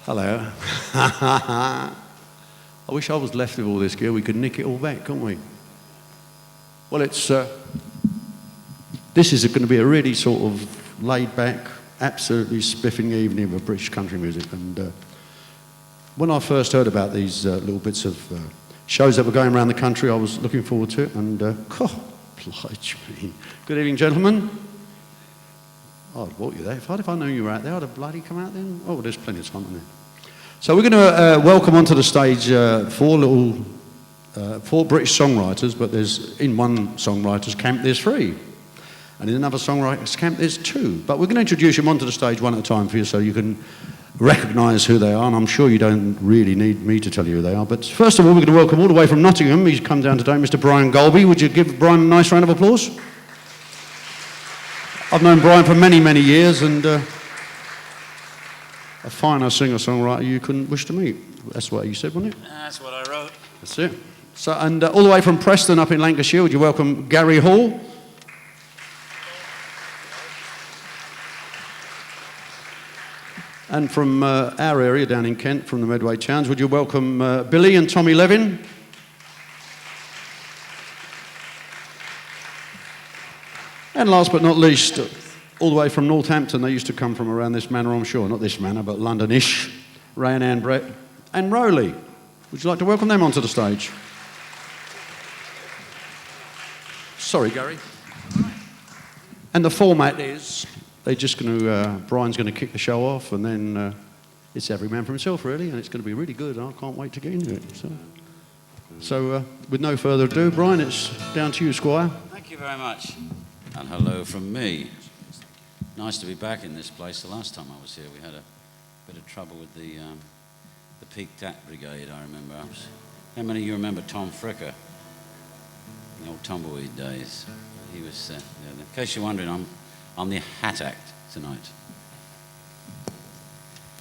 Hello. I wish I was left with all this gear. We could nick it all back, couldn't we? Well, this is going to be a really sort of laid-back, absolutely spiffing evening of British country music. And when I first heard about these little bits of shows that were going around the country, I was looking forward to it. And, oblige me. Good evening, gentlemen. Oh, I'd brought you there. If I knew you were out there, I'd have bloody come out then. Oh, there's plenty of time in there. So we're going to welcome onto the stage four British songwriters, but in one songwriter's camp there's 3. And in another songwriter's camp there's 2. But we're going to introduce them onto the stage one at a time for you so you can recognise who they are. And I'm sure you don't really need me to tell you who they are. But first of all, we're going to welcome all the way from Nottingham. He's come down today, Mr. Brian Golby. Would you give Brian a nice round of applause? I've known Brian for many, many years, and a finer singer-songwriter you couldn't wish to meet. That's what you said, wasn't it? That's what I wrote. That's it. So, and all the way from Preston up in Lancashire, would you welcome Gary Hall? And from our area down in Kent, from the Medway towns, would you welcome Billy and Tommy Levin? And last but not least, all the way from Northampton, they used to come from around this manor, I'm sure. Not this manor, but Londonish. Ray and Ann Brett and Rowley. Would you like to welcome them onto the stage? Sorry, Gary. And the format is, they're just going to, Brian's going to kick the show off, and then it's every man for himself, really, and it's going to be really good. I can't wait to get into it. So with no further ado, Brian, it's down to you, Squire. Thank you very much. And hello from me. Nice to be back in this place. The last time I was here, we had a bit of trouble with the Peaked At Brigade, I remember. How many of you remember Tom Fricker? The old tumbleweed days. He was, in case you're wondering, I'm the Hat Act tonight.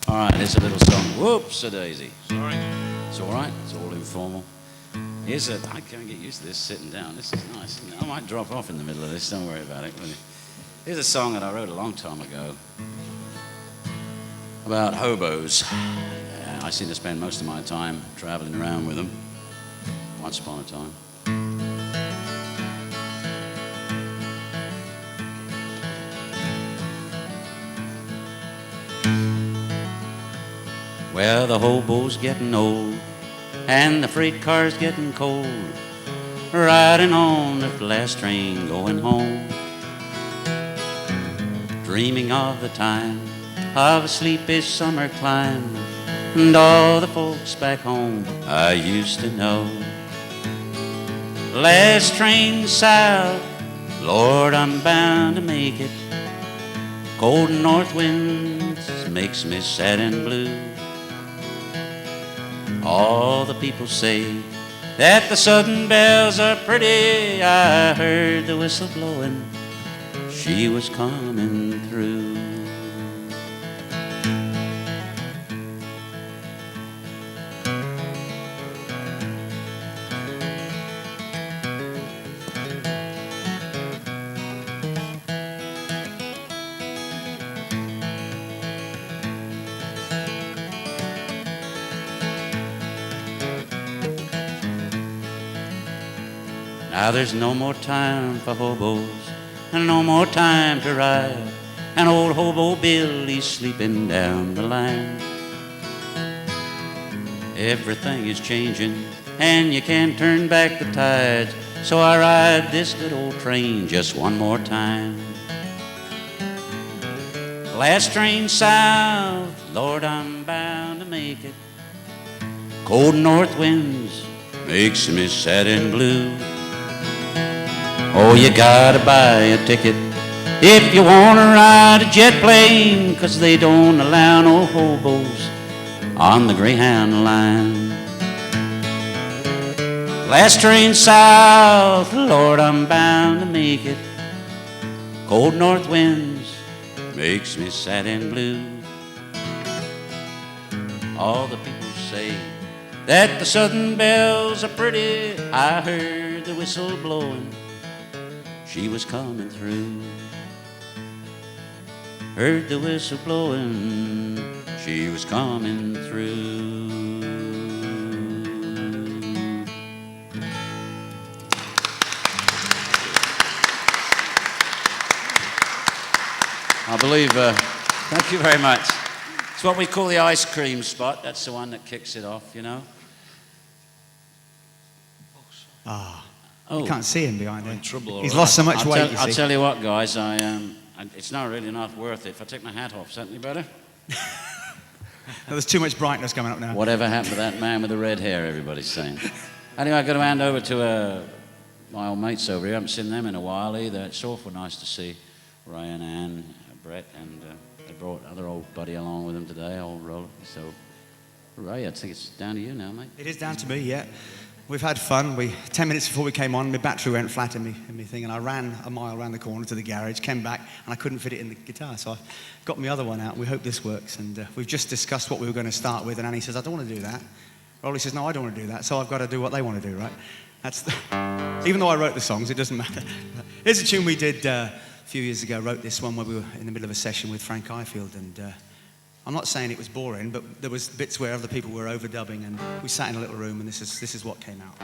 All right, here's a little song. Whoops-a-daisy. Sorry. It's all right. It's all informal. I can't get used to this sitting down. This is nice. I might drop off in the middle of this. Don't worry about it. Here's a song that I wrote a long time ago about hobos. I seem to spend most of my time traveling around with them. Once upon a time. Well, the hobo's getting old and the freight car's getting cold, riding on the last train going home, dreaming of the time of a sleepy summer climb and all the folks back home I used to know. Last train south, Lord, I'm bound to make it. Cold north winds makes me sad and blue. All the people say that the southern bells are pretty. I heard the whistle blowing, she was coming through. Now there's no more time for hobos, and no more time to ride. And old hobo Bill, he's sleeping down the line. Everything is changing, and you can't turn back the tides. So I ride this good old train just one more time. Last train south, Lord, I'm bound to make it. Cold north winds makes me sad and blue. Oh, you gotta buy a ticket if you wanna ride a jet plane, 'cause they don't allow no hobos on the Greyhound line. Last train south, Lord, I'm bound to make it. Cold north winds makes me sad and blue. All the people say that the southern bells are pretty. I heard the whistle blowing, she was coming through. heard the whistle blowing, she was coming through. I believe, thank you very much. It's what we call the ice cream spot. That's the one that kicks it off, you know. Ah, Oh, you can't see him behind there. in trouble, He's all lost so much weight, you I'll see. tell you what, guys, it's not really not worth it. If I take my hat off, is that any better? There's too much brightness coming up now. Whatever happened to that man with the red hair, everybody's saying. Anyway, I've got to hand over to my old mates over here. I haven't seen them in a while either. It's awful nice to see Ray and Anne, Brett, and they brought another old buddy along with them today, old Roller. So, Ray, I think it's down to you now, mate. It is down to me, yeah. We've had fun. 10 minutes before we came on, my battery went flat in me thing, and I ran a mile around the corner to the garage, came back, and I couldn't fit it in the guitar, so I got my other one out. We hope this works, and we've just discussed what we were going to start with, and Annie says, I don't want to do that. Rolly says, no, I don't want to do that, so I've got to do what they want to do, right? Even though I wrote the songs, it doesn't matter. Here's a tune we did a few years ago. Wrote this one where we were in the middle of a session with Frank Ifield, and I'm not saying it was boring, but there was bits where other people were overdubbing, and we sat in a little room, and this is what came out.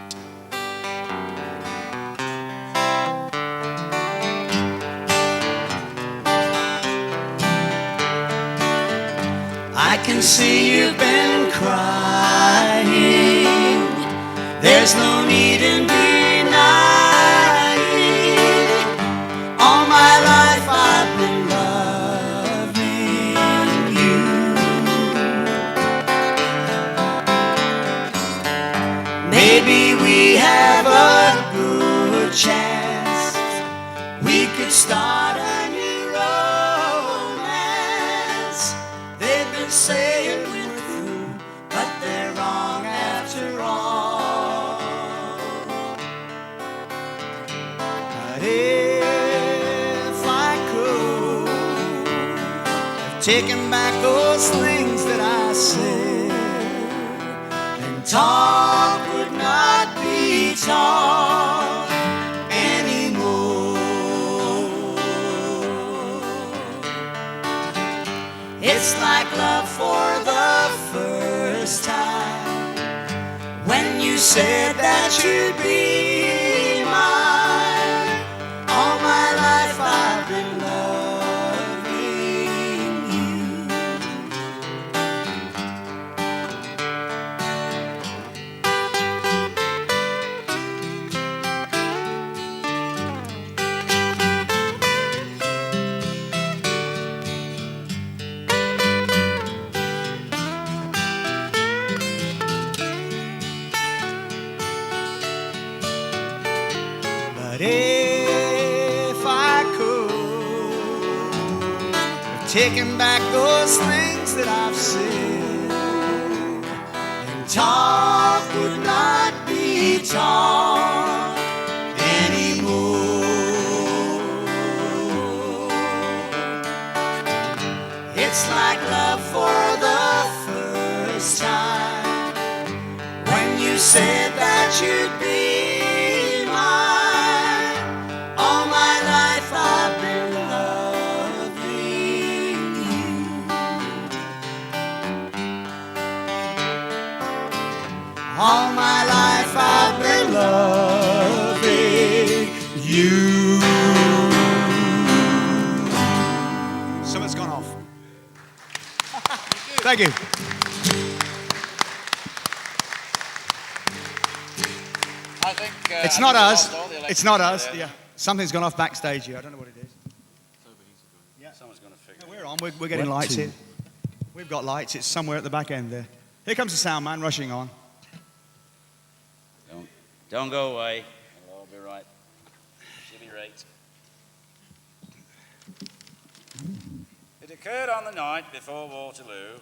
I can see you've been crying. There's no need in denying. All my life I've been loving you. Maybe we have a good chance. We could start a new romance. They've been saying we're through, but they're wrong after all. But if I could have taken back those things that I said, then talk would not be talk anymore. It's like love for the first time, when you said that you'd be mine. All my life I've been loving But if I could have taken back those things that I've said, then talk would not be talk anymore. It's like love for the first time, when you said that you'd be mine. All my life I've been loving you. All my life I've been loving you. Someone's gone off. Thank you. I think It's not us. It's not us. Yeah. Something's gone off backstage here. I don't know what it is. Yeah. Someone's going to figure No, we're on. We're getting lights here. We've got lights. It's somewhere at the back end there. Here comes the sound man rushing on. Don't go away. It'll all be right. She'll be right. It occurred on the night before Waterloo.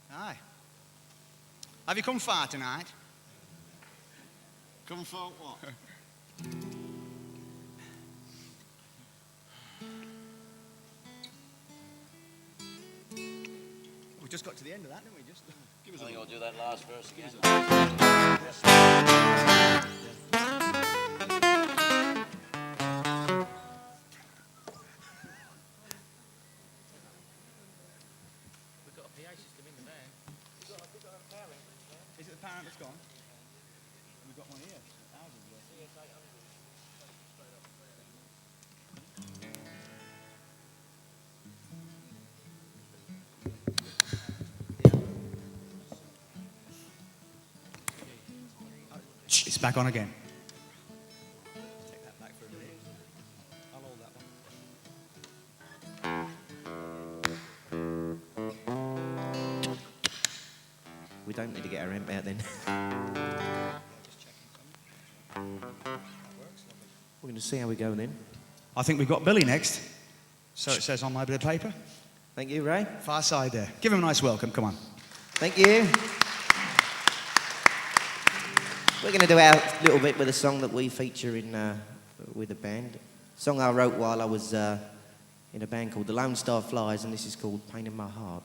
Hi. Have you come far tonight? Come for what? We just got to the end of that, didn't we? Just I think I'll do that last verse again. We've got a PA system in the van. Is it the power amp that's gone? We've got one here. Ours is working. It's back on again. Take that back for a minute. I'll hold that one. We don't need to get our amp out then. Just checking something. That works. We're going to see how we go then. I think we've got Billy next. So it says on my bit of paper. Thank you, Ray. Far side there. Give him a nice welcome. Come on. Thank you. We're going to do our little bit with a song that we feature in with a band. A song I wrote while I was in a band called the Lone Star Flies, and this is called Pain in My Heart.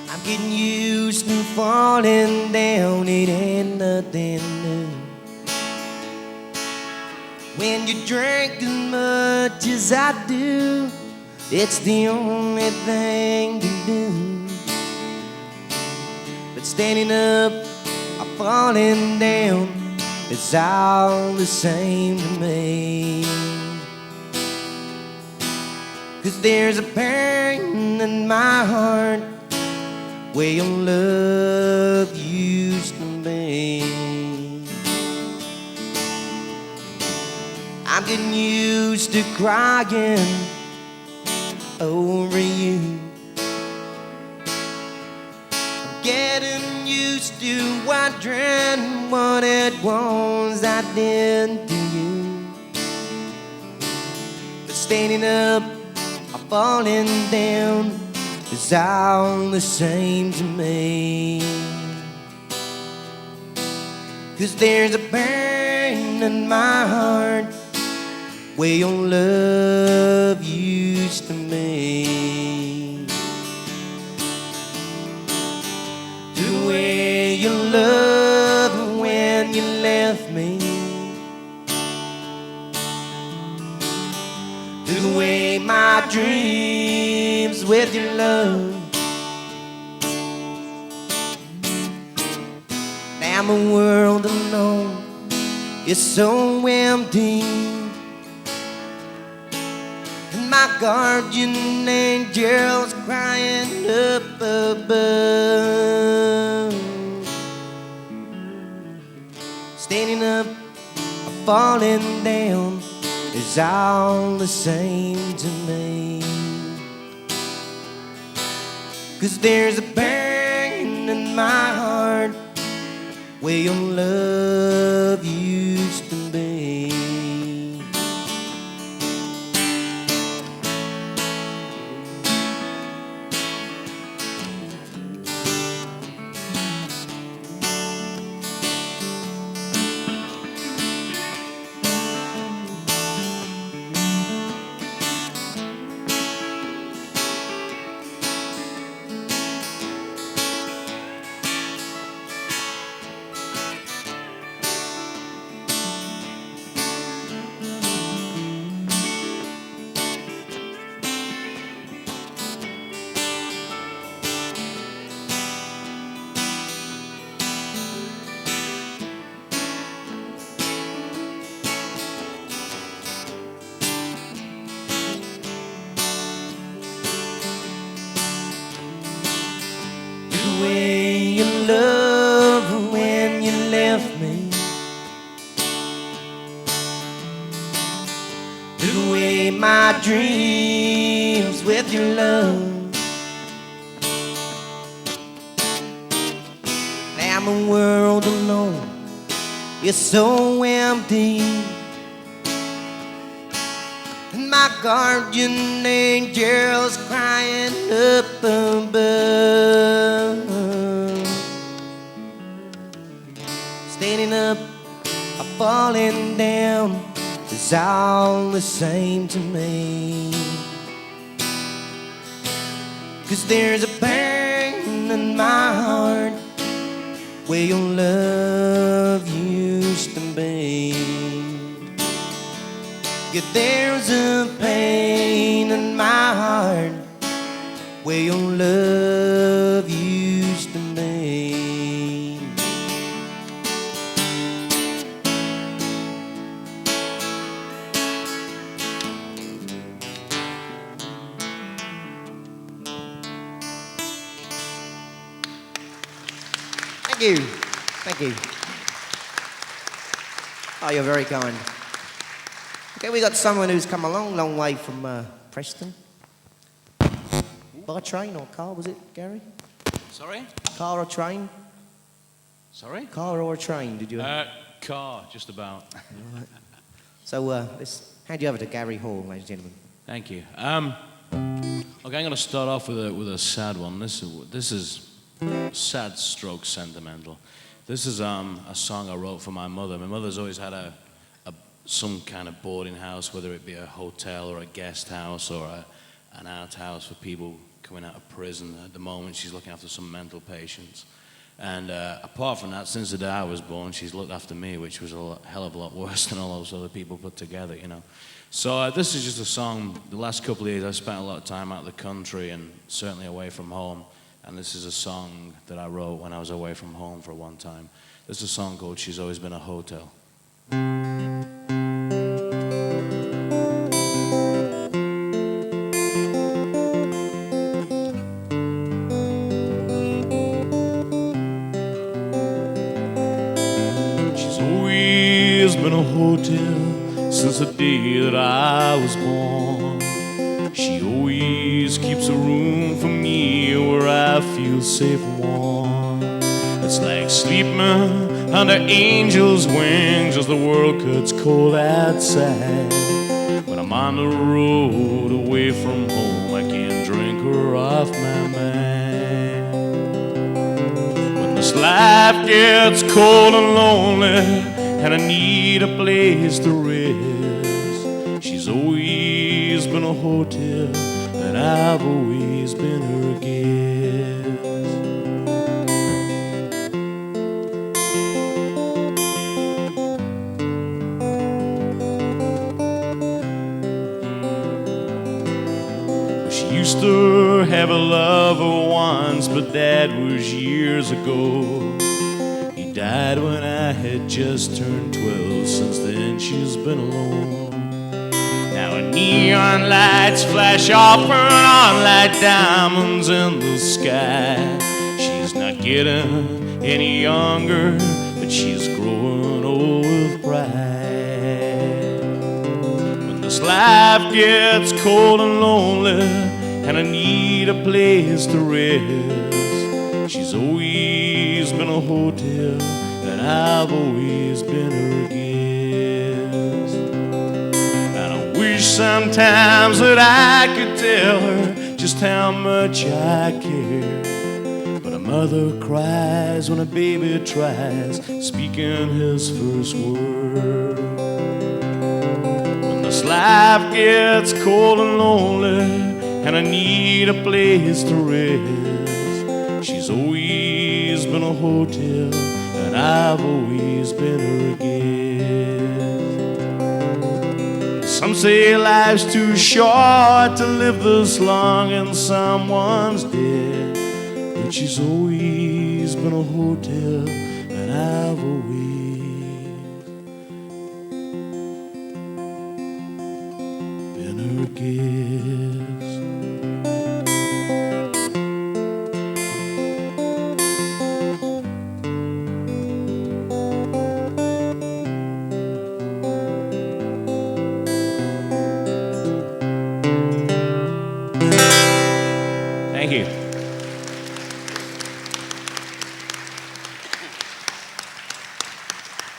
I'm getting used to falling down, it ain't nothing new. When you drink as much as I do, it's the only thing to do. But standing up or falling down, it's all the same to me. 'Cause there's a pain in my heart where your love used to be. I'm getting used to crying over you. I'm getting used to wondering what it was I did to you. But standing up or falling down, it's all the same to me. 'Cause there's a pain in my heart where your love used to be. The way you loved when you left me, the way my dreams with your love. Now my world alone is so empty, and my guardian angel's crying up above. Standing up or falling down is all the same to me. 'Cause there's a pain in my heart where your love used to be. The way you loved when you left me, the way my dreams with your love. Now my world alone is so empty, and my guardian angel's crying up above. falling down is all the same to me. 'Cause there's a pain in my heart where your love used to be. Yeah, there's a pain in my heart where your love used to be. Thank you. Thank you. Oh, you're very kind. Okay, we got someone who's come a long, long way from Preston. By train or car, was it, Gary? Sorry? Car or train? Sorry? Car or train, did you? Car, just about. Right. So, let's hand you over to Gary Hall, ladies and gentlemen. Thank you. Okay, I'm going to start off with a sad one. This is sad stroke sentimental. This is a song I wrote for my mother. My mother's always had some kind of boarding house, whether it be a hotel or a guest house or an outhouse for people coming out of prison. At the moment, she's looking after some mental patients. And apart from that, since the day I was born, she's looked after me, which was a hell of a lot worse than all those other people put together, you know. So this is just a song. The last couple of years, I've spent a lot of time out of the country and certainly away from home. And this is a song that I wrote when I was away from home for one time. This is a song called She's Always Been a Hotel. Been a hotel since the day that I was born. She always keeps a room for me where I feel safe and warm. It's like sleeping under angels' wings as the world gets cold outside. When I'm on the road away from home, I can't drink her off my mind. When this life gets cold and lonely and I need a place to rest, she's always been a hotel, and I've always been her guest. She used to have a lover once, but that was years ago. Died when I had just turned 12. Since then she's been alone. Now her neon lights flash off and on like diamonds in the sky. She's not getting any younger, but she's growing old with pride. When this life gets cold and lonely and I need a place to rest, she's always been a hotel, and I've always been her guest. And I wish sometimes that I could tell her just how much I care. But a mother cries when a baby tries speaking his first word. When this life gets cold and lonely and I need a place to rest, she's always been a hotel, and I've always been her guest. Some say life's too short to live this long and someone's dead, but she's always been a hotel, and I've always been her guest. Thank you.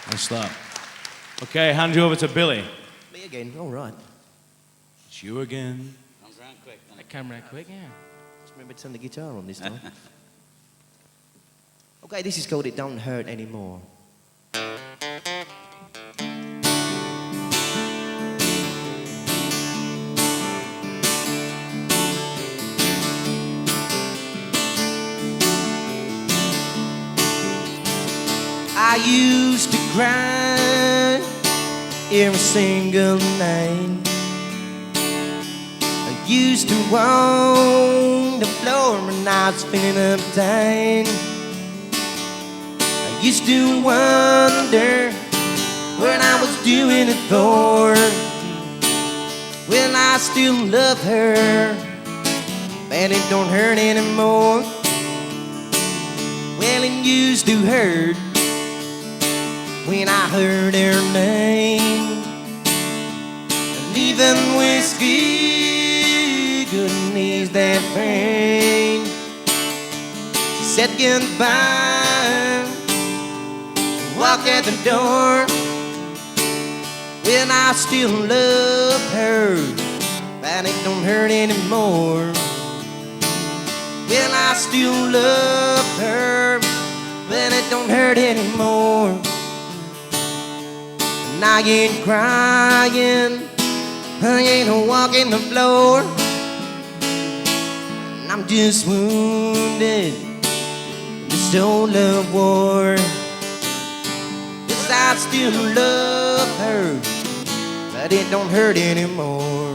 I'll stop. Okay, hand you over to Billy. Me again, all right. It's you again. Comes around quick. It came right quick, yeah. Just remember to turn the guitar on this time. Okay, this is called It Don't Hurt Anymore. I used to cry every single night. I used to walk the floor when I was feeling uptight. I used to wonder what I was doing it for. Well, I still love her, but it don't hurt anymore. Well, it used to hurt when I heard her name. And even whiskey couldn't ease that pain. She said goodbye, walked out the door. Well, I still love her, but it don't hurt anymore. Well, I still love her, but it don't hurt anymore. And I ain't crying, I ain't walking the floor. And I'm just wounded in this old love war. 'Cause I still love her, but it don't hurt anymore.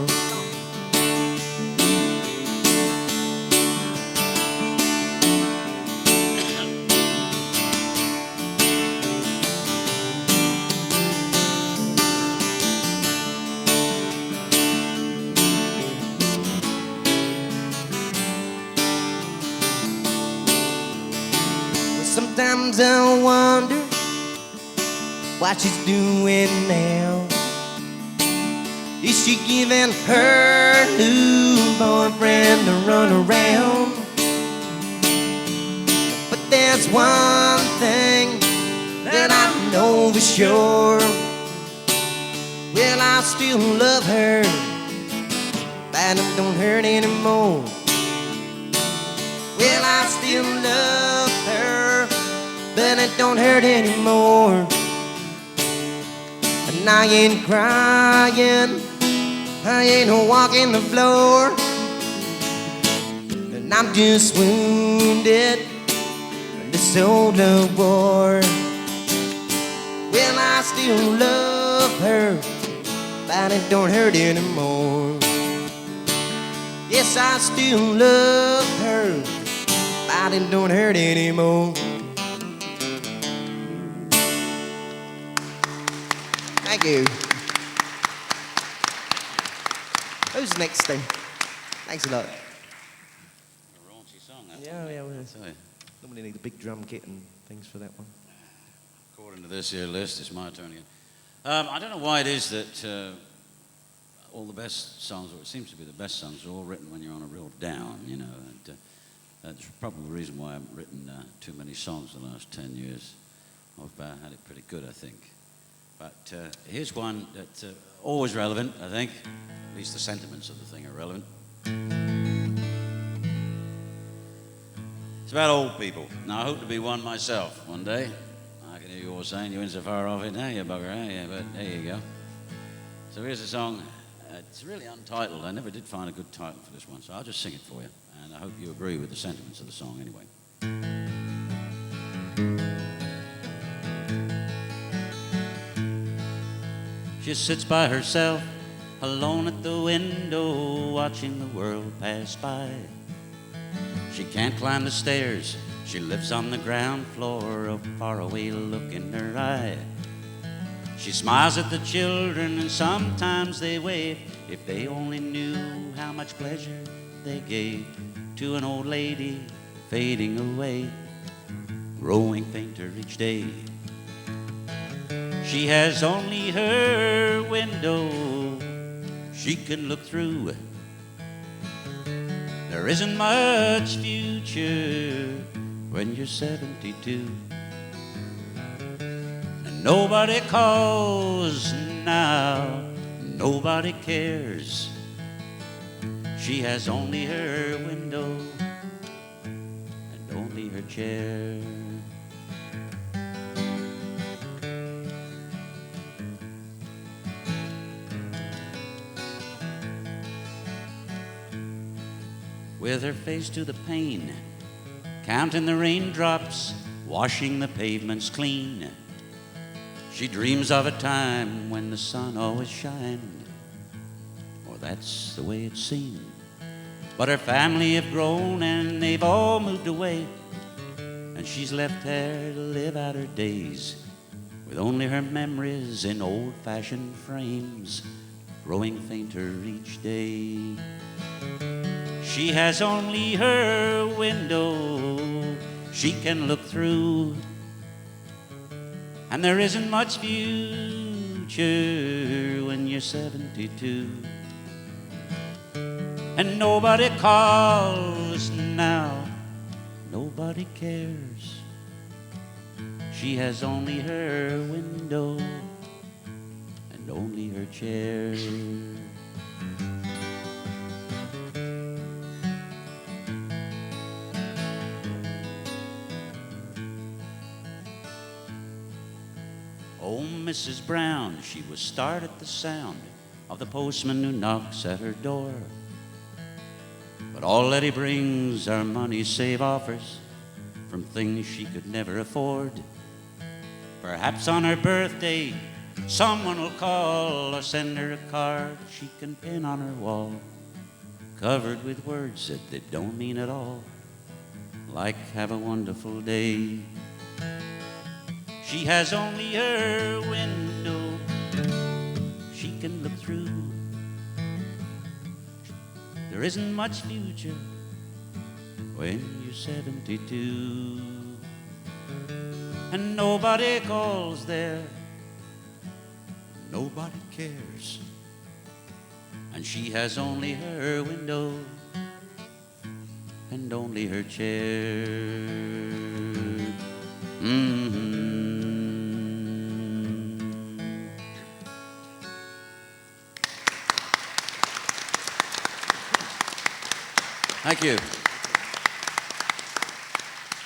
Sometimes I wonder what she's doing now. Is she giving her new boyfriend a run around? But there's one thing that I know for sure. Well, I still love her, but it don't hurt anymore. Well, I still love her, but it don't hurt anymore. And I ain't crying, I ain't walking the floor. And I'm just wounded in this old love war. Well, I still love her, but it don't hurt anymore. Yes, I still love her, but it don't hurt anymore. Thank you. Who's next then? Thanks a lot. A raunchy song, that Yeah, one. yeah, well, I'll tell you. normally need a big drum kit and things for that one. According to this here list, it's my turn again. I don't know why it is that all the best songs, or it seems to be the best songs, are all written when you're on a real down, you know. And, that's probably the reason why I haven't written too many songs the last 10 years. I've had it pretty good, I think. But here's one that's always relevant, I think. At least the sentiments of the thing are relevant. It's about old people. Now, I hope to be one myself one day. I can hear you all saying, you ain't so far off it now, you bugger, eh? Yeah, but there you go. So here's a song. It's really untitled. I never did find a good title for this one, so I'll just sing it for you. And I hope you agree with the sentiments of the song anyway. She sits by herself, alone at the window, watching the world pass by. She can't climb the stairs, she lives on the ground floor, a faraway look in her eye. She smiles at the children and sometimes they wave, if they only knew how much pleasure they gave to an old lady fading away, growing fainter each day. She has only her window she can look through. There isn't much future when you're 72. And nobody calls now, nobody cares. She has only her window and only her chair. With her face to the pane, counting the raindrops, washing the pavements clean. She dreams of a time when the sun always shined, or that's the way it seemed. But her family have grown and they've all moved away, and she's left there to live out her days with only her memories in old-fashioned frames, growing fainter each day. She has only her window she can look through, and there isn't much future when you're 72. And nobody calls now, nobody cares. She has only her window and only her chair. Oh, Mrs. Brown, she was startled at the sound of the postman who knocks at her door. But all that he brings are money save offers from things she could never afford. Perhaps on her birthday someone will call or send her a card she can pin on her wall, covered with words that they don't mean at all, like have a wonderful day. She has only her window she can look through. There isn't much future when you're 72. And nobody calls there, nobody cares. And she has only her window and only her chair. Mm-hmm. Thank you.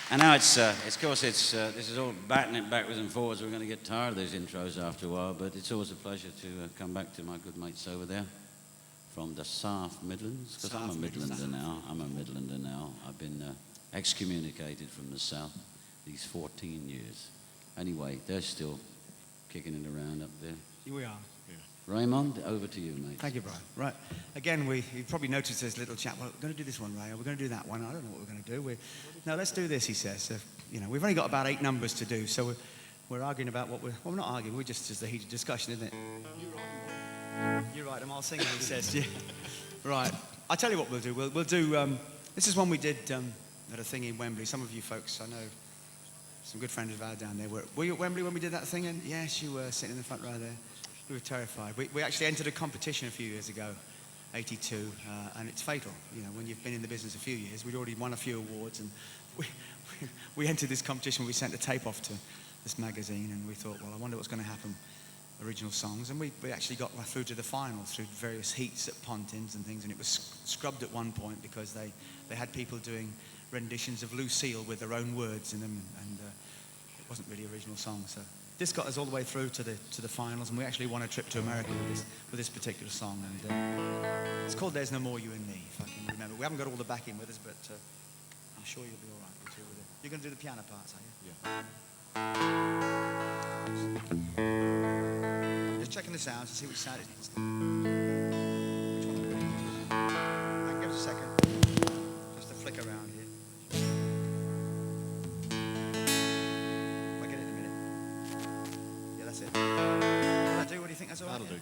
And now this is all batting it backwards and forwards. We're going to get tired of these intros after a while, but it's always a pleasure to come back to my good mates over there from the South Midlands, because I'm a Midlander now. I've been excommunicated from the South these 14 years. Anyway, they're still kicking it around up there. Here we are. Raymond, over to you, mate. Thank you, Brian. Right. Again, you've probably noticed this little chat. Well, we're going to do this one, Ray, or we're going to do that one. I don't know what we're going to do. No, let's do this, he says. We've only got about 8 numbers to do, so we're arguing about what we're not arguing. We're just a heated discussion, isn't it? You write them, I'll sing them, he says. Yeah. Right. I'll tell you what we'll do. We'll do, this is one we did at a thing in Wembley. Some of you folks, I know, some good friends of ours down there. Were you at Wembley when we did that thing? And yes, you were sitting in the front row there. We were terrified. We actually entered a competition a few years ago, 82, and it's fatal. When you've been in the business a few years, we'd already won a few awards, and we entered this competition. We sent a tape off to this magazine, and we thought, well, I wonder what's going to happen. Original songs, and we actually got through to the final through various heats at Pontins and things, and it was scrubbed at one point because they had people doing renditions of Lucille with their own words in them, and it wasn't really original songs. So this got us all the way through to the finals, and we actually won a trip to America with this particular song, and it's called "There's No More You and Me," if I can remember. We haven't got all the backing with us, but I'm sure you'll be all right with it. You're going to do the piano parts, are you? Yeah. Just checking the sounds to see which sound it is. Which one? Give us a second. Just a flick around here. I'll get it in a minute. Yeah, that's it. Will that do? What do you think? That's all right? That'll do,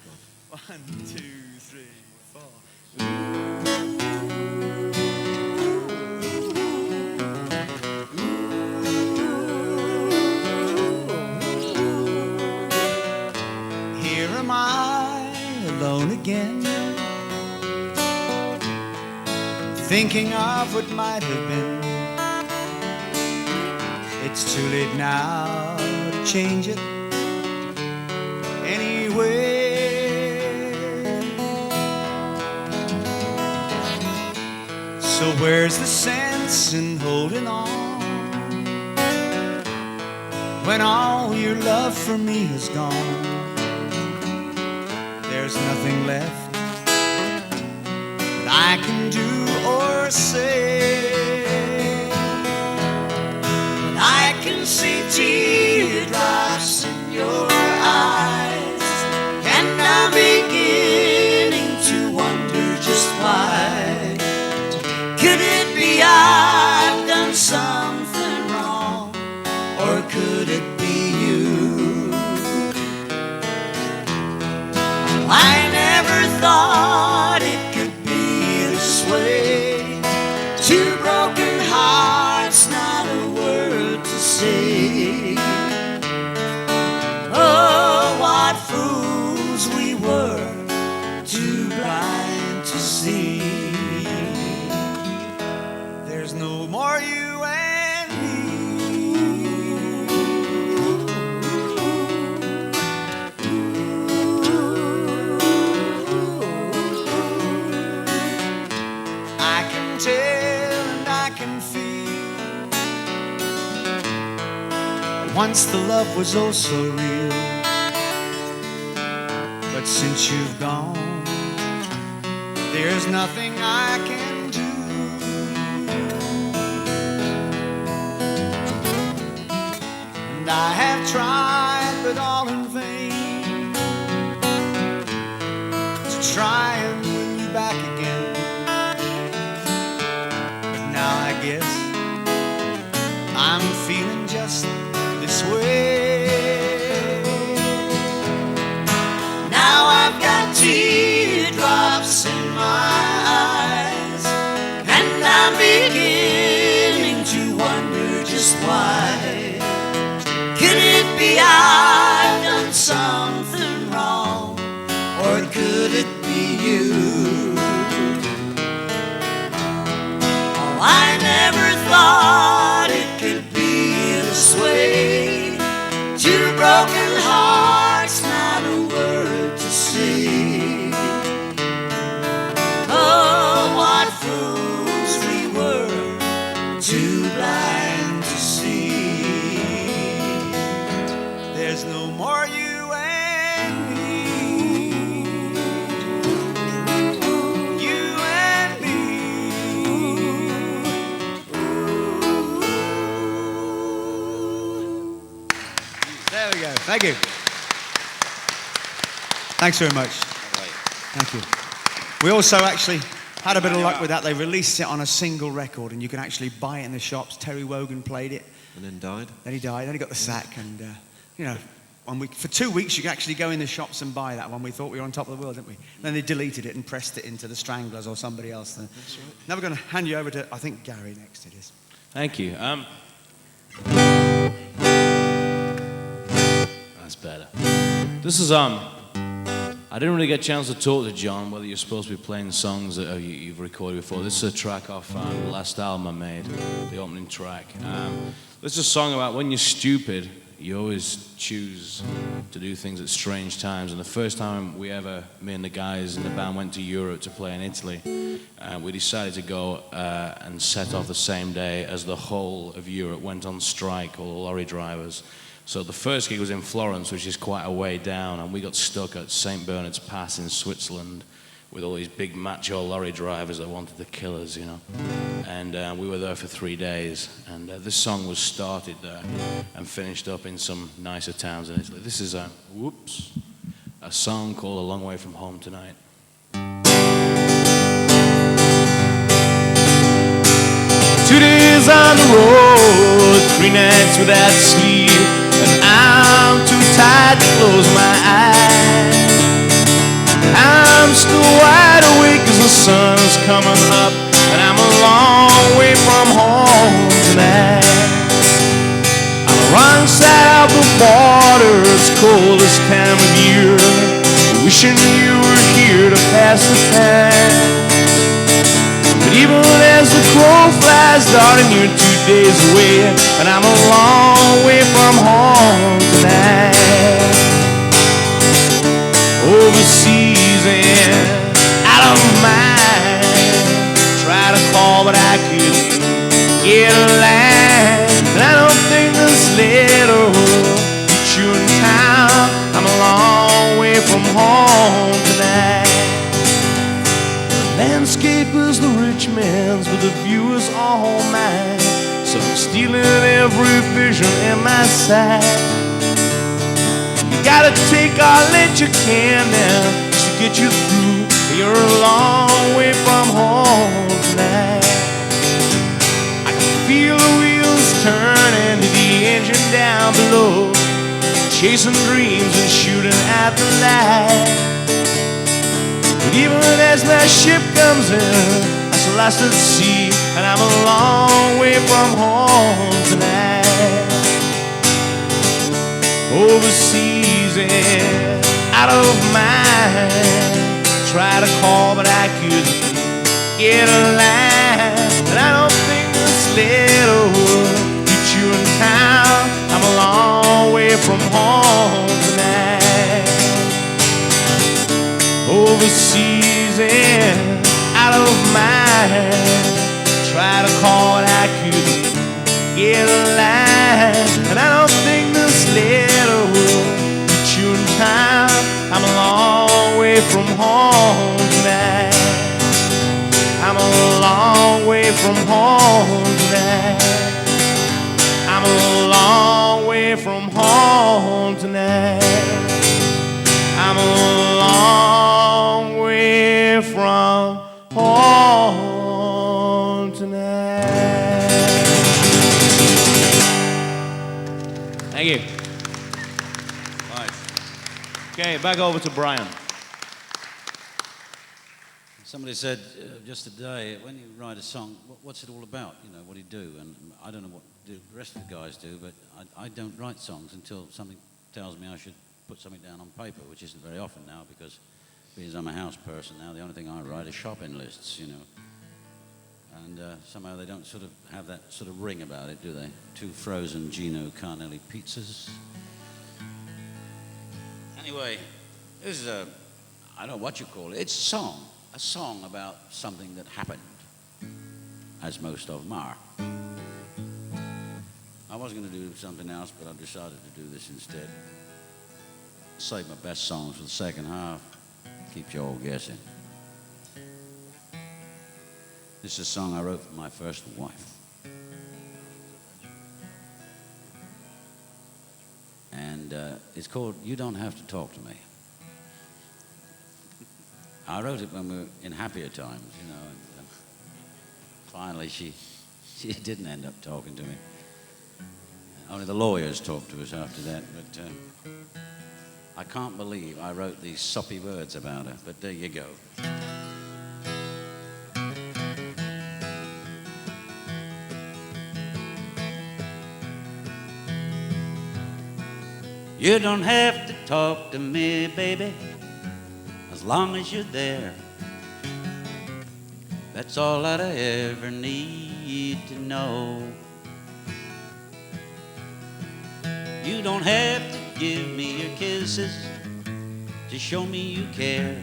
God. 1, 2, 3, 4. Here am I, alone again, thinking of what might have been. It's too late now to change it anyway. So where's the sense in holding on when all your love for me is gone? There's nothing left that I can do or say. But I can see teardrops in your thought it could be this way. Two broken hearts, not a word to say. Oh, what fools we were, too blind to see. There's no more you and I can tell and I can feel. Once the love was oh so real, but since you've gone, there's nothing I can do. And I have tried, but all in vain, to try and win you back again. But now I guess I'm feeling just this way. Now I've got teardrops in my eyes, and I'm beginning to wonder just why. Could it be I've done something wrong, or could it be you? Oh, I never thought it could be this way. Two broken hearts, not a word to say. Oh, what fools we were, too blind to see. There's no more you and me. You and me. There we go. Thank you. Thanks very much. Thank you. We also actually had a bit of luck with that. They released it on a single record, and you can actually buy it in the shops. Terry Wogan played it. And then died. Then he died. Then he got the sack, and you know, for 2 weeks you could actually go in the shops and buy that one. We thought we were on top of the world, didn't we? Then they deleted it and pressed it into the Stranglers or somebody else. That's right. Now we're going to hand you over to, I think, Gary next. It is. Thank you. That's better. This is I didn't really get a chance to talk to John whether you're supposed to be playing songs that you've recorded before. This is a track off the last album I made, the opening track. This is a song about when you're stupid, you always choose to do things at strange times. And the first time me and the guys in the band went to Europe to play in Italy, we decided to go and set off the same day as the whole of Europe went on strike, all the lorry drivers. So the first gig was in Florence, which is quite a way down, and we got stuck at St. Bernard's Pass in Switzerland with all these big macho lorry drivers that wanted to kill us, you know. And we were there for 3 days, and this song was started there and finished up in some nicer towns in Italy. This is a song called A Long Way From Home Tonight. 2 days on the road, 3 nights without sleep, and I'm too tired to close my eyes. I'm still wide awake as the sun's coming up, and I'm a long way from home tonight. I'm a wrong side of the border, it's coldest time of year, wishing you were here to pass the time. But even as the crow flies, darling, you're 2 days away, and I'm a long way from home tonight. Overseas and out of mind, try to call but I couldn't get a line. And I don't think this letter will get you in time. I'm a long way from home tonight. The landscape is the rich man's, but the view is all mine. So I'm stealing every vision in my sight. You gotta take all that you can now just to get you through. You're a long way from home tonight. I can feel the wheels turning to the engine down below, chasing dreams and shooting at the light. But a ship comes in, I shall last at sea, and I'm a long way from home tonight. Overseas and out of mind, try to call but I couldn't get a line. And I don't think this letter will get you in town. I'm a long way from home tonight. Overseas and out of mind, try to call and I couldn't get a line. And I don't think this letter will get you in time. I'm a long way from home tonight. I'm a long way from home tonight. I'm a long way from home tonight. I'm a long way from home tonight. Thank you. Okay, back over to Brian. Somebody said just today, when you write a song, what's it all about? You know, what do you do? And I don't know what the rest of the guys do, but I don't write songs until something tells me I should put something down on paper, which isn't very often now because I'm a house person now, the only thing I write is shopping lists, you know. And somehow they don't sort of have that sort of ring about it, do they? 2 frozen Gino Carnelli pizzas. Anyway, this is I don't know what you call it. It's a song about something that happened, as most of them are. I was going to do something else, but I decided to do this instead. Save my best songs for the second half. Keep you all guessing. This is a song I wrote for my first wife. And it's called You Don't Have to Talk to Me. I wrote it when we were in happier times, you know, and finally she didn't end up talking to me. Only the lawyers talked to us after that, but I can't believe I wrote these soppy words about her, but there you go. You don't have to talk to me, baby, as long as you're there. That's all that I ever need to know. You don't have to give me your kisses to show me you care.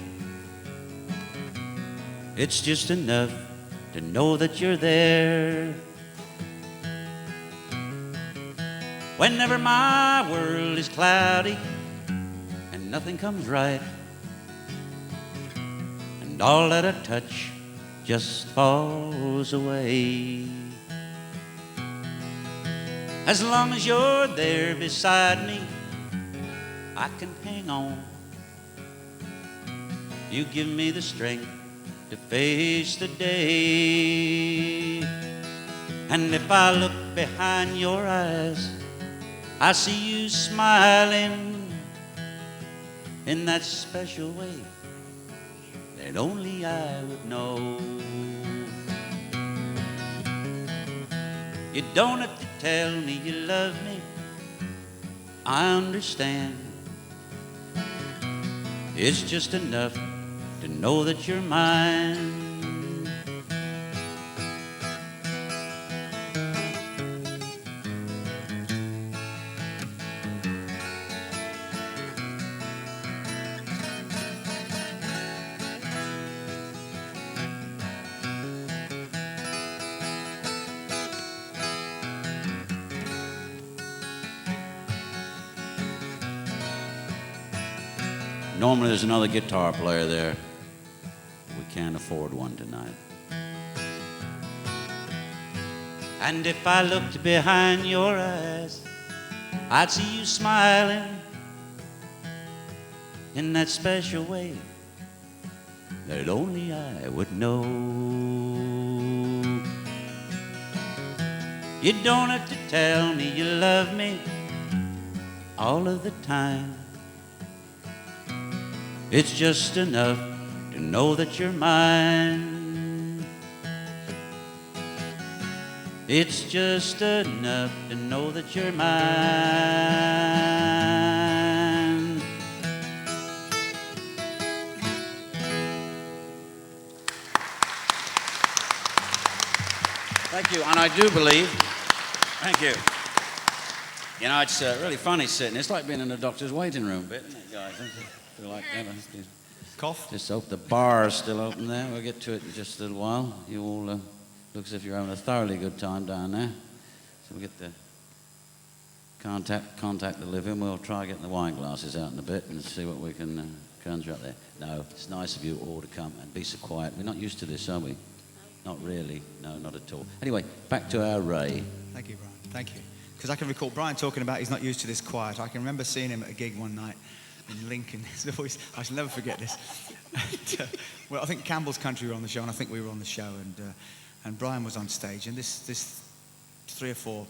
It's just enough to know that you're there. Whenever my world is cloudy and nothing comes right, and all that I touch just falls away. As long as you're there beside me, I can hang on. You give me the strength to face the day. And if I look behind your eyes, I see you smiling in that special way that only I would know. You don't have to tell me you love me, I understand. It's just enough to know that you're mine. Normally there's another guitar player there. We can't afford one tonight. And if I looked behind your eyes, I'd see you smiling in that special way that only I would know. You don't have to tell me you love me all of the time. It's just enough to and know that you're mine. It's just enough to know that you're mine. Thank you, and I do believe, thank you. You know, it's really funny sitting. It's like being in a doctor's waiting room, bit, isn't it, guys? I feel like that. Cough. Just hope the bar is still open there. We'll get to it in just a little while. You all look as if you're having a thoroughly good time down there. So we'll get the contact the living. We'll try getting the wine glasses out in a bit and see what we can conjure up there. No, it's nice of you all to come and be so quiet. We're not used to this, are we? Not really. No, not at all. Anyway, back to our Ray. Thank you, Brian. Thank you. Because I can recall Brian talking about he's not used to this quiet. I can remember seeing him at a gig one night in Lincoln. His voice, I shall never forget this. And, well, I think Campbell's Country were on the show, and I think we were on the show, and Brian was on stage, and this 3 or 4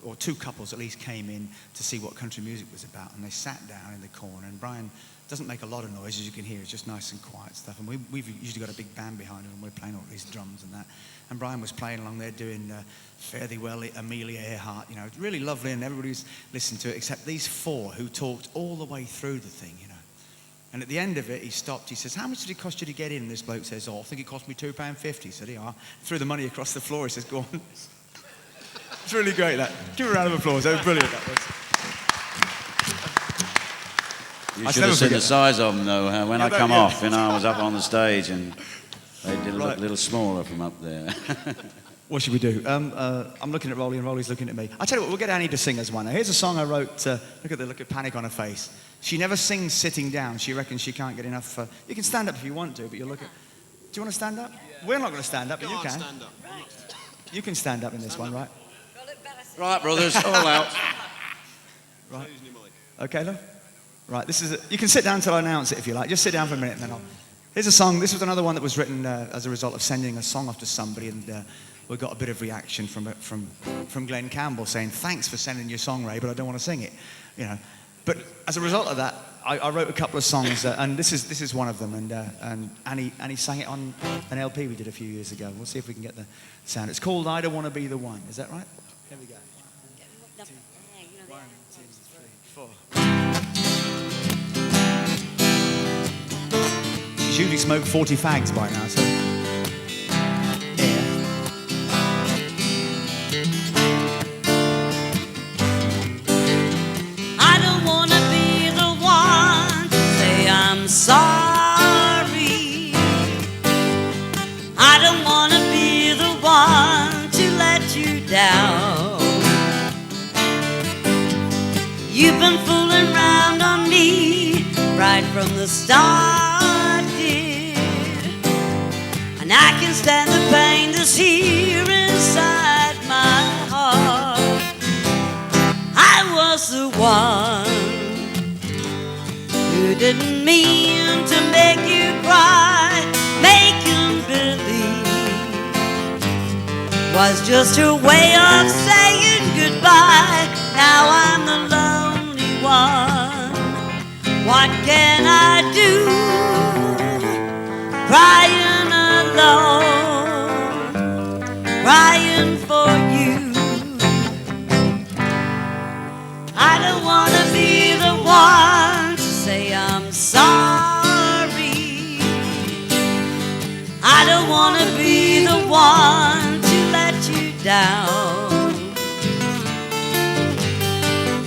or 2 couples at least came in to see what country music was about, and they sat down in the corner, and Brian doesn't make a lot of noise, as you can hear. It's just nice and quiet stuff, and we've usually got a big band behind him, and we're playing all these drums and that, and Brian was playing along there doing Fare Thee Well, Amelia Earhart, you know, really lovely, and everybody's listened to it except these 4 who talked all the way through the thing, you know. And at the end of it, he stopped. He says, "How much did it cost you to get in?" And this bloke says, "Oh, I think it cost me £2.50. He said, "Yeah." Threw the money across the floor. He says, "Go on." It's really great, that. Give a round of applause. That was brilliant, that was. You should have seen the size of them, though. When I come off, you know, I was up on the stage and they did look a little smaller from up there. What should we do? I'm looking at Rolly and Rolly's looking at me. I tell you what, we'll get Annie to sing us one. Now, here's a song I wrote. Look at panic on her face. She never sings sitting down. She reckons she can't get enough. You can stand up if you want to, but you look at. Do you want to stand up? Yeah. We're not going to stand up, but you can. Stand up. You can stand up in this one, right? Right, brothers, all out. Right. Okay, love. Right. This is. You can sit down until I announce it if you like. Just sit down for a minute, and then I'll. Here's a song. This was another one that was written as a result of sending a song off to somebody, and we got a bit of reaction from Glenn Campbell saying, "Thanks for sending your song, Ray, but I don't want to sing it," you know. But as a result of that, I wrote a couple of songs, and this is one of them. And Annie sang it on an LP we did a few years ago. We'll see if we can get the sound. It's called "I Don't Want to Be the One." Is that right? Here we go. 1, 2, 3, 4. She's usually smoked 40 fags by now, so. Sorry, I don't want to be the one to let you down. You've been fooling around on me right from the start, dear, and I can stand the pain that's here inside my heart. I was the one who didn't mean to make you cry, making believe was just her way of saying goodbye. Now I'm the lonely one. What can I do? Crying alone, crying for you. I don't want to be the one say I'm sorry. I don't want to be the one to let you down.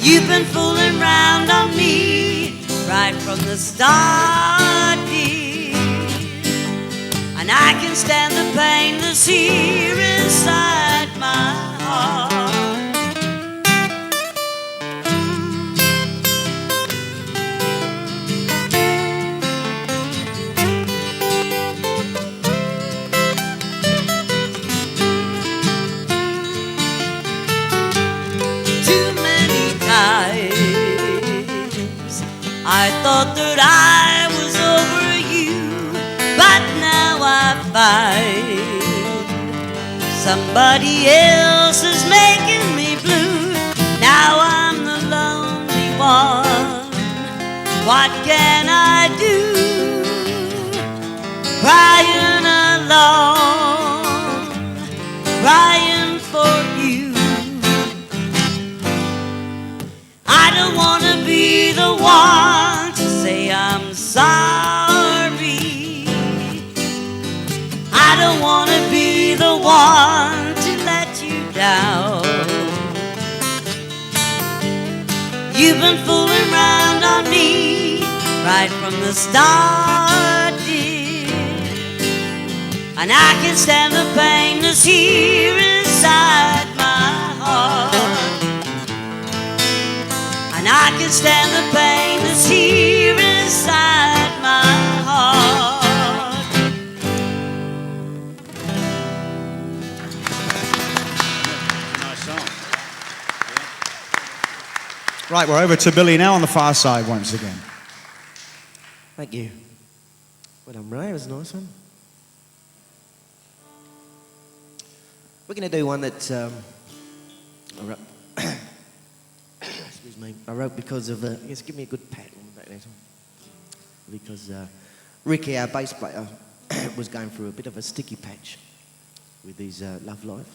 You've been fooling around on me right from the start, dear, and I can stand the pain that's here inside my heart. I thought that I was over you, but now I find somebody else is making me blue. Now I'm the lonely one. What can I do? crying alone, crying for you. I don't want to be the one to say I'm sorry. I don't want to be the one to let you down. You've been fooling around on me right from the start, dear. And I can stand the pain that's here inside my heart. And I can stand the pain that's here inside my heart. Nice song. Right, we're over to Billy now on the far side once again. Thank you. Well done, Ray. It was a nice one. We're going to do one that I wrote. Excuse me. I wrote because of. Yes, give me a good pat on the back there. Because Ricky, our bass player, was going through a bit of a sticky patch with his love life.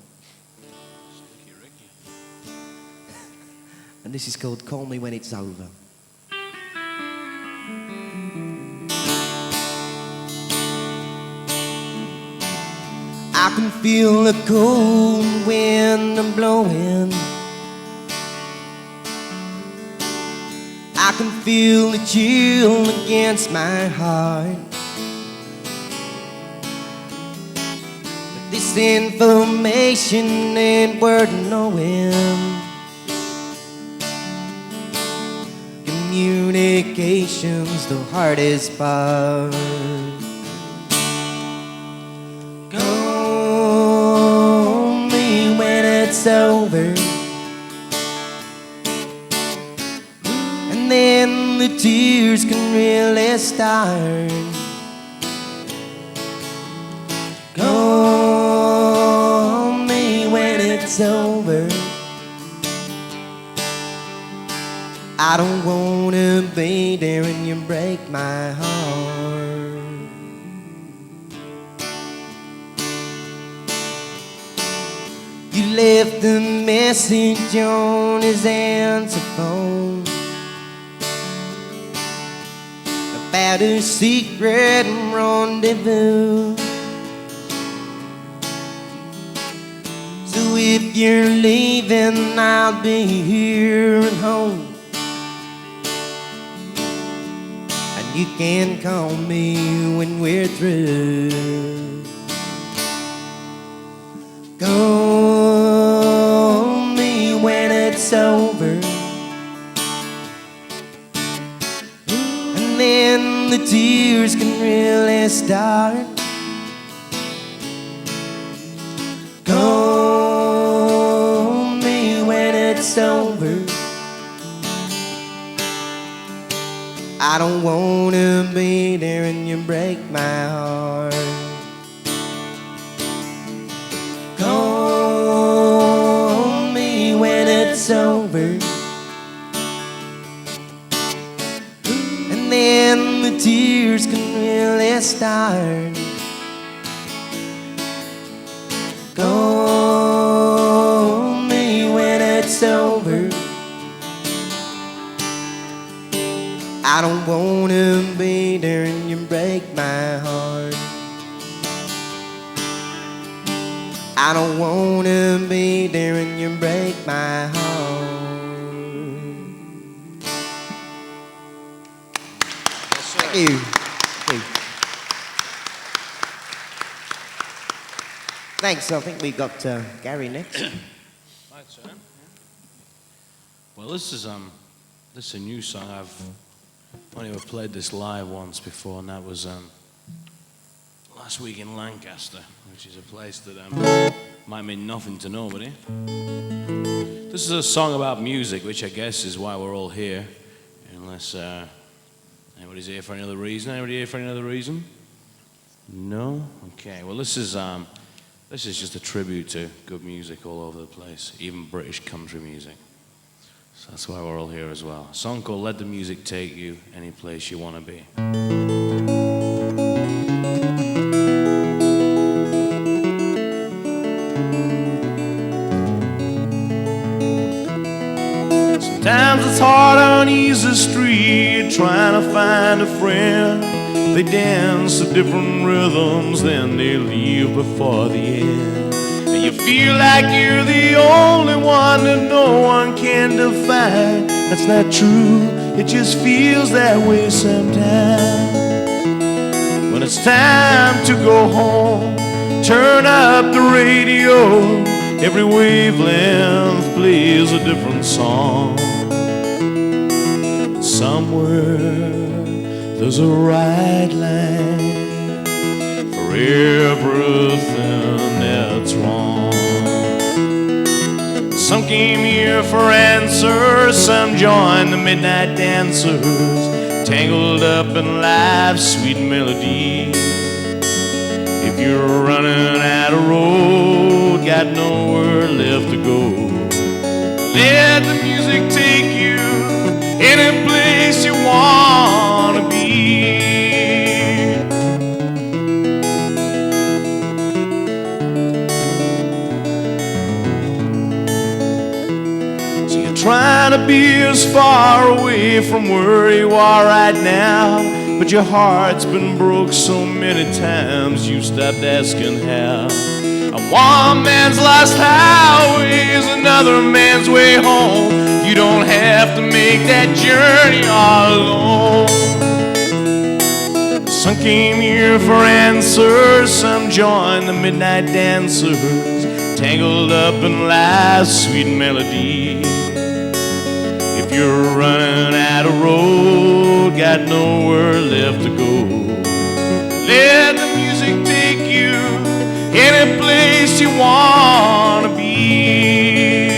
Sticky Ricky. And this is called "Call Me When It's Over." I can feel the cold wind blowing. I can feel the chill against my heart. But this information ain't worth knowing. Communication's the hardest part. It's over, and then the tears can really start. Call me when it's over. I don't wanna be there when you break my heart. You left a message on his answer phone about a secret rendezvous. So if you're leaving, I'll be here at home, and you can call me when we're through. Call me when it's over, and then the tears can really start. Call me when it's over. I don't wanna be there and you break my heart. Call me when it's over, and then the tears can really start. Call me when it's over. I don't wanna be there and you break my heart. I don't wanna be there and you break my heart. Thank you. Thank you. Thanks. I think we got Gary next. Right, sir. Well, this is a new song. I've only ever played this live once before, and that was last week in Lancaster, which is a place that might mean nothing to nobody. This is a song about music, which I guess is why we're all here, unless anybody's here for any other reason. Anybody here for any other reason? No? Okay. Well, this is just a tribute to good music all over the place, even British country music. So that's why we're all here as well. A song called "Let the Music Take You Any Place You Want to Be." heart on easy street, trying to find a friend. They dance to different rhythms, then they leave before the end. And you feel like you're the only one that no one can define. That's not true, it just feels that way sometimes. When it's time to go home, turn up the radio. Every wavelength plays a different song. Somewhere there's a right line for everything that's wrong. Some came here for answers, some joined the midnight dancers, tangled up in life's sweet melody. If you're running out of road, got nowhere left to go, let the music take you any place you wanna be. So you're trying to be as far away from where you are right now, but your heart's been broke so many times you stopped asking how. And one man's lost highway is another man's way home. You don't have to make that journey all alone. Some came here for answers, some joined the midnight dancers, tangled up in life's sweet melody. If you're running out of road, got nowhere left to go, let the music take you any place you wanna be.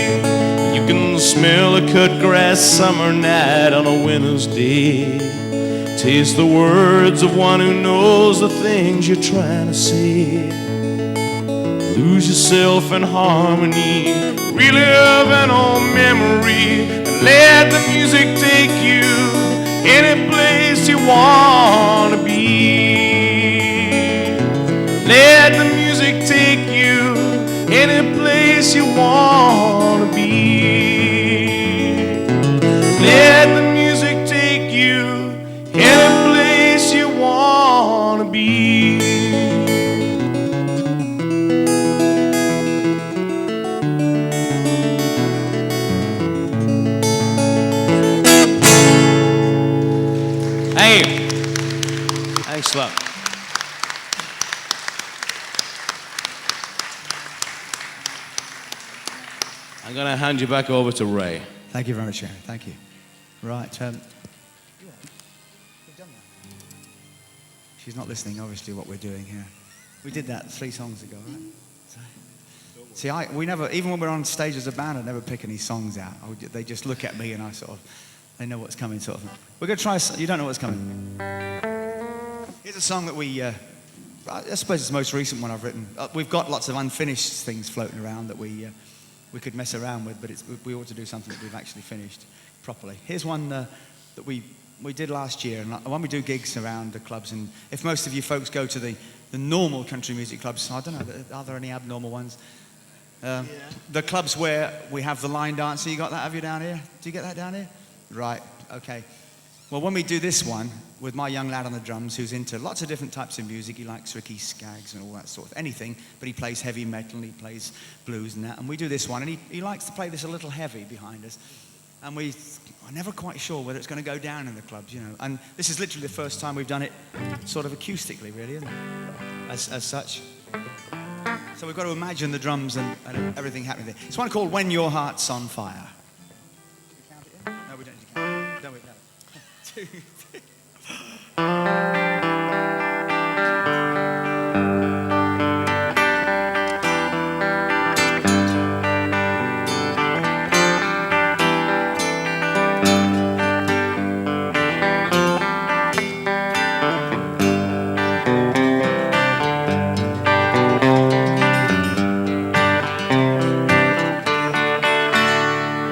You can smell a cut grass summer night on a winter's day, taste the words of one who knows the things you're trying to say. Lose yourself in harmony, relive an old memory, and let the music take you any place you wanna be. Let the music take you any place you wanna be. Let the music take you any place you wanna be. Hey, thanks a lot. I'm going to hand you back over to Ray. Thank you very much, Sharon. Thank you. Right. We've done that. She's not listening, obviously, what we're doing here. We did that 3 songs ago, right? See, we never, even when we're on stage as a band, I never pick any songs out. They just look at me and I sort of, they know what's coming, sort of. We're going to try, you don't know what's coming. Here's a song that I suppose it's the most recent one I've written. We've got lots of unfinished things floating around that we could mess around with, but we ought to do something that we've actually finished properly. Here's one that we did last year, and when we do gigs around the clubs, and if most of you folks go to the normal country music clubs, I don't know, are there any abnormal ones? The clubs where we have the line dancer, you got that, have you, down here? Do you get that down here? Right, okay. Well, when we do this one, with my young lad on the drums, who's into lots of different types of music, he likes Ricky Skaggs and all that sort of anything, but he plays heavy metal and he plays blues and that, and we do this one, and he likes to play this a little heavy behind us, and we're never quite sure whether it's going to go down in the clubs, you know, and this is literally the first time we've done it sort of acoustically, really, isn't it? As such. So we've got to imagine the drums and everything happening there. It's one called When Your Heart's on Fire. No, we don't need to count it. Don't we? No. 2, 3.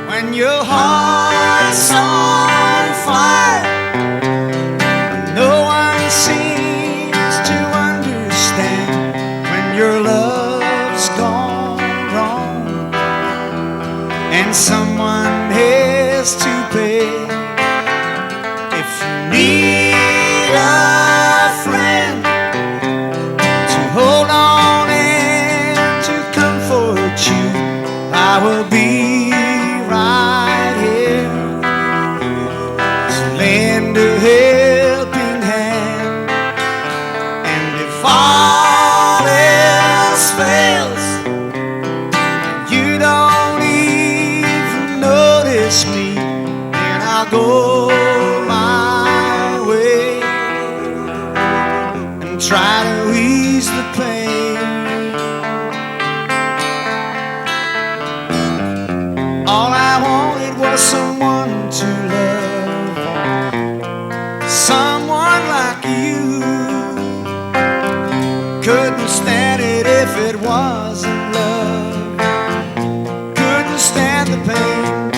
When your heart's on fire, no one seems to understand. When your love's gone wrong and someone has to pay I will be right here to lend a helping hand. And if all else fails, you don't even notice me, then I'll go my way and try to ease the pain. All I wanted was someone to love, someone like you. Couldn't stand it if it wasn't love. Couldn't stand the pain,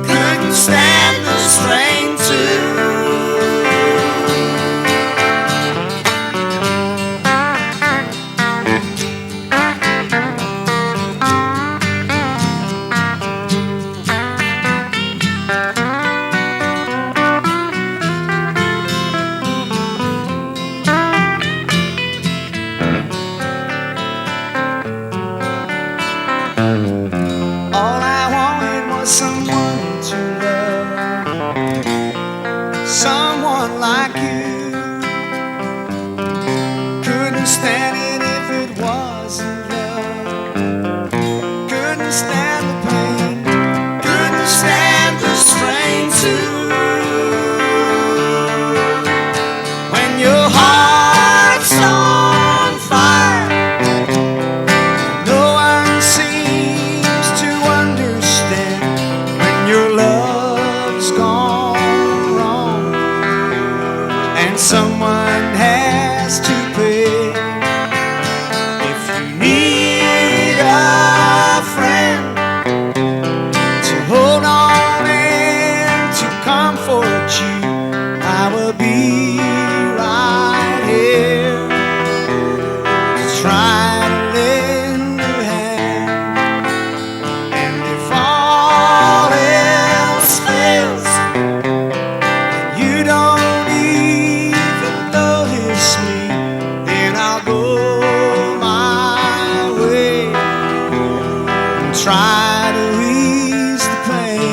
couldn't stand the strain too. All I wanted was someone to love, someone like you. Couldn't stand it if it wasn't love. Couldn't stand the pain, couldn't stand the strain too. When your heart's on fire, no one seems to understand. When your love's gone wrong and someone has to pay. If you need a friend to hold on and to comfort you, I will be right here to try to lend a hand. And if all else fails, you don't even notice me, then I'll go my way and try to ease the pain.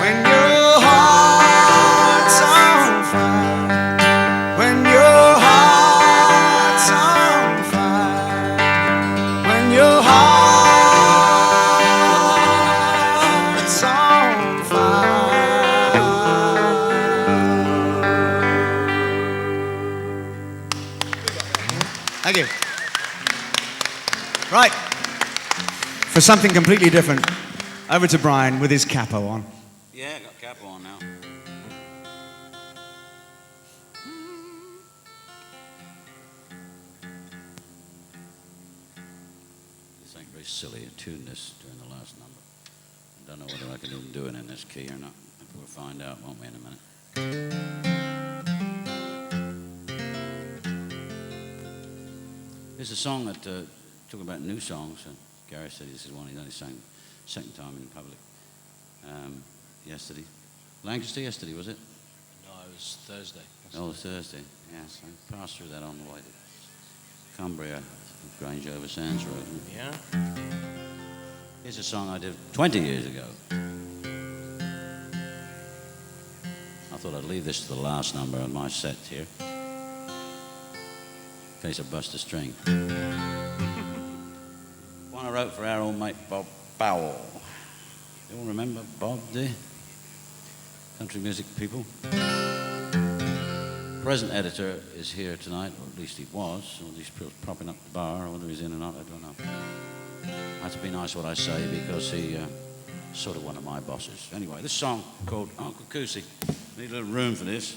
When your heart's on fire, when your heart's on fire, when your heart's on fire. Thank you. Right. For something completely different, over to Brian with his capo on. Yeah, I got capo on now. This ain't very silly. I tuned this during the last number. I don't know whether I can even do it in this key or not. We'll find out, won't we, in a minute. There's a song that talking about new songs. Gary said this is one he's only sang second time in public yesterday. Lancaster yesterday, was it? No, it was Thursday. Oh, Thursday. Yes, I passed through that on the way to Cumbria, Grange over Sands Road. Yeah? Here's a song I did 20 years ago. I thought I'd leave this to the last number on my set here, in case I bust a string. One I wrote for our old mate Bob Bowell. You all remember Bob, do you? Country music people. Present editor is here tonight, or at least he was, or at least propping up the bar, or whether he's in or not, I don't know. I have to be nice what I say because he sort of one of my bosses. Anyway, this song called Uncle Coosie. Need a little room for this.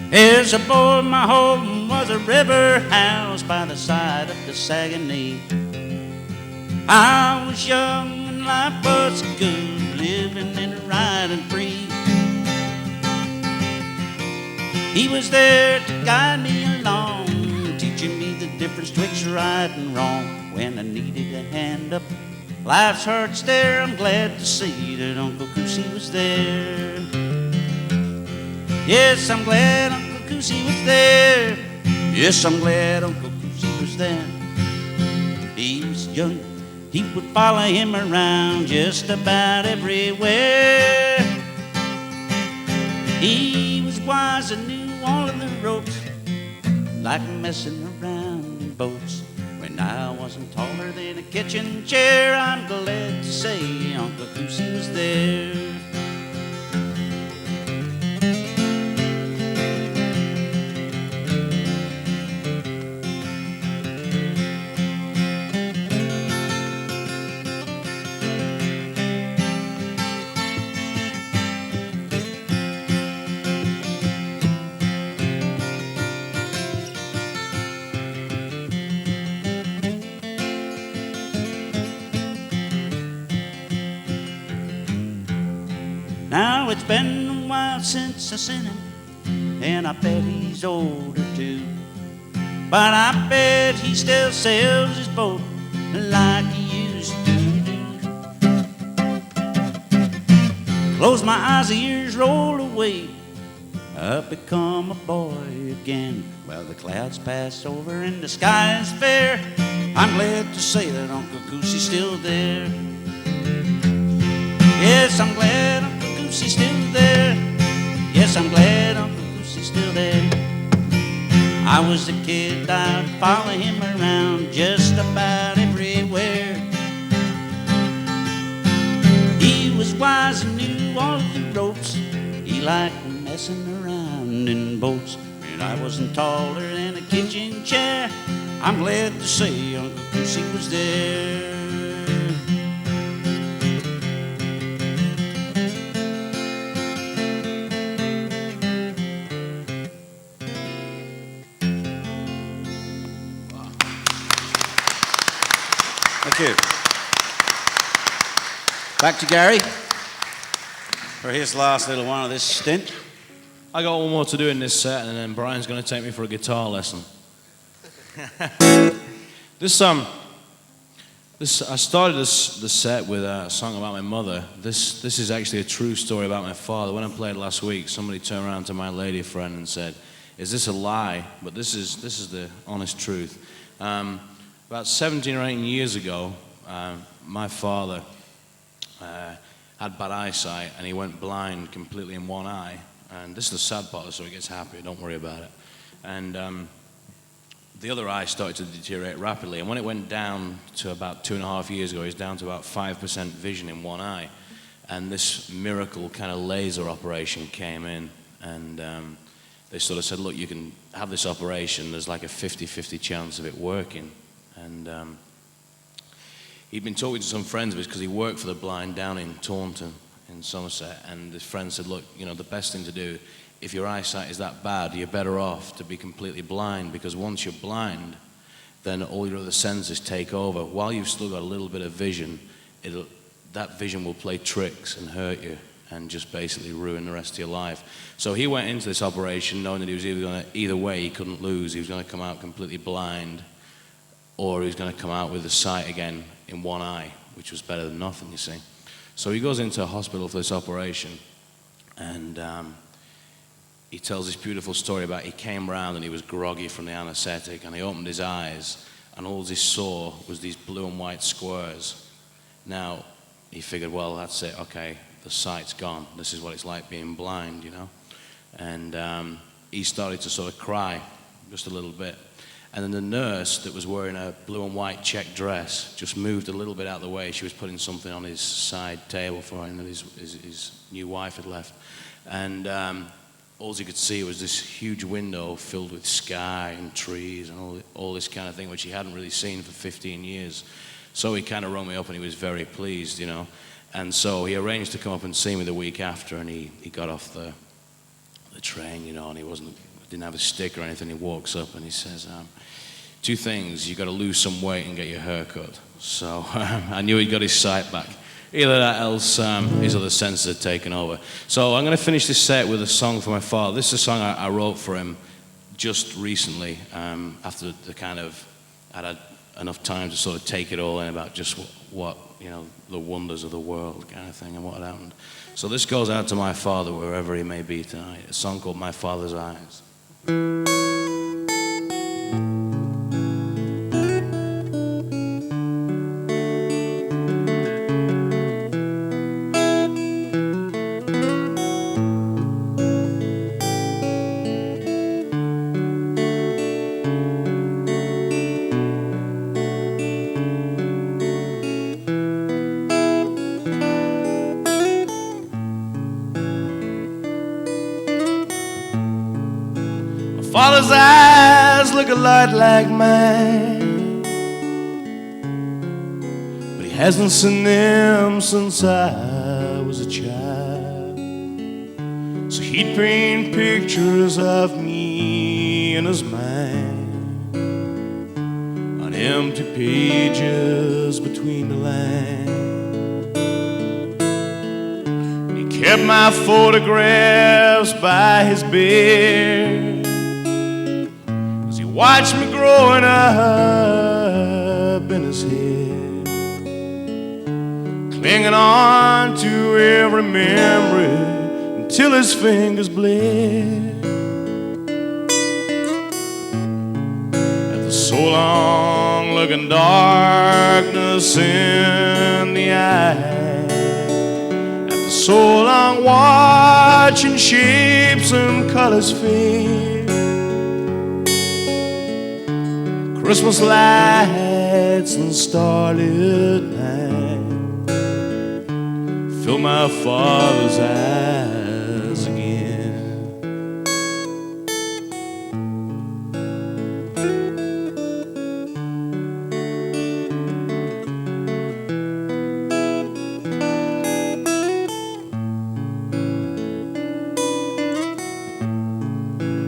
Here's a boy, my home was a river house by the side of the Saguenay. I was young and life was good, living and riding free. He was there to guide me along, teaching me the difference twixt right and wrong. When I needed a hand up, Life's hard stare, I'm glad to see that Uncle Goosey was there. Yes, I'm glad Uncle Goosey was there. Yes, I'm glad Uncle Goosey was there. He was young, he would follow him around just about everywhere. He was wise and knew all of the ropes, like messing around in boats. When I wasn't taller than a kitchen chair, I'm glad to say Uncle Goosey was there. Now it's been a while since I seen him, and I bet he's older too. But I bet he still sails his boat like he used to do. Close my eyes, the years roll away, I've become a boy again. Well, the clouds pass over and the sky is fair. I'm glad to say that Uncle Goosey's still there. Yes, I'm glad Uncle Goosey's still there. Yes, I'm glad Uncle Goosey's still there. I was a kid, I'd follow him around just about everywhere. He was wise and knew all of the ropes. He liked messing around in boats. And I wasn't taller than a kitchen chair. I'm glad to say Uncle Goosey was there. Thank you. Back to Gary for his last little one of this stint. I got one more to do in this set, and then Brian's going to take me for a guitar lesson. I started the set with a song about my mother. This is actually a true story about my father. When I played last week, somebody turned around to my lady friend and said, "Is this a lie?" But this is the honest truth. About 17 or 18 years ago, my father had bad eyesight, and he went blind completely in one eye. And this is the sad part, so he gets happy, don't worry about it. And the other eye started to deteriorate rapidly, and when it went down to about 2.5 years ago, he was down to about 5% vision in one eye. And this miracle kind of laser operation came in, and they sort of said, look, you can have this operation, there's like a 50-50 chance of it working. And he'd been talking to some friends of his because he worked for the blind down in Taunton in Somerset, and his friend said, look, you know, the best thing to do, if your eyesight is that bad, you're better off to be completely blind, because once you're blind, then all your other senses take over. While you've still got a little bit of vision, that vision will play tricks and hurt you and just basically ruin the rest of your life. So he went into this operation knowing that he was either way he couldn't lose. He was going to come out completely blind, or he was going to come out with the sight again in one eye, which was better than nothing, you see. So he goes into a hospital for this operation, and he tells this beautiful story about he came round and he was groggy from the anesthetic, and he opened his eyes, and all he saw was these blue and white squares. Now, he figured, well, that's it, okay, the sight's gone. This is what it's like being blind, you know. And he started to sort of cry just a little bit. And then the nurse that was wearing a blue and white check dress just moved a little bit out of the way. She was putting something on his side table for him that his new wife had left. And all he could see was this huge window filled with sky and trees and all this kind of thing, which he hadn't really seen for 15 years. So he kind of rung me up, and he was very pleased, you know. And so he arranged to come up and see me the week after, and he got off the train, you know, and he didn't have a stick or anything. He walks up and he says, two things: you got to lose some weight and get your hair cut. So I knew he'd got his sight back. Either that, else his other senses had taken over. So I'm going to finish this set with a song for my father. This is a song I wrote for him just recently, after the kind of I'd had enough time to sort of take it all in about just what you know, the wonders of the world kind of thing and what had happened. So this goes out to my father, wherever he may be tonight. A song called My Father's Eyes. Father's eyes look a lot like mine, but he hasn't seen them since I was a child. So he'd paint pictures of me in his mind on empty pages between the lines. He kept my photographs by his bed, watch me growing up in his head, clinging on to every memory until his fingers bled. After so long looking darkness in the eye, after so long watching shapes and colors fade, Christmas lights and starlit night fill my father's eyes again.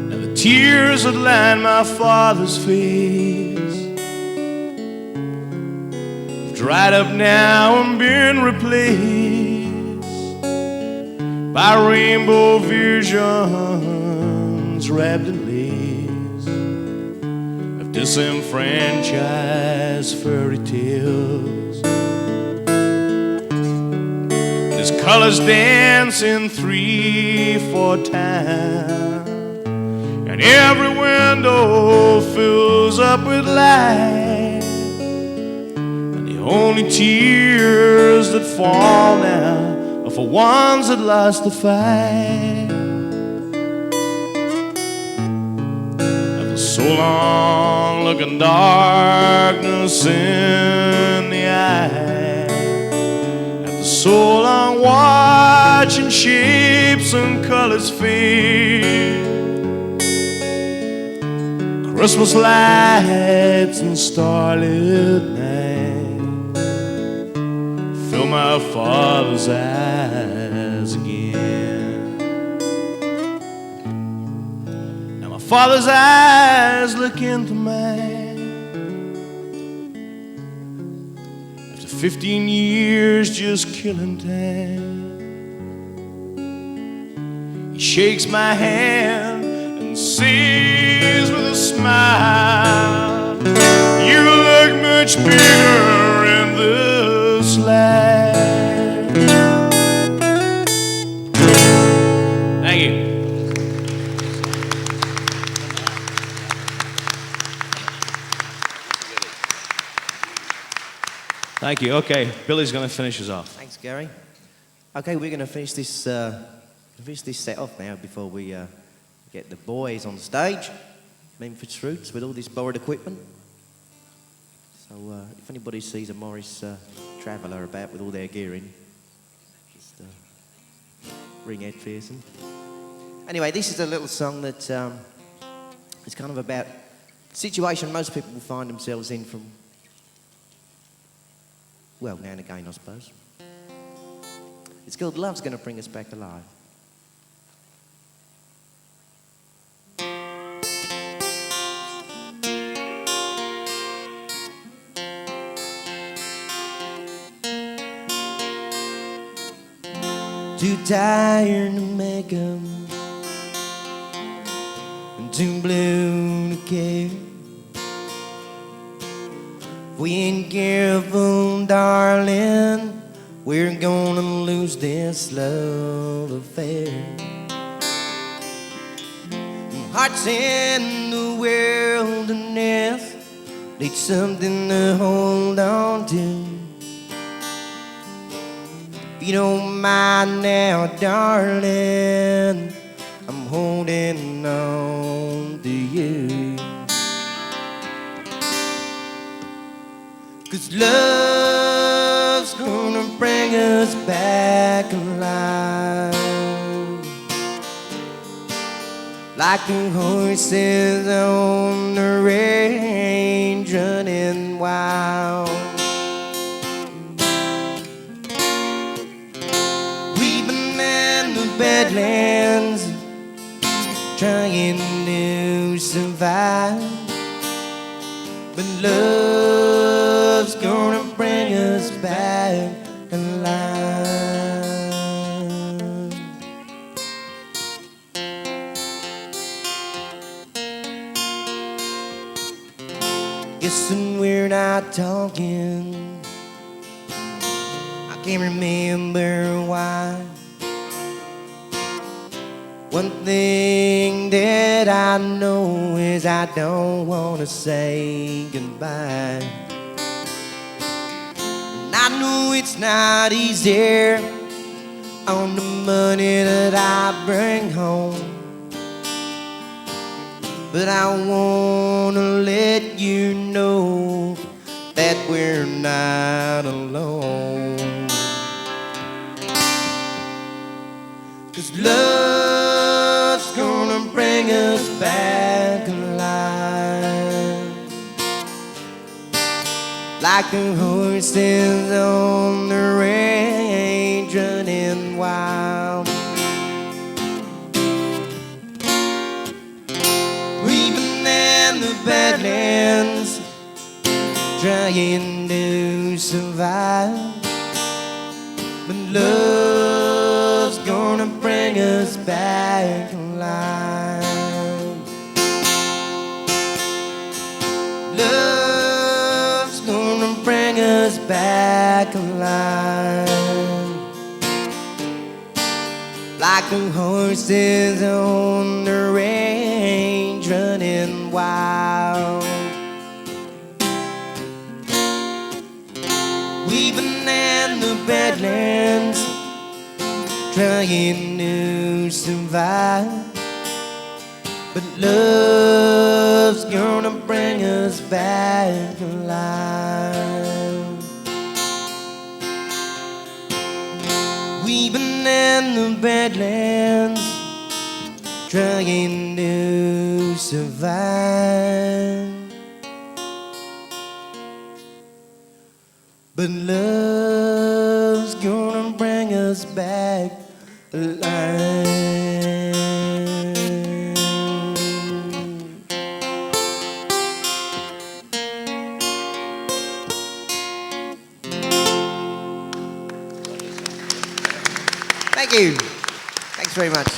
Now the tears that line my father's face dried up now and been replaced by rainbow visions wrapped in lace of disenfranchised fairy tales. And his colors dance in 3/4 time, and every window fills up with light. Only tears that fall now are for ones that lost the fight. After so long looking darkness in the eye, after so long watching shapes and colors fade, Christmas lights and starlit night fill my father's eyes again. Now my father's eyes look into mine. After 15 years just killing time, he shakes my hand and says with a smile, "You look much bigger in this life." Thank you. Thank you. Okay, Billy's going to finish us off. Thanks, Gary. Okay, we're going to finish this set off now before we get the boys on stage, Memphis Roots, with all this borrowed equipment. So if anybody sees a Morris Traveller about with all their gear in, just ring Ed Pearson. Anyway, this is a little song that is kind of about a situation most people will find themselves in from, well, now and again, I suppose. It's called Love's Gonna Bring Us Back Alive. Too tired to make 'em and too blue to care. If we ain't careful, darling, we're gonna lose this love affair. Hearts in the wilderness need something to hold on to. If you don't mind now, darling, I'm holding on to you. 'Cause love's gonna bring us back alive, like the horses on the range running wild. We've been in the Badlands trying to survive, but love's gonna bring us back alive. Guess when we're not talking, I can't remember why. One thing that I know is I don't want to say goodbye. And I know it's not easy on the money that I bring home, but I want to let you know that we're not alone. 'Cause love's gonna bring us back alive, like the horses on the range running wild. We've been in the Badlands trying to survive, but love's gonna bring us back alive. Love's gonna bring us back alive, like the horses on the range running wild. We've been in the Badlands trying to survive, but love's gonna bring us back alive. We've been in the Badlands trying to survive, but love's gonna bring us back alive. Thank you. Thanks very much.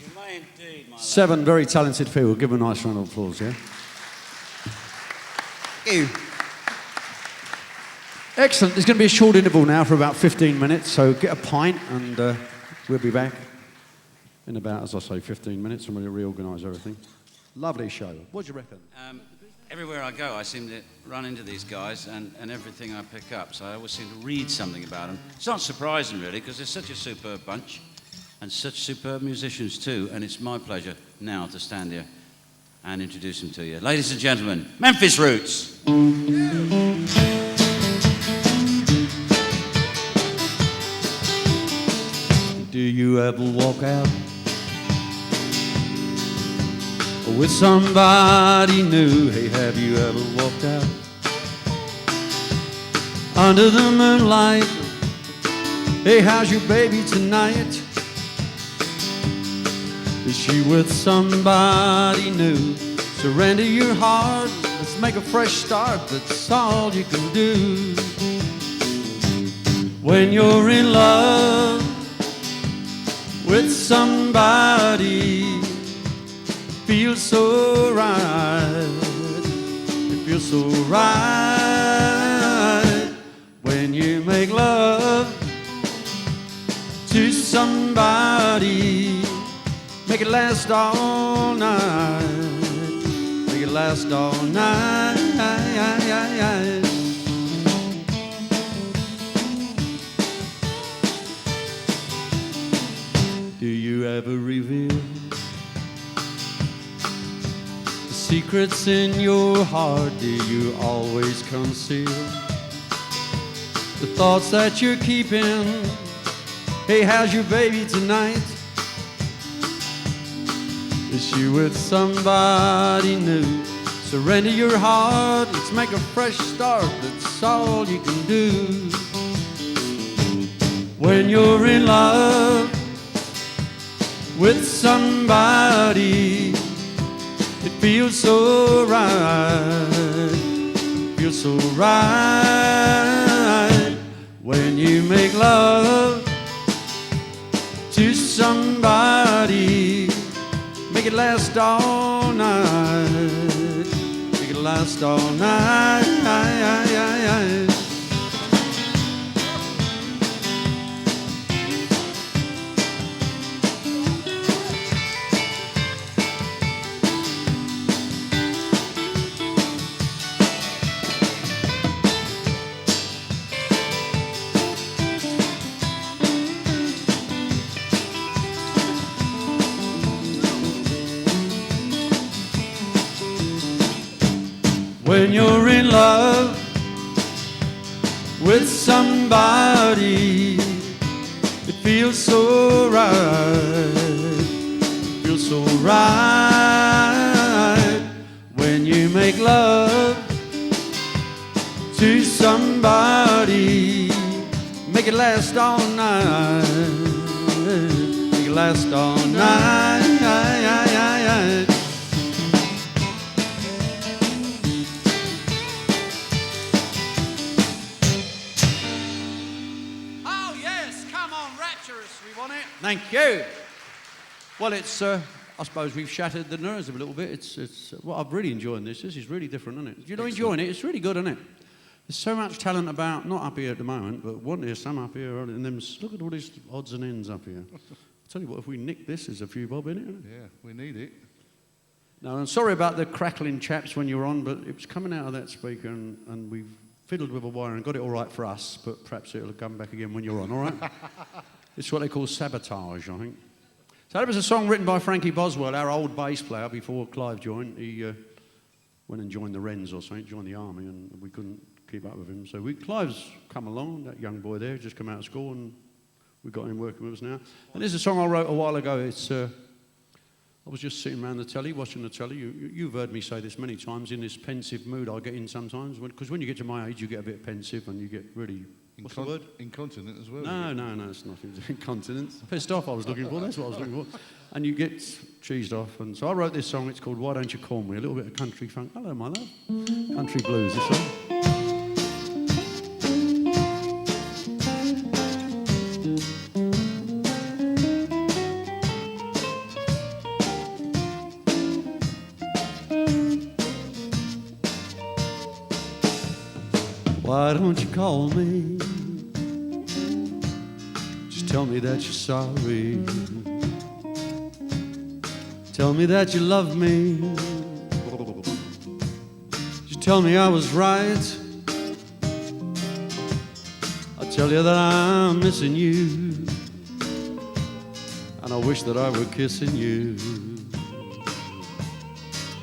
You may indeed, my love. 7 very talented people. Give them a nice round of applause, yeah? Thank you. Excellent. There's going to be a short interval now for about 15 minutes, so get a pint and we'll be back in about, as I say, 15 minutes and we'll reorganise everything. Lovely show. What do you reckon? Everywhere I go, I seem to run into these guys and everything I pick up, so I always seem to read something about them. It's not surprising, really, because they're such a superb bunch and such superb musicians, too, and it's my pleasure now to stand here and introduce them to you. Ladies and gentlemen, Memphis Roots. Do you ever walk out with somebody new? Hey, have you ever walked out under the moonlight? Hey, how's your baby tonight? Is she with somebody new? Surrender your heart, let's make a fresh start. That's all you can do. When you're in love with somebody, feels so right. It feels so right when you make love to somebody. Make it last all night. Make it last all night. Do you ever reveal the secrets in your heart? Do you always conceal the thoughts that you're keeping? Hey, how's your baby tonight? Is she with somebody new? Surrender your heart, let's make a fresh start. That's all you can do. When you're in love with somebody, it feels so right. Feels so right when you make love to somebody. Make it last all night. Make it last all night. When you're in love with somebody, it feels so right. It feels so right when you make love to somebody. Make it last all night. Make it last all night. Thank you. Well, it's, I suppose we've shattered the nerves a little bit. It's well, I'm really enjoying this. This is really different, isn't it? You're enjoying it? It's really good, isn't it? There's so much talent about, not up here at the moment, but there's some up here, and then look at all these odds and ends up here. I'll tell you what, if we nick this, there's a few bob in it, isn't it? Yeah, we need it. No, I'm sorry about the crackling chaps when you were on, but it was coming out of that speaker, and we've fiddled with a wire and got it all right for us, but perhaps it'll come back again when you're on, all right? It's what they call sabotage, I think. So that was a song written by Frankie Boswell, our old bass player, before Clive joined. He went and joined the Wrens or something, joined the army, and we couldn't keep up with him. So Clive's come along, that young boy there, just come out of school, and we've got him working with us now. And this is a song I wrote a while ago. It's I was just sitting around the telly, watching the telly. You've heard me say this many times, in this pensive mood I get in sometimes, because when you get to my age, you get a bit pensive and you get really... What's the word? Incontinent as well. No, it's nothing to do with incontinence. Pissed off I was looking for, that's what I was looking for. And you get cheesed off. And so I wrote this song, it's called Why Don't You Call Me? A little bit of country funk. Hello, my love. Country blues, this song. Why don't you call me? Just tell me that you're sorry. Tell me that you love me. Just tell me I was right. I'll tell you that I'm missing you, and I wish that I were kissing you.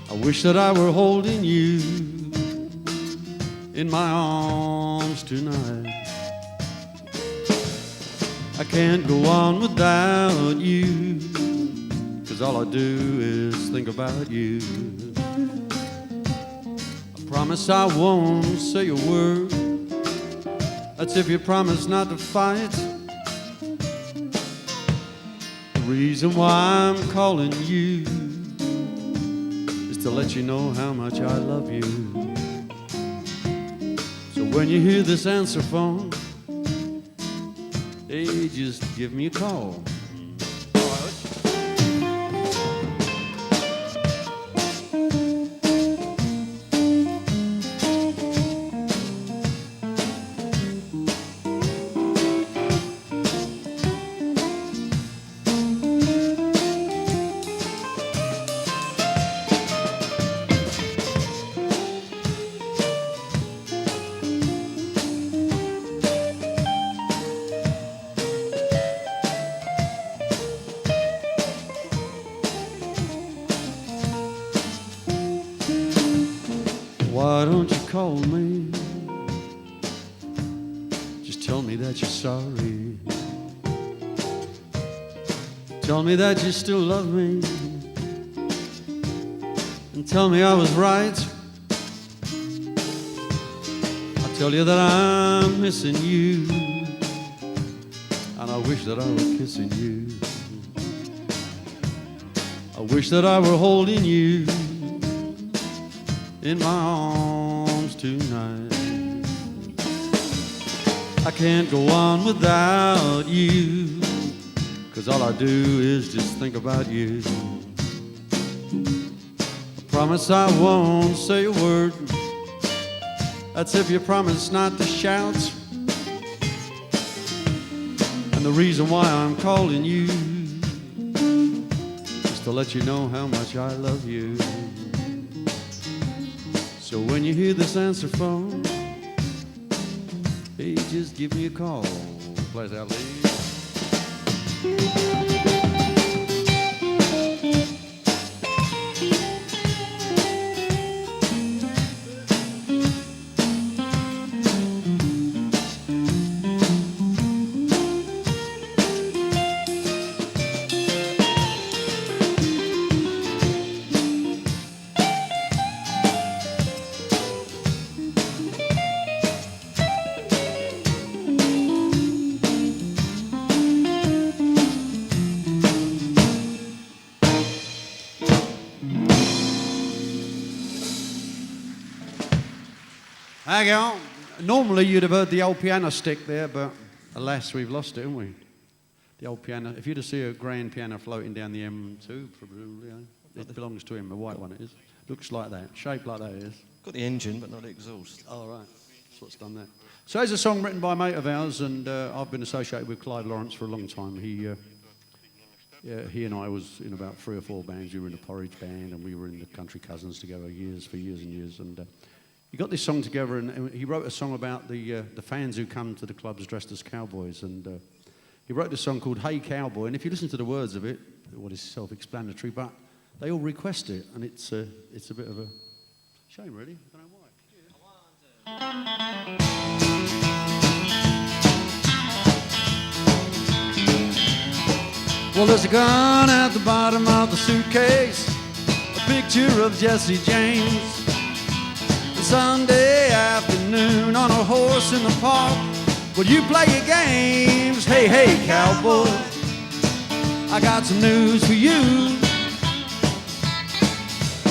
I wish that I were holding you in my arms tonight. I can't go on without you, 'cause all I do is think about you. I promise I won't say a word. That's if you promise not to fight. The reason why I'm calling you is to let you know how much I love you. When you hear this answer phone, hey, just give me a call. why don't you call me? Just tell me that you're sorry. Tell me that you still love me. And tell me I was right. I tell you that I'm missing you. And I wish that I were kissing you. I wish that I were holding you in my arms tonight. I can't go on without you, 'cause all I do is just think about you. I promise I won't say a word. That's if you promise not to shout. And the reason why I'm calling you is to let you know how much I love you. So when you hear this answer phone, hey, just give me a call. Plays out lead. Hang on. Normally you'd have heard the old piano stick there, but alas, we've lost it, haven't we? The old piano. If you'd have seen a grand piano floating down the M2, probably, it belongs to him, a white one it is. Looks like that, shaped like that it is. Got the engine, but not the exhaust. Oh, right. That's what's done that. So there's a song written by a mate of ours, and I've been associated with Clive Lawrence for a long time. He and I was in about 3 or 4 bands. We were in the Porridge Band, and we were in the Country Cousins together for years and years. And he got this song together, and he wrote a song about the fans who come to the clubs dressed as cowboys. And he wrote this song called Hey Cowboy, and if you listen to the words of it, well, it's self-explanatory, but they all request it, and it's a bit of a shame, really. I don't know why. Well, there's a gun at the bottom of the suitcase, a picture of Jesse James. Sunday afternoon on a horse in the park. Will you play your games? Hey, hey, cowboy, I got some news for you.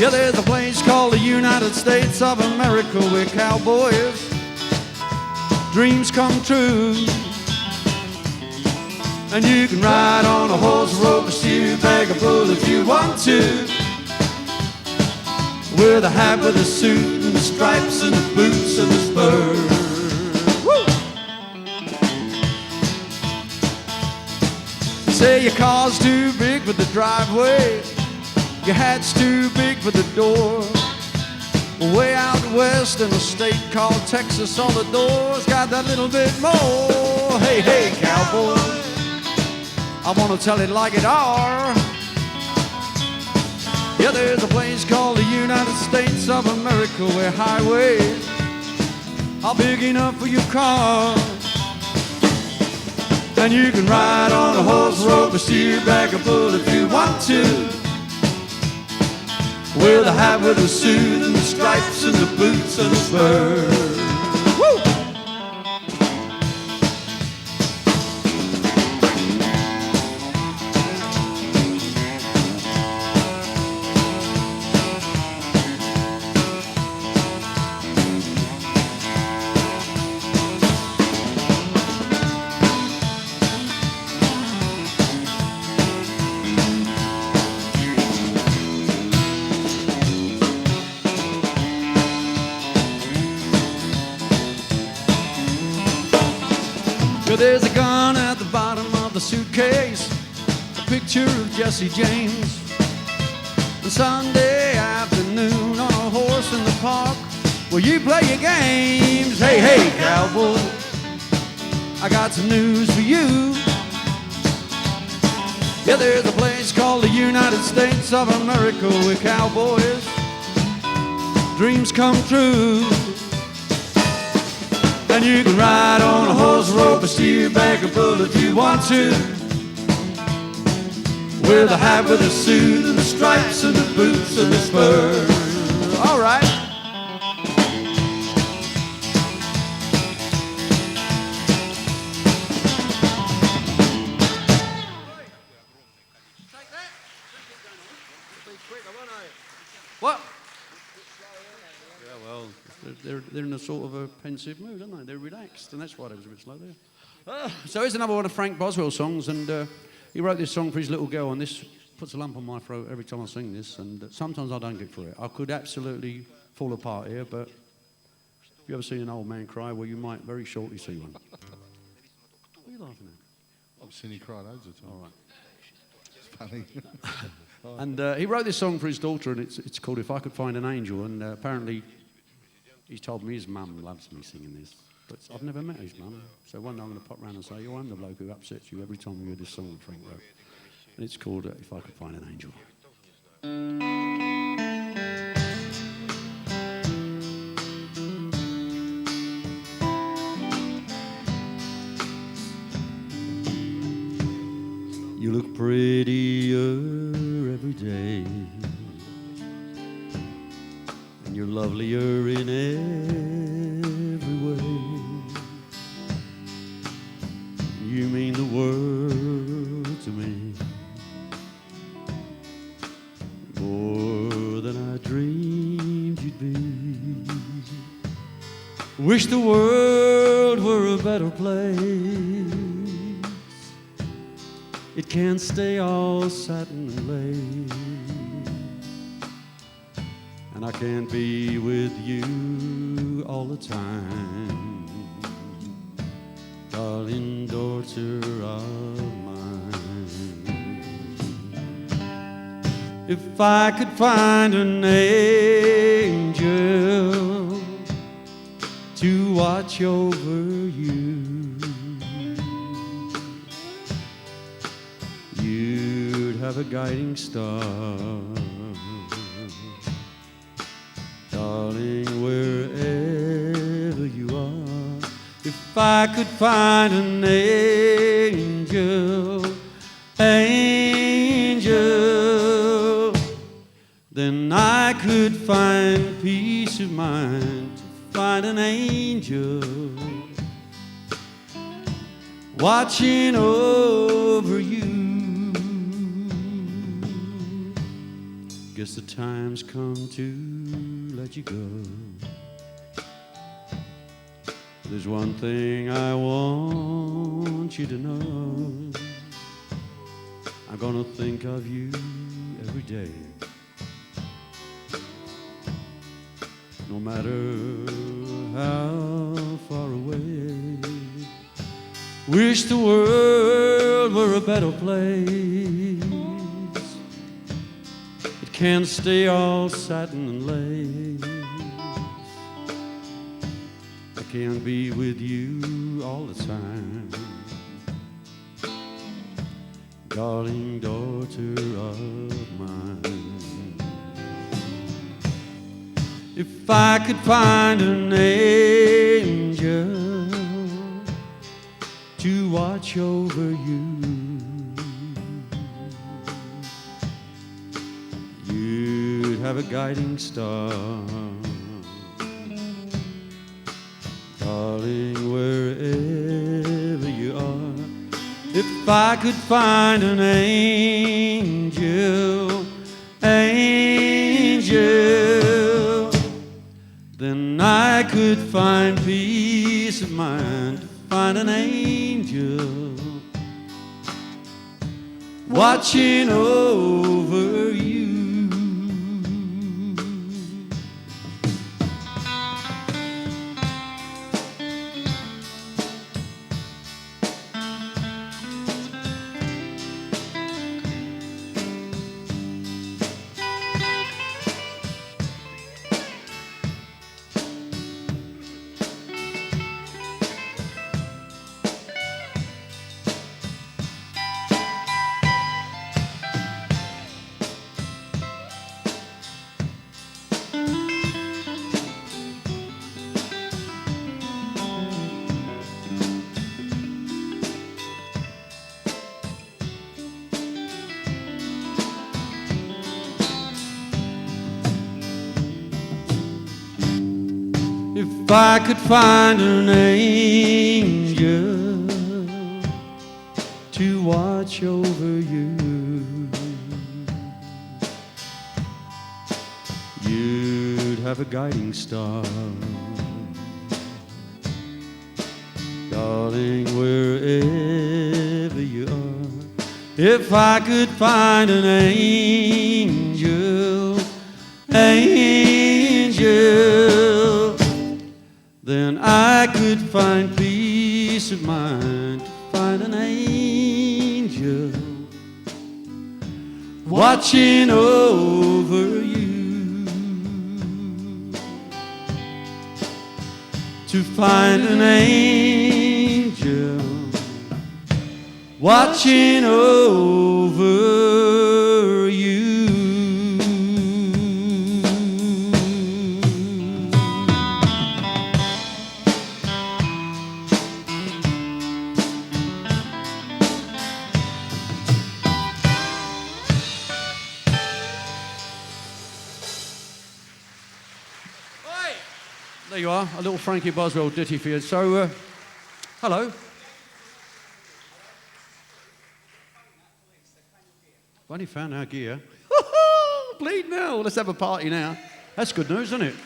Yeah, there's a place called the United States of America where cowboys' dreams come true. And you can ride on a horse, rope a steer, bag a bull if you want to. With a hat, with a suit, and the stripes, and the boots, and the spurs. Woo! Say your car's too big for the driveway, your hat's too big for the door. Way out west in a state called Texas, all the doors got that little bit more. Hey, hey, cowboy, I want to tell it like it are. Yeah, there's a place called the United States of America where highways are big enough for your car. And you can ride on a horse, rope a steer, back a bull if you want to. With a hat, with a suit, and the stripes, and the boots, and the spurs. Woo! There's a gun at the bottom of the suitcase, a picture of Jesse James. And Sunday afternoon on a horse in the park, where you play your games. Hey, hey, cowboy, I got some news for you. Yeah, there's a place called the United States of America where cowboys' dreams come true. And you can ride on a horse, rope, a steer, back a bull if you want to. With a hat, with a suit, and the stripes, and the boots, and the spurs. All right. What? Yeah, well, they're in a sort of a pensive mood, aren't they? They're relaxed, and that's why they was a bit slow there. So here's another one of Frank Boswell's songs, and he wrote this song for his little girl, and this puts a lump on my throat every time I sing this, and sometimes I don't get through it. I could absolutely fall apart here, but if you ever seen an old man cry, well, you might very shortly see one. What are you laughing at? I've seen you cry loads of times. All right. It's funny. And he wrote this song for his daughter, and it's called If I Could Find an Angel, and apparently he's told me his mum loves me singing this, but I've never met his mum, so one day I'm going to pop round and say, oh, I'm the bloke who upsets you every time you hear this song that Frank wrote. And it's called If I Could Find an Angel. You look prettier every day, and you're lovelier in every way. You mean the world to me, more than I dreamed you'd be. Wish the world were a better place. It can't stay all satin and lace, and I can't be with you all the time, darling daughter of mine. If I could find an angel to watch over you, you'd have a guiding star, darling, wherever you are. If I could find an angel, then I could find peace of mind. To find an angel watching over you. Guess the time's come to let you go. There's one thing I want you to know. I'm gonna think of you every day, no matter how far away. Wish the world were a better place. It can't stay all satin and lace. I can't be with you all the time, darling daughter of mine. If I could find an angel to watch over you, you'd have a guiding star, darling, wherever you are. If I could find an angel, then I could find peace of mind. To find an angel watching over you. I could find an angel to watch over you, you'd have a guiding star, darling, wherever you are. If I could find an angel, then I could find peace of mind. To find an angel watching over you, to find an angel watching over you. There you are, a little Frankie Boswell ditty for you. So, hello. Only found our gear. Bleed now. Let's have a party now. That's good news, isn't it?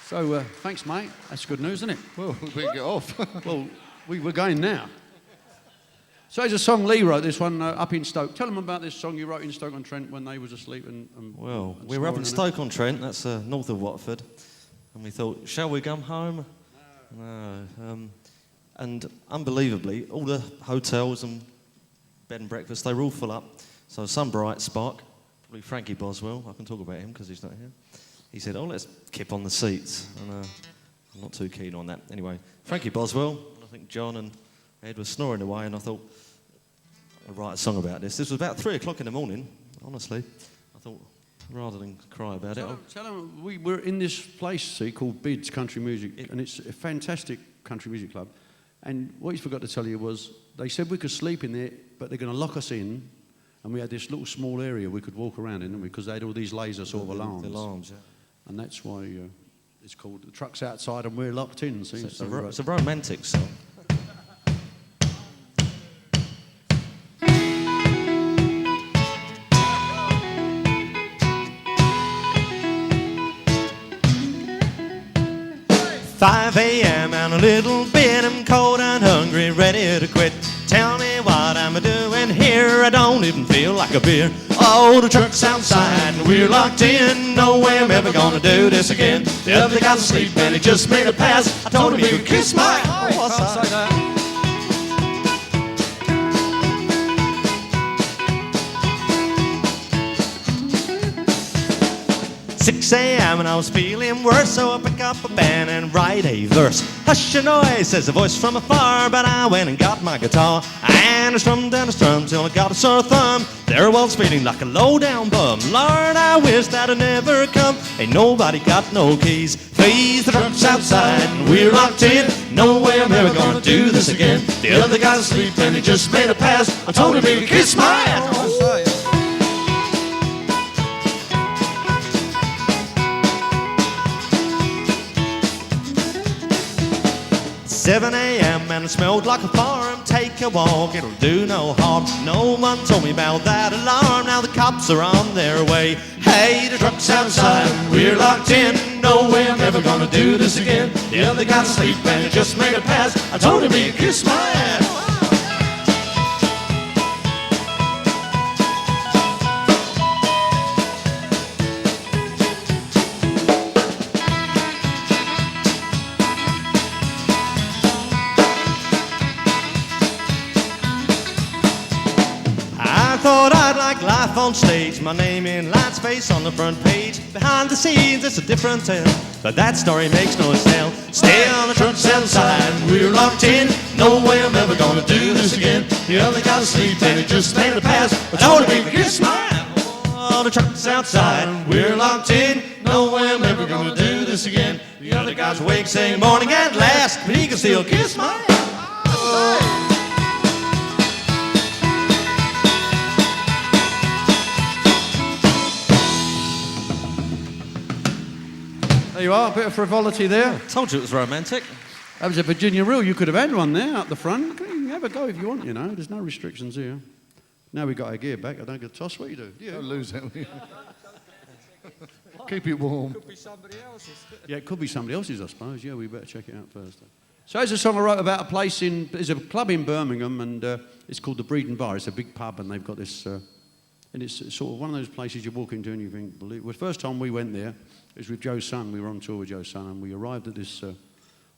So, thanks, mate. That's good news, isn't it? Well, we better get off. Well, we're going now. So it's a song Lee wrote, this one up in Stoke. Tell them about this song you wrote in Stoke-on-Trent when they was asleep and Well, and we were up in snoring, Stoke-on-Trent, that's north of Watford, and we thought, shall we come home? No. And unbelievably, all the hotels and bed and breakfast, they were all full up. So some bright spark, probably Frankie Boswell, I can talk about him because he's not here. He said, oh, let's kip on the seats. And I'm not too keen on that. Anyway, Frankie Boswell, I think John and Ed were snoring away, and I thought, I'll write a song about this. This was about 3 o'clock in the morning, honestly. I thought, rather than cry about it. Tell them we were in this place, see, called Bids Country Music, and it's a fantastic country music club. And what he forgot to tell you was, they said we could sleep in there, but they're going to lock us in, and we had this little small area we could walk around in, didn't we? Because they had all these laser sort of alarms. The alarms, yeah. And that's why it's called The Truck's Outside and We're Locked In, see? It's a romantic song. 5 a.m. and a little bit, I'm cold and hungry, ready to quit. Tell me what I'm doing here, I don't even feel like a beer. Oh, the truck's outside and we're locked in, no way I'm ever gonna do this again. The other guy's asleep and he just made a pass, I told him he would kiss my ass. 6 a.m. and I was feeling worse, so I pick up a pen and write a verse. Hush your noise, says a voice from afar, but I went and got my guitar and I strummed and I strummed till I got a sore thumb. There I was feeling like a low-down bum. Lord, I wish that I'd never come. Ain't nobody got no keys. Please, the truck's outside and we're locked in. No way I'm ever gonna do this again. The other guy's asleep and he just made a pass. I told him he'd kiss my ass. 7 a.m. and it smelled like a farm. Take a walk, it'll do no harm. No one told me about that alarm. Now the cops are on their way. Hey, the truck's outside, we're locked in. No way I'm ever gonna do this again. The other guy's asleep and he just made a pass. I told him he'd kiss my ass. Thought I'd like life on stage, my name in lights, face on the front page. Behind the scenes it's a different tale, but that story makes no sense. Still the truck's outside, we're locked in. No way I'm ever gonna do this again. The other guy's asleep and he just made a pass. I told him he'd kiss my ass. Oh, the truck's outside, we're locked in. No way I'm ever gonna do this again. The other guy's awake saying morning at last, but he can still kiss my ass. Oh. There you are, a bit of frivolity there. Told you it was romantic. That was a Virginia reel. You could have had one there up the front. You can have a go if you want, you know. There's no restrictions here. Now we got our gear back. I don't get a toss. What do you do? Don't lose it. Keep it warm. Yeah, it could be somebody else's, I suppose. Yeah, we better check it out first. So there's a song I wrote about a place there's a club in Birmingham, and it's called the Breeden Bar. It's a big pub, and they've got this, and it's sort of one of those places you walk into and you think, believe. Well, the first time we went there, it was with Joe's son. We were on tour with Joe's son, and we arrived at this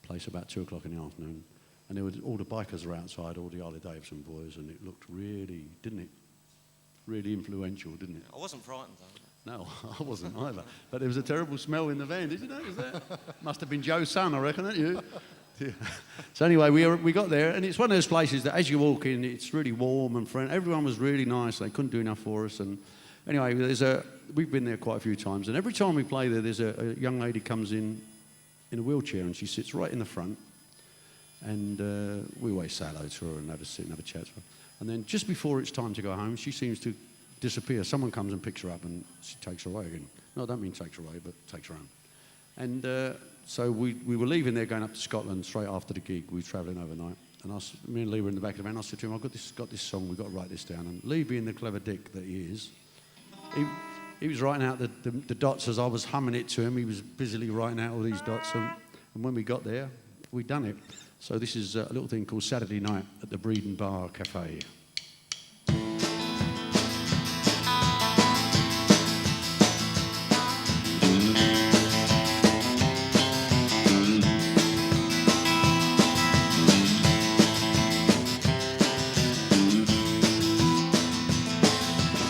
place about 2 o'clock in the afternoon, and there were all the bikers were outside, all the Harley Davidson boys, and it looked really, didn't it? Really influential, didn't it? I wasn't frightened, though. No, I wasn't either. But there was a terrible smell in the van. Did you notice that? Must have been Joe's son, I reckon, didn't you? Yeah. So anyway, we got there, and it's one of those places that as you walk in, it's really warm and friendly. Everyone was really nice. They couldn't do enough for us. And anyway, we've been there quite a few times, and every time we play there, there's a young lady comes in a wheelchair, and she sits right in the front. And we always say hello to her and have a sit and have a chat to her. And then just before it's time to go home, she seems to disappear. Someone comes and picks her up, and she takes her away again. No, I don't mean takes her away, but takes her home. And so we were leaving there, going up to Scotland straight after the gig. We were travelling overnight. And me and Lee were in the back of the van. I said to him, I've got this song, we've got to write this down. And Lee, being the clever dick that he is, he was writing out the dots as I was humming it to him. He was busily writing out all these dots. And when we got there, we'd done it. So this is a little thing called Saturday Night at the Breeden Bar Cafe.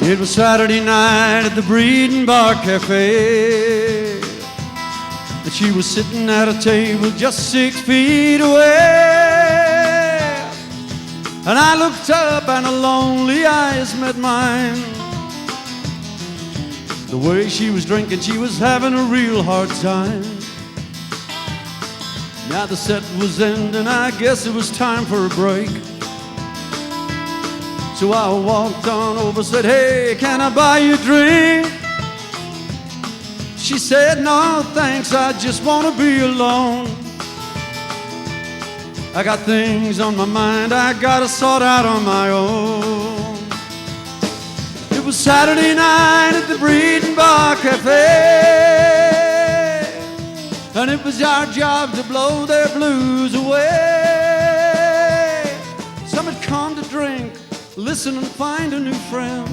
It was Saturday night at the Breeden Bar Cafe, and she was sitting at a table just 6 feet away. And I looked up and her lonely eyes met mine. The way she was drinking, she was having a real hard time. Now the set was ending, I guess it was time for a break. So I walked on over, said, hey, can I buy you a drink? She said, no, thanks, I just want to be alone. I got things on my mind I got to sort out on my own. It was Saturday night at the Breeden Bar Cafe, and it was our job to blow their blues away. Some had come to drink, listen and find a new friend.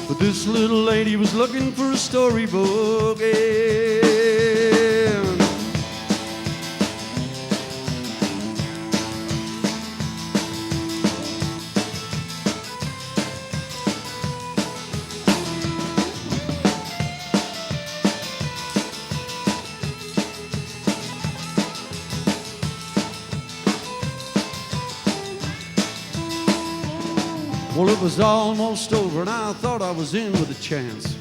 But this little lady was looking for a storybook end. Well, it was almost over and I thought I was in with a chance.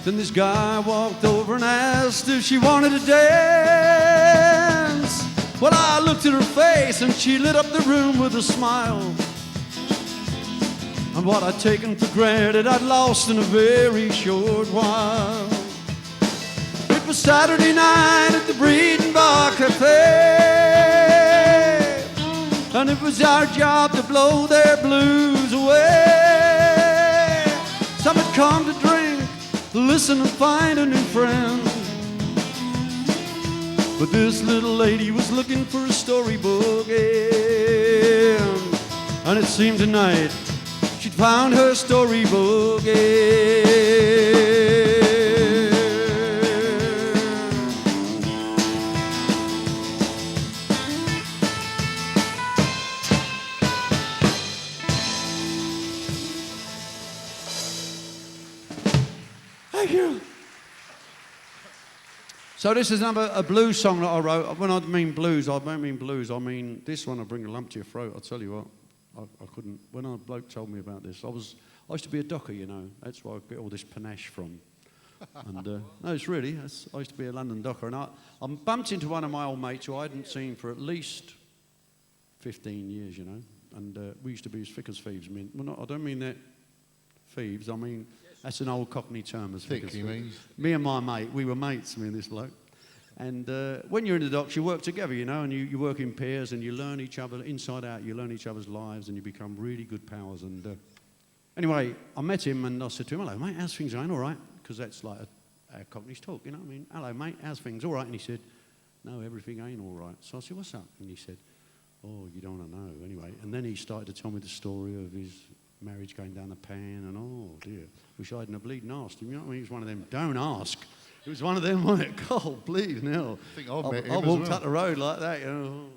Then this guy walked over and asked if she wanted to dance. Well, I looked at her face and she lit up the room with a smile. And what I'd taken for granted I'd lost in a very short while. It was Saturday night at the Breeden Bar Cafe, and it was our job to blow their blues away. Some had come to drink, listen and find a new friend. But this little lady was looking for a storybook end. And it seemed tonight she'd found her storybook end. Thank you. So this is a blues song that I wrote. When I mean blues, I don't mean blues. I mean this one will bring a lump to your throat. I'll tell you what, I couldn't. When a bloke told me about this, I used to be a docker, you know. That's where I get all this panache from. And no, it's really. I used to be a London docker, and I bumped into one of my old mates who I hadn't seen for at least 15 years, you know. And we used to be as thick as thieves. I mean, well, I don't mean that thieves. I mean That's an old Cockney term. As Thick, he means. Me and my mate, we were mates, me and this bloke. And when you're in the docks, you work together, you know, and you work in pairs and you learn each other inside out. You learn each other's lives and you become really good pals. And anyway, I met him and I said to him, hello, mate, how's things going? All right? Because that's like how Cockneys talk, you know what I mean? Hello, mate, how's things? All right? And he said, no, everything ain't all right. So I said, what's up? And he said, oh, you don't want to know. Anyway, and then he started to tell me the story of his marriage going down the pan and, oh, dear, wish I hadn't bleeding asked him. You know what I mean? He was one of them, don't ask. It was one of them, wasn't it? God, please, no. I think I've met him I as walked well. up the road like that, you know.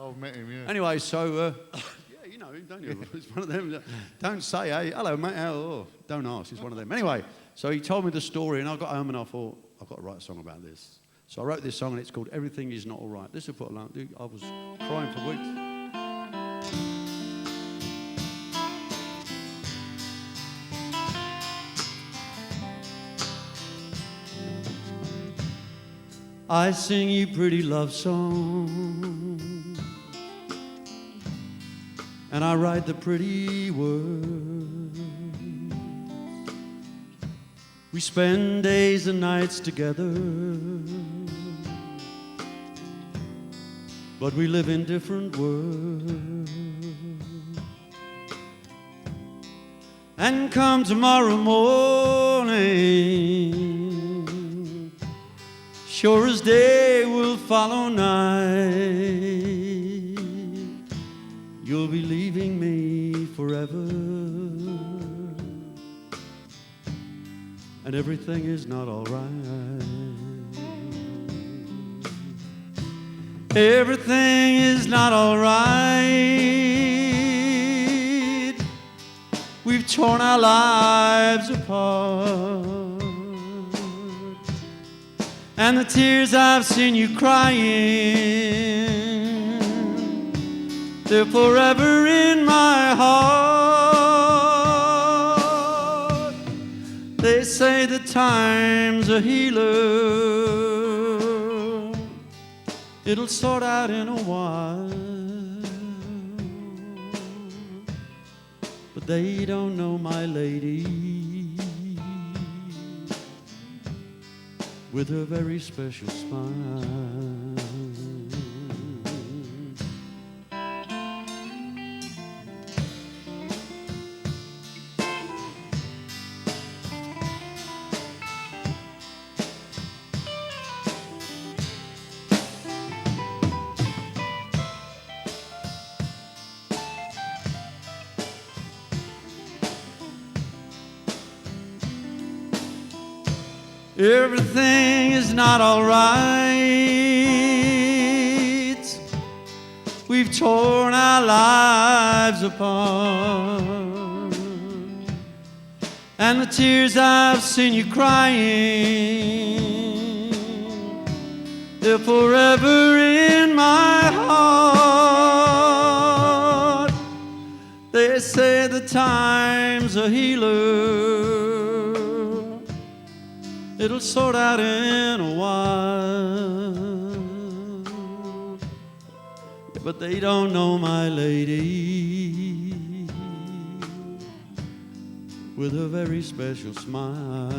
I've met him, yeah. Anyway, so, yeah, you know, don't you? It's one of them. Don't say, hey, hello, mate. Oh, don't ask. It's one of them. Anyway, so he told me the story, and I got home and I thought, I've got to write a song about this. So I wrote this song, and it's called Everything Is Not All Right. This will put a line. I was crying for weeks. I sing you pretty love songs, and I write the pretty words. We spend days and nights together, but we live in different worlds. And come tomorrow morning, sure as day will follow night, you'll be leaving me forever, and everything is not all right. Everything is not all right. We've torn our lives apart, and the tears I've seen you crying, they're forever in my heart. They say that time's a healer, it'll sort out in a while, but they don't know my lady with her very special smile. Everything is not all right. We've torn our lives apart, and the tears I've seen you crying, they're forever in my heart. They say the time's a healer, it'll sort out in a while, but they don't know my lady with her very special smile.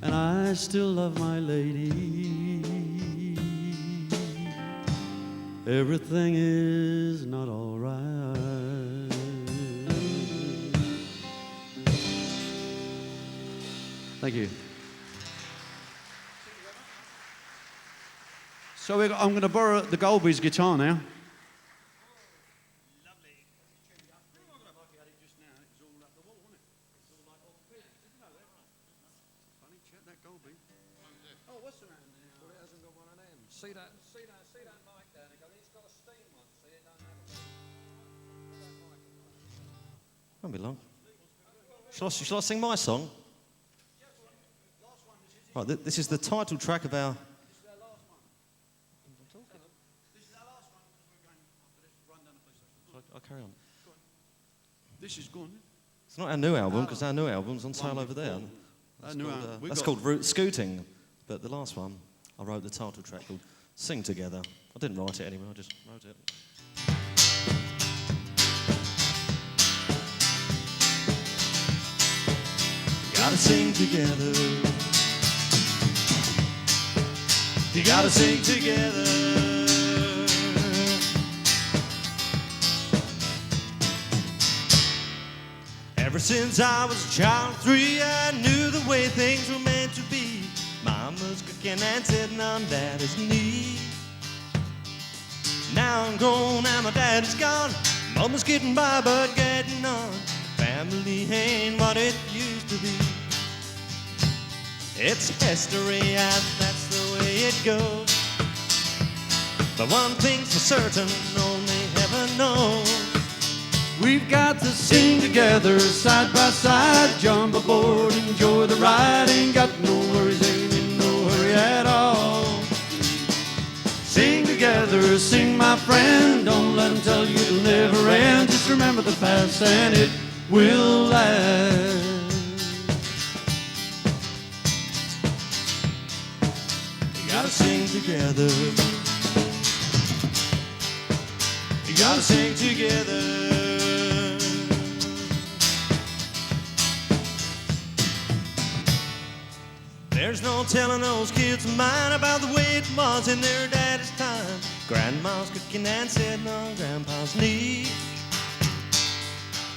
And I still love my lady. Everything is not all right. Thank you. So I'm going to borrow the Golby's guitar now. See that mic down there? It's got a steam one. See it? Don't have Won't be long. Shall I sing my song? Right, this is the title track of our... I'll carry on. This is gone. It's not our new album, because our new album's on sale over there. That's called Route Scooting, but the last one, I wrote the title track called Sing Together. I didn't write it anyway, I just wrote it. gotta sing together. You gotta sing together. Ever since I was a child of 3, I knew the way things were meant to be. Mama's cooking and sitting on daddy's knee. Now I'm grown and my daddy's gone. Mama's getting by but getting on. Family ain't what it used to be. It's history and that's the way it goes. But one thing's for certain, only heaven knows. We've got to sing together, side by side, jump aboard, enjoy the ride, ain't got no worries, ain't in no hurry at all. Sing together, sing my friend, don't let them tell you it'll never end, just remember the past and it will last. You gotta sing together. You gotta sing together. There's no telling those kids of mine about the way it was in their daddy's time. Grandma's cooking and sitting on grandpa's knee.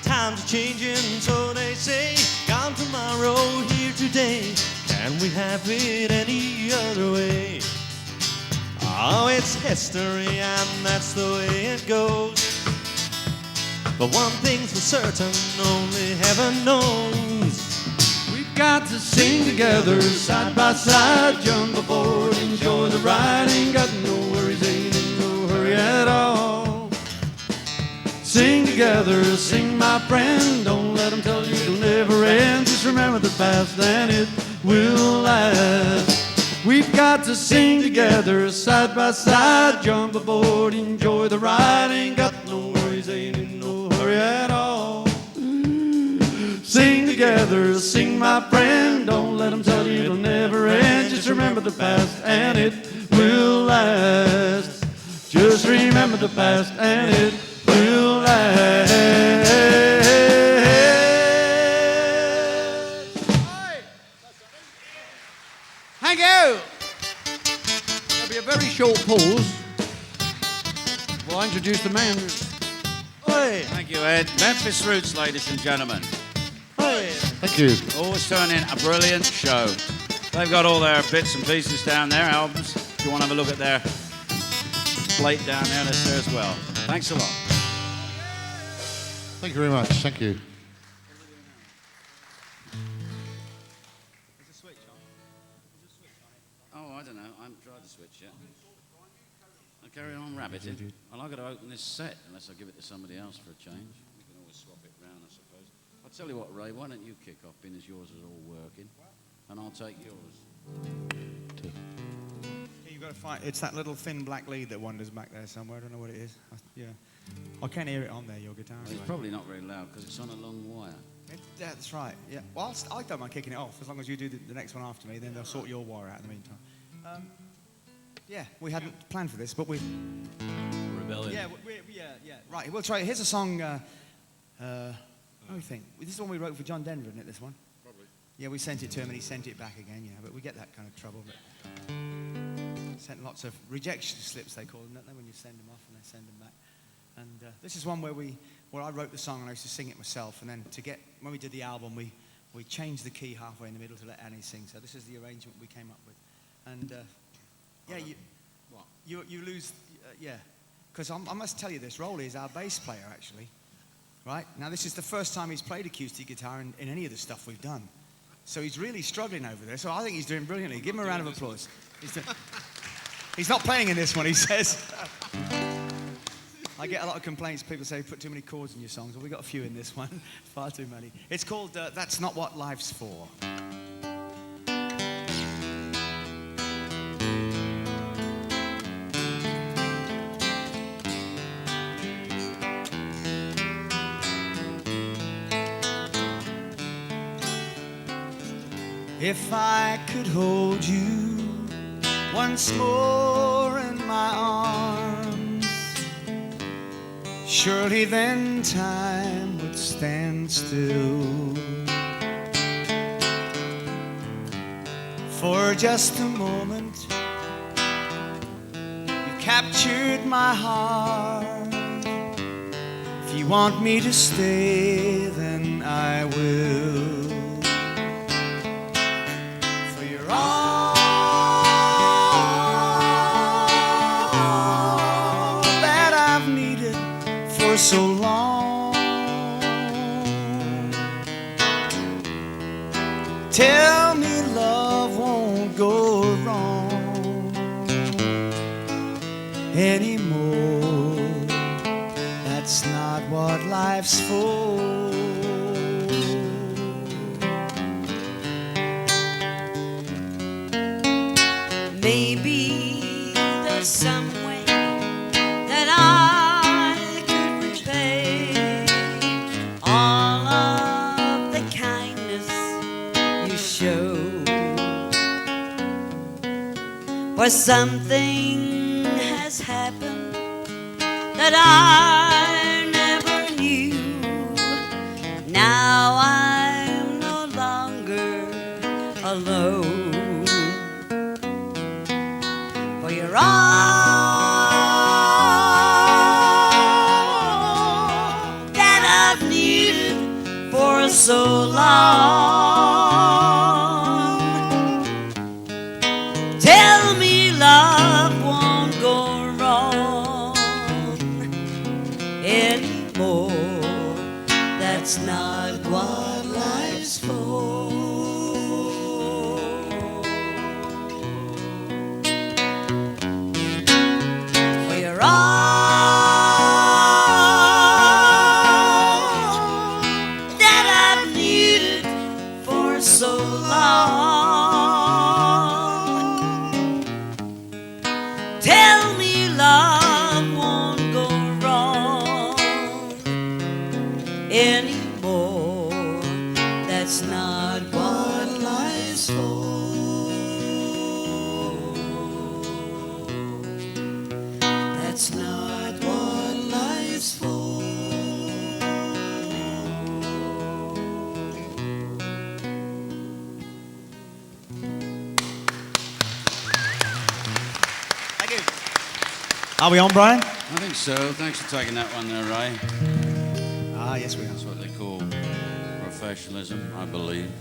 Times are changing, so they say. Gone tomorrow, here today. Can we have it any other way? Oh, it's history and that's the way it goes. But one thing's for certain, only heaven knows. We've got to sing together, side by side, jump aboard, enjoy the ride, ain't got no worries, ain't in no hurry at all. Sing together, sing my friend, don't let them tell you it'll never end, just remember the past and it will last. We've got to sing together, side by side, jump aboard, enjoy the ride, ain't got no worries, ain't in no hurry at all. Sing together, sing my friend, don't let them tell you it'll never end, just remember the past and it will last. Just remember the past and it will last. Thank you. There'll be a very short pause while I introduce the man. Hey, Thank you, Ed. Memphis Roots, ladies and gentlemen. hey. Thank you. Always turn in a brilliant show. They've got all their bits and pieces down there, albums. If you want to have a look at their plate down there, that's there as well. Thanks a lot. Thank you very much. Thank you. Oh, I don't know. I haven't tried the switch yet. I'll carry on rabbiting. Well, I've got to open this set unless I give it to somebody else for a change. We can always swap it round, I suppose. I'll tell you what, Ray, why don't you kick off, being as yours is all working, and I'll take yours. You've got to find. It's that little thin black lead that wanders back there somewhere. I don't know what it is. Yeah, I can't hear it on there. Your guitar. Well, it's probably not very loud because it's on a long wire. Yeah, that's right. Yeah. Well, I don't mind kicking it off as long as you do the next one after me. Then they'll sort your wire out in the meantime. Yeah, we hadn't planned for this, but we. Rebellion. Yeah. Right. We'll try. Here's a song. What do we think? This is one we wrote for John Denver, isn't it? This one. Probably. Yeah, we sent it to him and he sent it back again. Yeah, but we get that kind of trouble. But sent lots of rejection slips, they call them, don't they? When you send them off and they send them back. And this is one where I wrote the song and I used to sing it myself. And then when we did the album, we changed the key halfway in the middle to let Annie sing. So this is the arrangement we came up with. And you lose, because I must tell you this, Rolly is our bass player actually, right? Now this is the first time he's played acoustic guitar in any of the stuff we've done. So he's really struggling over there. So I think he's doing brilliantly. Give him a round of applause. He's not playing in this one, he says. I get a lot of complaints. People say, put too many chords in your songs. Well, we got a few in this one. Far too many. It's called That's Not What Life's For. If I could hold you once more in my arms, surely then time would stand still. For just a moment, you captured my heart. If you want me to stay, then I will. For you're all that I've needed for so long. Tell me love won't go wrong anymore. That's not what life's for. Maybe there's some way that I could repay all of the kindness you show. For something has happened that I never knew. Now I'm no longer alone. For you're all that I've needed for so long. Tell me love won't go wrong anymore. That's not what life's for. For you're all that I've needed for so long. Tell me love won't go wrong anymore. That's not what life's for. That's not what life's for. Thank you. Are we on, Brian? I think so. Thanks for taking that one there, Ray. Ah, yes, we are. That's what they call professionalism, I believe.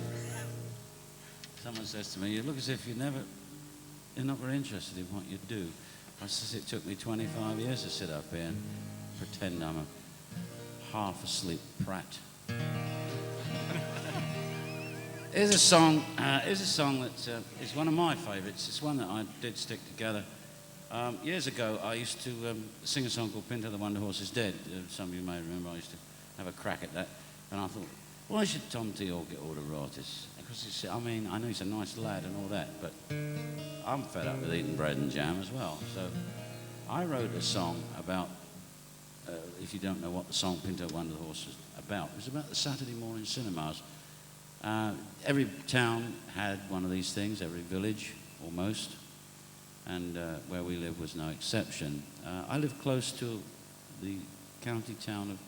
Someone says to me, "You look as if you're not very interested in what you do." I says, "It took me 25 years to sit up here and pretend I'm a half-asleep prat." Here's a song that is one of my favourites. It's one that I did stick together. Years ago, I used to sing a song called "Pinto the Wonder Horse is Dead." Some of you may remember I used to have a crack at that. And I thought, why should Tom Deal get autorotis? Because I know he's a nice lad and all that, but I'm fed up with eating bread and jam as well. So I wrote a song about, if you don't know what the song "Pinto the Wonder Horse" is about, it was about the Saturday morning cinemas. Every town had one of these things, every village almost, and where we live was no exception. I live close to the county town of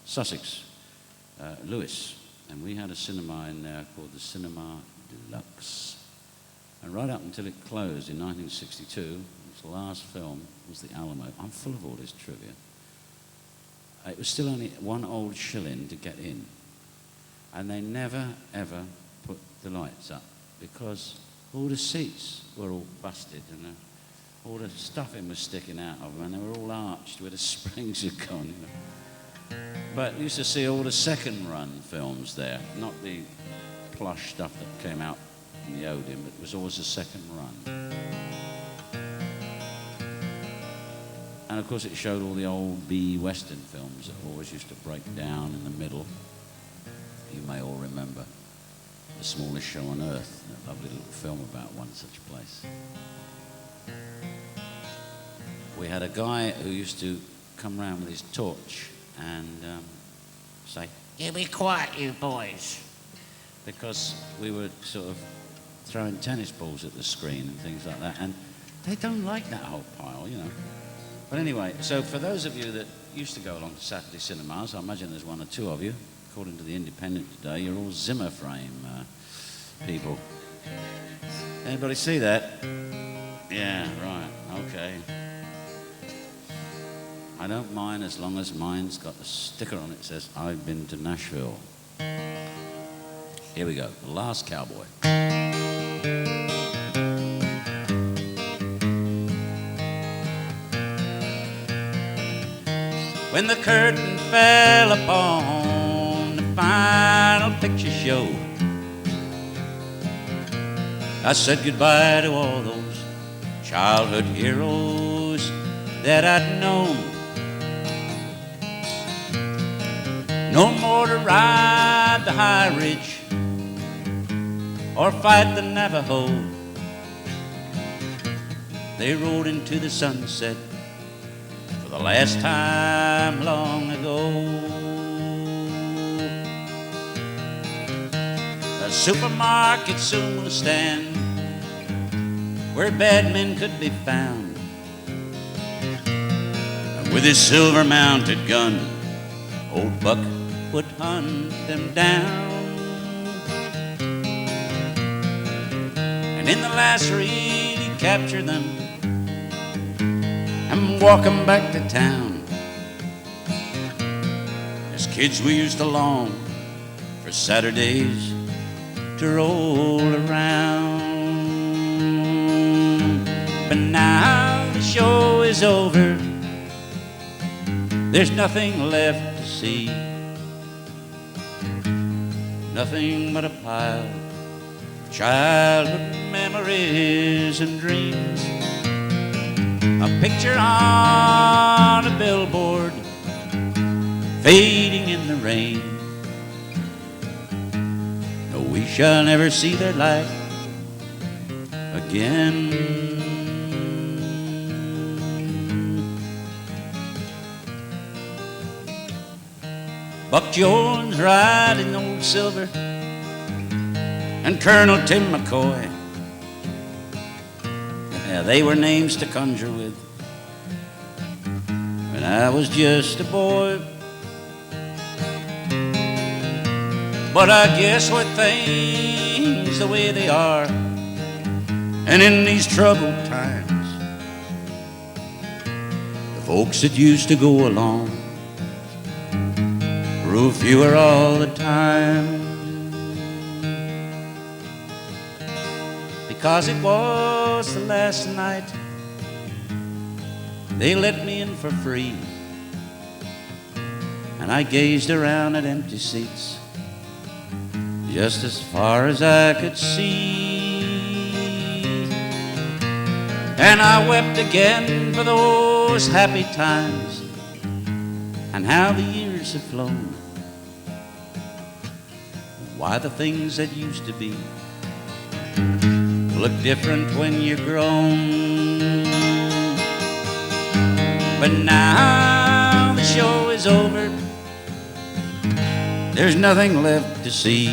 Sussex, Lewis, and we had a cinema in there called the Cinema Deluxe. And right up until it closed in 1962, its last film was The Alamo. I'm full of all this trivia. It was still only one old shilling to get in. And they never, ever put the lights up because all the seats were all busted and all the stuffing was sticking out of them and they were all arched where the springs had gone. You know. But you used to see all the second-run films there, not the plush stuff that came out in the Odeon, but it was always the second run. And of course it showed all the old B Western films that always used to break down in the middle. You may all remember The Smallest Show on Earth, a lovely little film about one such place. We had a guy who used to come round with his torch and say, "You be quiet, you boys," because we were sort of throwing tennis balls at the screen and things like that, and they don't like that whole pile, you know. But anyway, so for those of you that used to go along to Saturday cinemas, I imagine there's one or two of you. According to the Independent today, you're all Zimmer frame people. Anybody see that? Yeah, right, okay. I don't mind as long as mine's got a sticker on it that says, I've been to Nashville. Here we go, The Last Cowboy. When the curtain fell upon the final picture show, I said goodbye to all those childhood heroes that I'd known. No more to ride the high ridge or fight the Navajo. They rode into the sunset for the last time long ago. A supermarket soon will stand where bad men could be found, and with his silver-mounted gun, old Buck would hunt them down. And in the last read, he'd capture them and walk them back to town. As kids, we used to long for Saturdays to roll around. But now the show is over, there's nothing left to see, nothing but a pile of childhood memories and dreams. A picture on a billboard fading in the rain. No, we shall never see their light again. Buck Jones riding old Silver and Colonel Tim McCoy. Yeah, they were names to conjure with when I was just a boy. But I guess with things the way they are, and in these troubled times, the folks that used to go along grew fewer all the time. Because it was the last night they let me in for free, and I gazed around at empty seats just as far as I could see. And I wept again for those happy times and how the years have flown. Why the things that used to be look different when you're grown. But now the show is over, there's nothing left to see,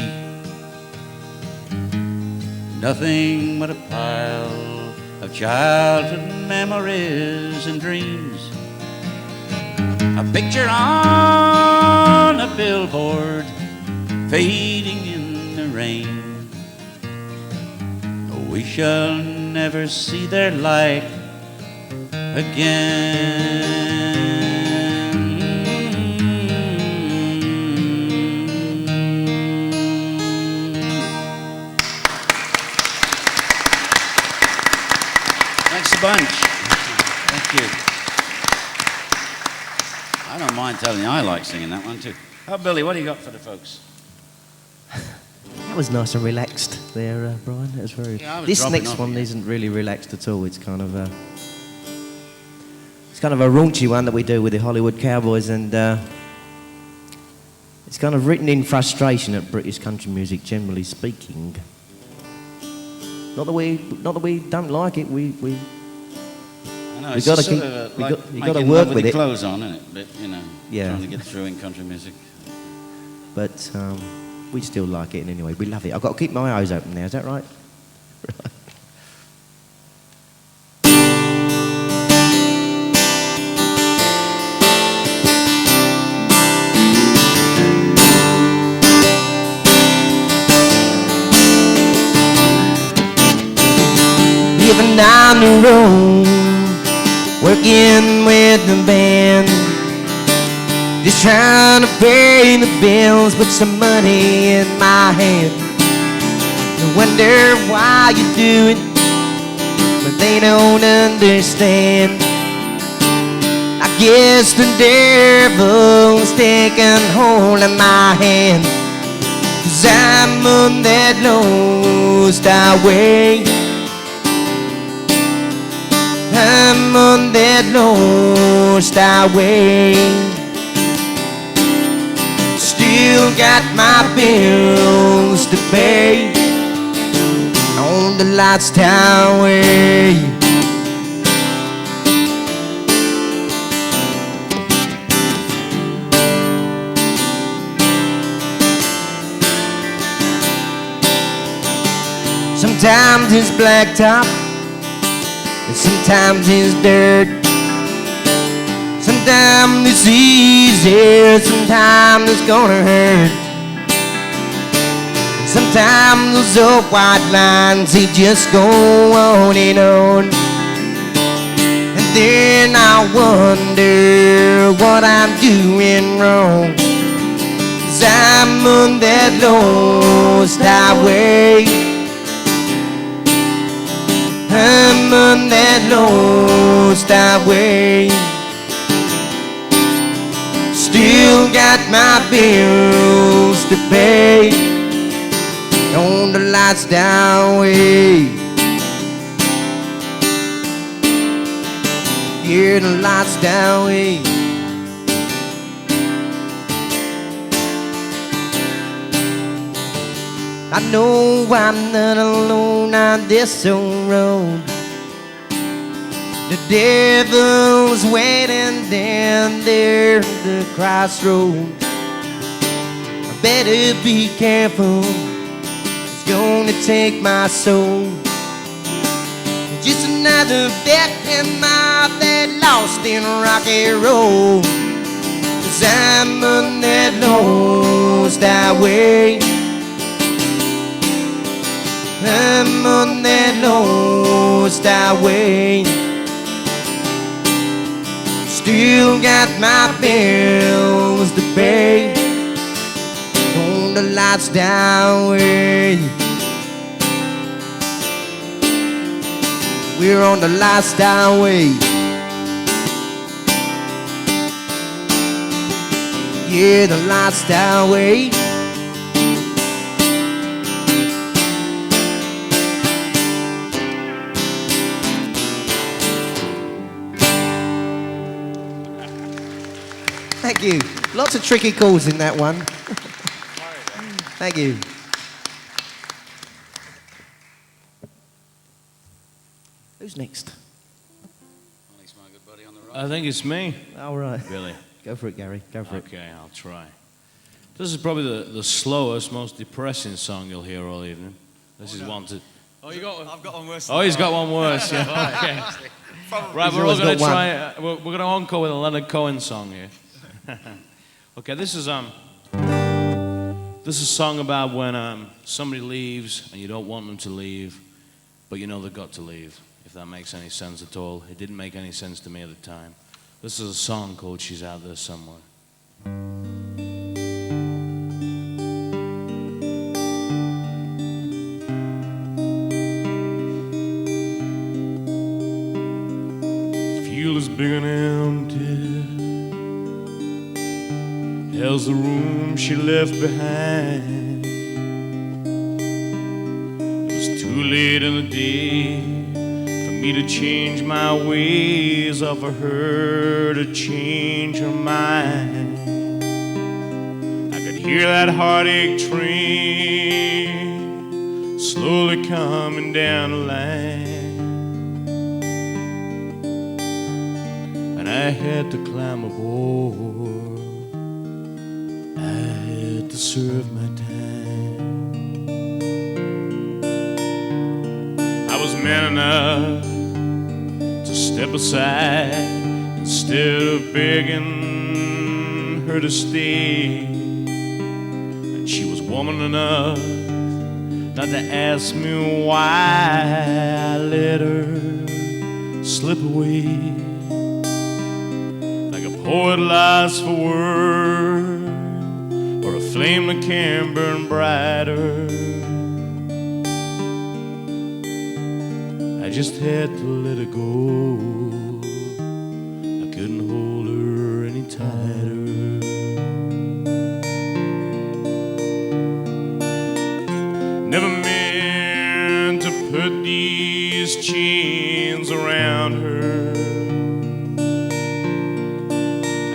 nothing but a pile of childhood memories and dreams. A picture on a billboard fading in the rain. We shall never see their light again. Thanks a bunch. Thank you. I don't mind telling you, I like singing that one too. Oh, Billy, what do you got for the folks? That was nice and relaxed there, Brian. That was very. Yeah, I was this dropping next off one again. isn't really relaxed at all. It's kind of a raunchy one that we do with the Hollywood Cowboys, and it's kind of written in frustration at British country music, generally speaking. Not that we don't like it. We I know, We it's gotta sort keep- of we like got- we making gotta love work with with your it. clothes on, isn't it? But, you know, Yeah. trying to get through in country music. but we still like it, and anyway, we love it. I've got to keep my eyes open now. Is that right? rolling down the road, working with the band, just trying to pay the bills, put some money in my hand. I wonder why you do it, but they don't understand. I guess the devil's taking hold of my hand, 'cause I'm on that lost highway. I'm on that lost highway. Still got my bills to pay on the lost highway. Sometimes it's blacktop, and sometimes it's dirt. Sometimes it's easy, sometimes it's gonna hurt. Sometimes those old white lines, they just go on and on. And then I wonder what I'm doing wrong, 'cause I'm on that lost highway. I'm on that lost highway. Still got my bills to pay on the lost highway. Yeah, the lost highway. I know I'm not alone on this old road. The devil's waiting down there at the crossroads. I better be careful, it's gonna take my soul. Just another victim of that lost in rocky road. 'Cause I'm on that lost highway. I'm on that lost highway. Still got my bills to pay on the lost highway. We're on the lost highway. Yeah, the lost highway. Thank you. Lots of tricky calls in that one. Thank you. Who's next? I think it's me. All right. Billy. Go for it, Gary. Go for it. Okay, I'll try. This is probably the slowest, most depressing song you'll hear all evening. This is one to... Oh, you got one? I've got one worse. Oh, he's got one worse. Yeah. Okay. Right, we're all going to try... We're going to encore with a Leonard Cohen song here. Okay, this is a song about when somebody leaves and you don't want them to leave, but you know they've got to leave, if that makes any sense at all. It didn't make any sense to me at the time. This is a song called She's Out There Somewhere. Fuel is big and empty. Hell's the room she left behind. It was too late in the day for me to change my ways, or for her to change her mind. I could hear that heartache train slowly coming down the line, and I had to climb aboard. To serve my time. I was man enough to step aside instead of begging her to stay, and she was woman enough not to ask me why I let her slip away, like a poet lost for word, or a flame that can't burn brighter. I just had to let her go. I couldn't hold her any tighter. Never meant to put these chains around her.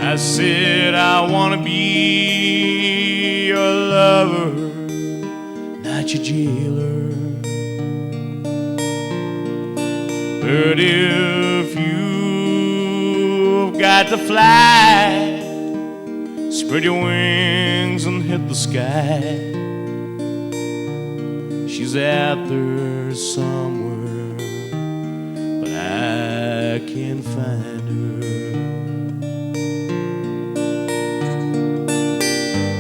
I said I wanna be your lover, not your jailer. But if you've got to fly, spread your wings and hit the sky. She's out there somewhere, but I can't find her.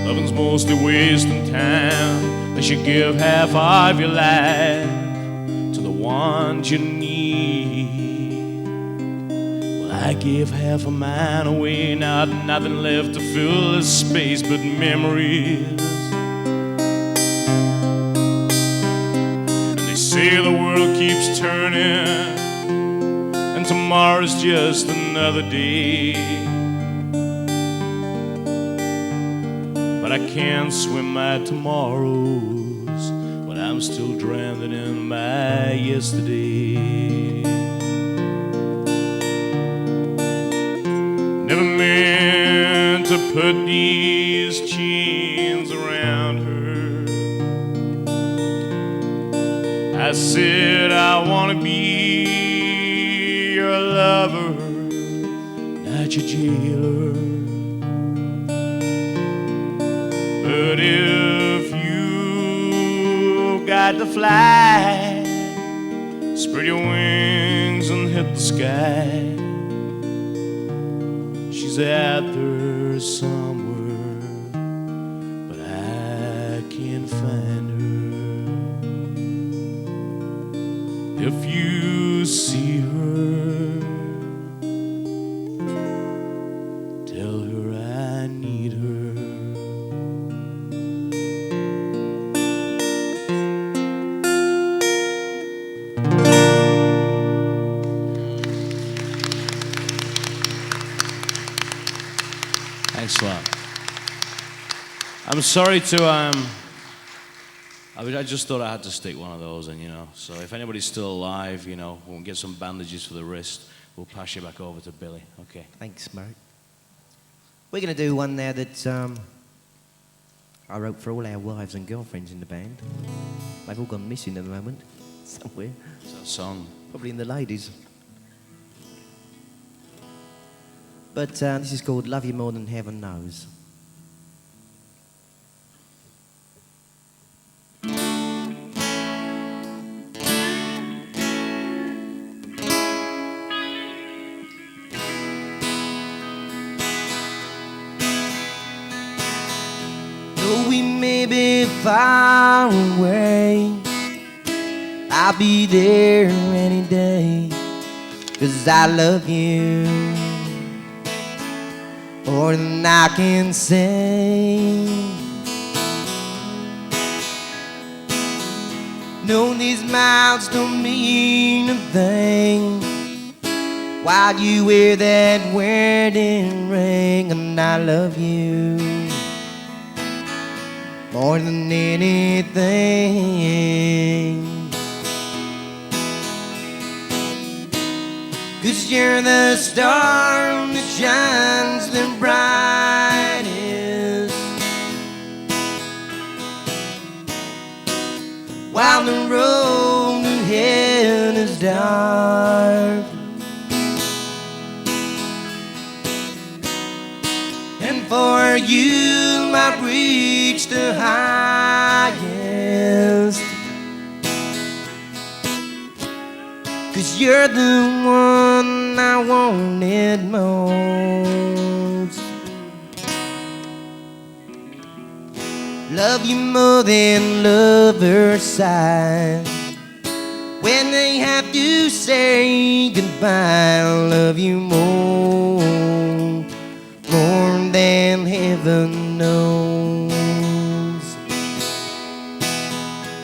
Loving's mostly wasting time, unless you give half of your life to the ones you need. Well, I gave half of mine away, now nothing left to fill this space but memories. Say the world keeps turning, and tomorrow's just another day. But I can't swim my tomorrows, but I'm still drowning in my yesterday. Never meant to put these chains around her. I said I wanna be your lover, not your jailer. But if you got to fly, spread your wings and hit the sky. She's out there somewhere, but I can't find her. If you see her, tell her I need her. Thanks a lot. I'm sorry to I just thought I had to stick one of those in, you know. So if anybody's still alive, you know, we'll get some bandages for the wrist. We'll pass you back over to Billy. Okay. Thanks, Mark. We're going to do one there that I wrote for all our wives and girlfriends in the band. They've all gone missing at the moment, somewhere. It's that song. Probably in the ladies. But this is called Love You More Than Heaven Knows. Though we may be far away, I'll be there any day, 'cause I love you more than I can say. No, these miles don't mean a thing while you wear that wedding ring, and I love you more than anything. 'Cause you're the star that shines the brightest, while the road ahead is dark. And for you I've reached the highest, 'cause you're the one I wanted most. love you more than lovers sigh when they have to say goodbye. I love you more than heaven knows.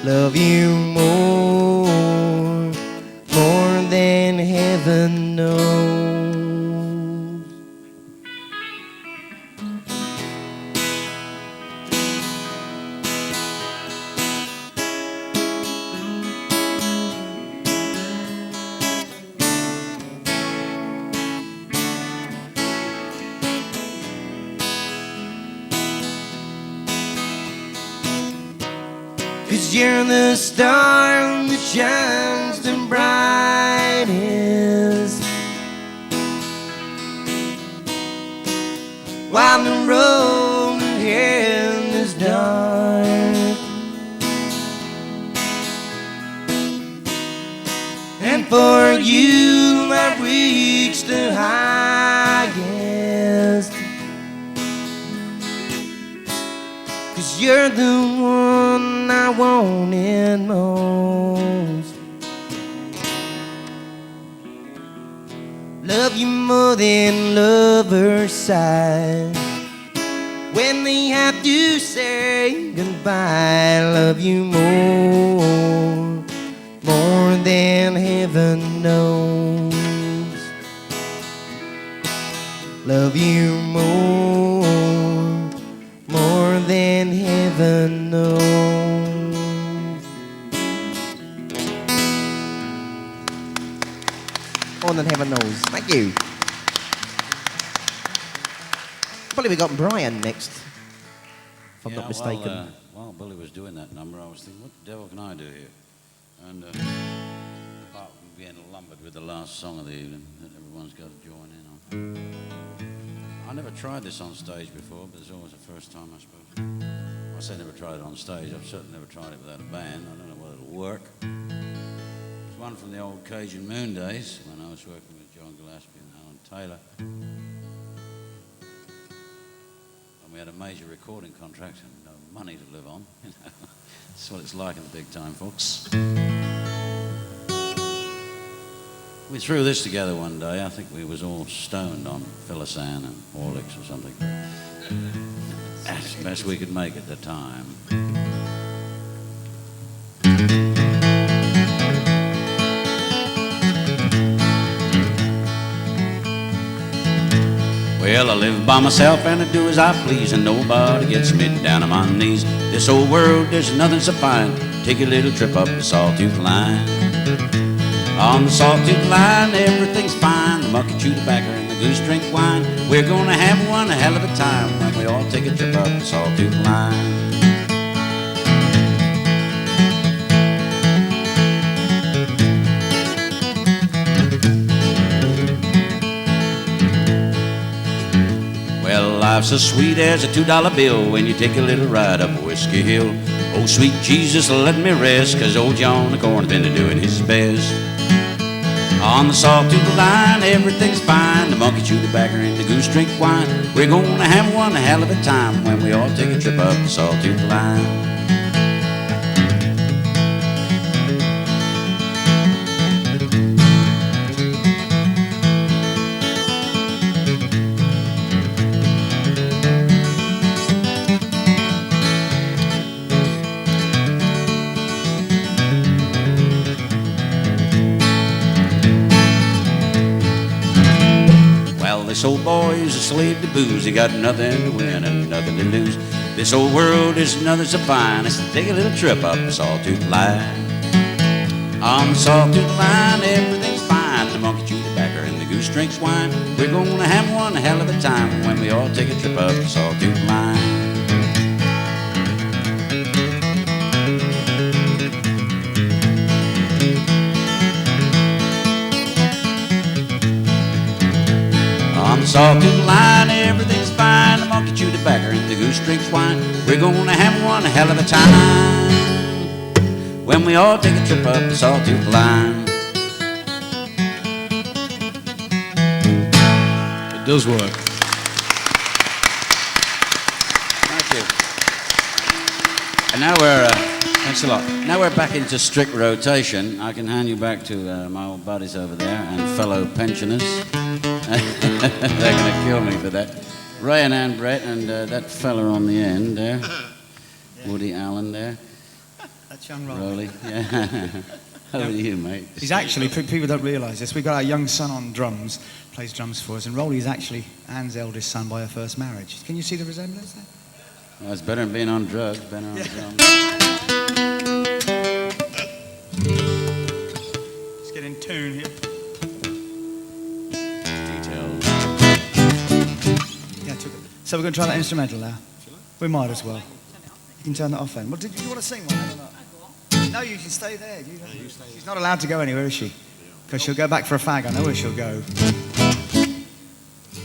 Love you more than heaven knows. 'Cause you're the star that shines the brightest, while the road ahead is dark. And for you I've reached the highest, 'cause you're the one I wanted most. Love you more than lovers sigh when they have to say goodbye. Love you more than heaven knows. Love you more than heaven knows. More than heaven knows. Thank you. I believe we got Brian next, if I'm not mistaken. While Billy was doing that number, I was thinking, what the devil can I do here? And apart from being lumbered with the last song of the evening that everyone's got to join in on. I never tried this on stage before, but it's always the first time, I suppose. I say never tried it on stage. I've certainly never tried it without a band. I don't know whether it'll work. It's one from the old Cajun Moon days when I was working with John Gillespie and Alan Taylor. And we had a major recording contract and no money to live on. You know, that's what it's like in the big time, folks. We threw this together one day. I think we was all stoned on Philisan and Horlicks or something. That's the best we could make at the time. Well, I live by myself and I do as I please, and nobody gets me down on my knees. This old world, there's nothing so fine. Take a little trip up the Sawtooth Line. On the Sawtooth Line, everything's fine. The mucky chew tobacco and the goose drink wine. We're gonna have one hell of a time when we all take a trip up the Sawtooth Line. Well, life's as sweet as a $2 bill when you take a little ride up Whiskey Hill. Oh, sweet Jesus, let me rest, 'cause old John the Corn's been doing his best. On the Sawtooth Line, everything's fine. The monkey chew tobacco and the goose drink wine. We're gonna have one hell of a time when we all take a trip up the Sawtooth Line. This old boy is a slave to booze. He got nothing to win and nothing to lose. This old world is nothing so fine as to take a little trip up the Sawtooth Line. On the Sawtooth Line, everything's fine. The monkey chew tobacco and the goose drinks wine. We're gonna have one hell of a time when we all take a trip up the Sawtooth Line. On the Sawtooth Line, everything's fine. The monkey chew tobacco and the goose drinks wine. We're gonna have one hell of a time when we all take a trip up the Sawtooth Line. It does work. Thank you. And now we're, thanks a lot. Now we're back into strict rotation. I can hand you back to my old buddies over there and fellow pensioners. They're going to kill me for that. Ray and Ann Brett and that fella on the end there. Woody Allen there. That's young Rolly. Rolly, yeah. Over to you, mate. He's actually, people don't realise this, we've got our young son on drums, plays drums for us, and Rolly is actually Anne's eldest son by her first marriage. Can you see the resemblance there? Well, it's better than being on drugs, better on drums. Let's get in tune here. Details. Yeah, so we're going to try that instrumental now. We might as well. You can turn that off then. Well, did you want to sing one? Or not? No, you can stay there. She's not allowed to go anywhere, is she? Because she'll go back for a fag. I know where she'll go.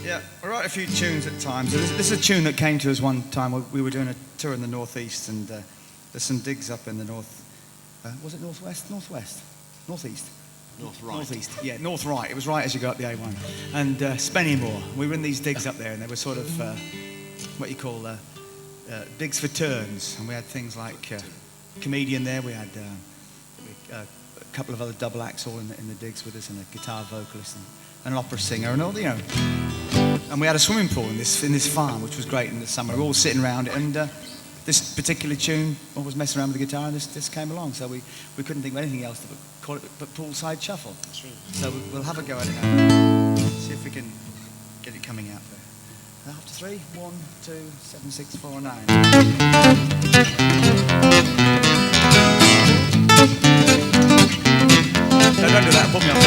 Yeah, we write a few tunes at times. So this is a tune that came to us one time. We were doing a tour in the northeast, and there's some digs up in the north. Was it northwest? Northwest? Northeast? North right. Northeast. Yeah, north right. It was right as you go up the A1. And Spennymoor. We were in these digs up there, and they were sort of what you call digs for turns. And we had things like comedian there. We had a couple of other double acts all in the digs with us, and a guitar vocalist and an opera singer, and all, you know. And we had a swimming pool in this farm, which was great in the summer. We were all sitting around it, and this particular tune, I was messing around with the guitar, and this came along. So we couldn't think of anything else to call it but Poolside Shuffle. That's right. So we'll have a go at it now. See if we can get it coming out there. After 3, 1, 2, 7, 6, 4, 9. No, don't do that. Put me on.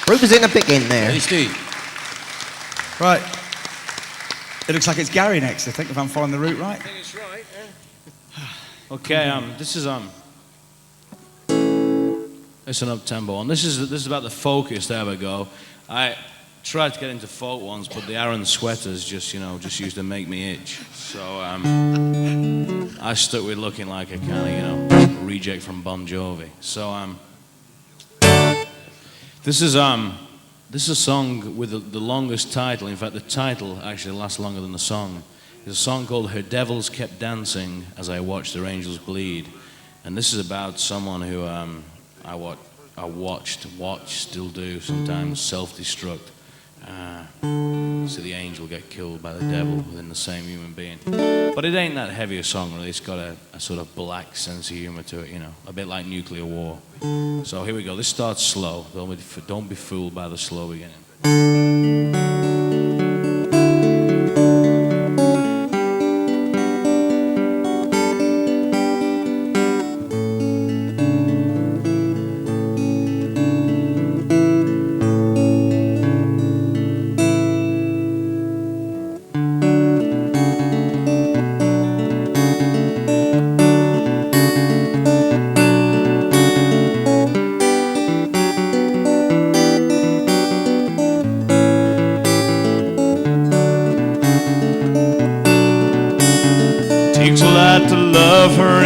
Brooke is in the picking there. Hey, Steve. Right. It looks like it's Gary next, I think, if I'm following the route right. I think it's right, yeah. Okay, this is it's an up-tempo one. This is about the folkiest I ever go. I tried to get into folk ones, but the Aaron Sweaters just used to make me itch. So I stuck with looking like a kind of reject from Bon Jovi. So this is a song with the longest title. In fact, the title actually lasts longer than the song. It's a song called "Her Devils Kept Dancing as I Watched Their Angels Bleed." And this is about someone who I watched, still do sometimes, self-destruct. So the angel get killed by the devil within the same human being. But it ain't that heavy a song, really. It's got a sort of black sense of humor to it, you know, a bit like nuclear war. So here we go. This starts slow. Don't be fooled by the slow beginning.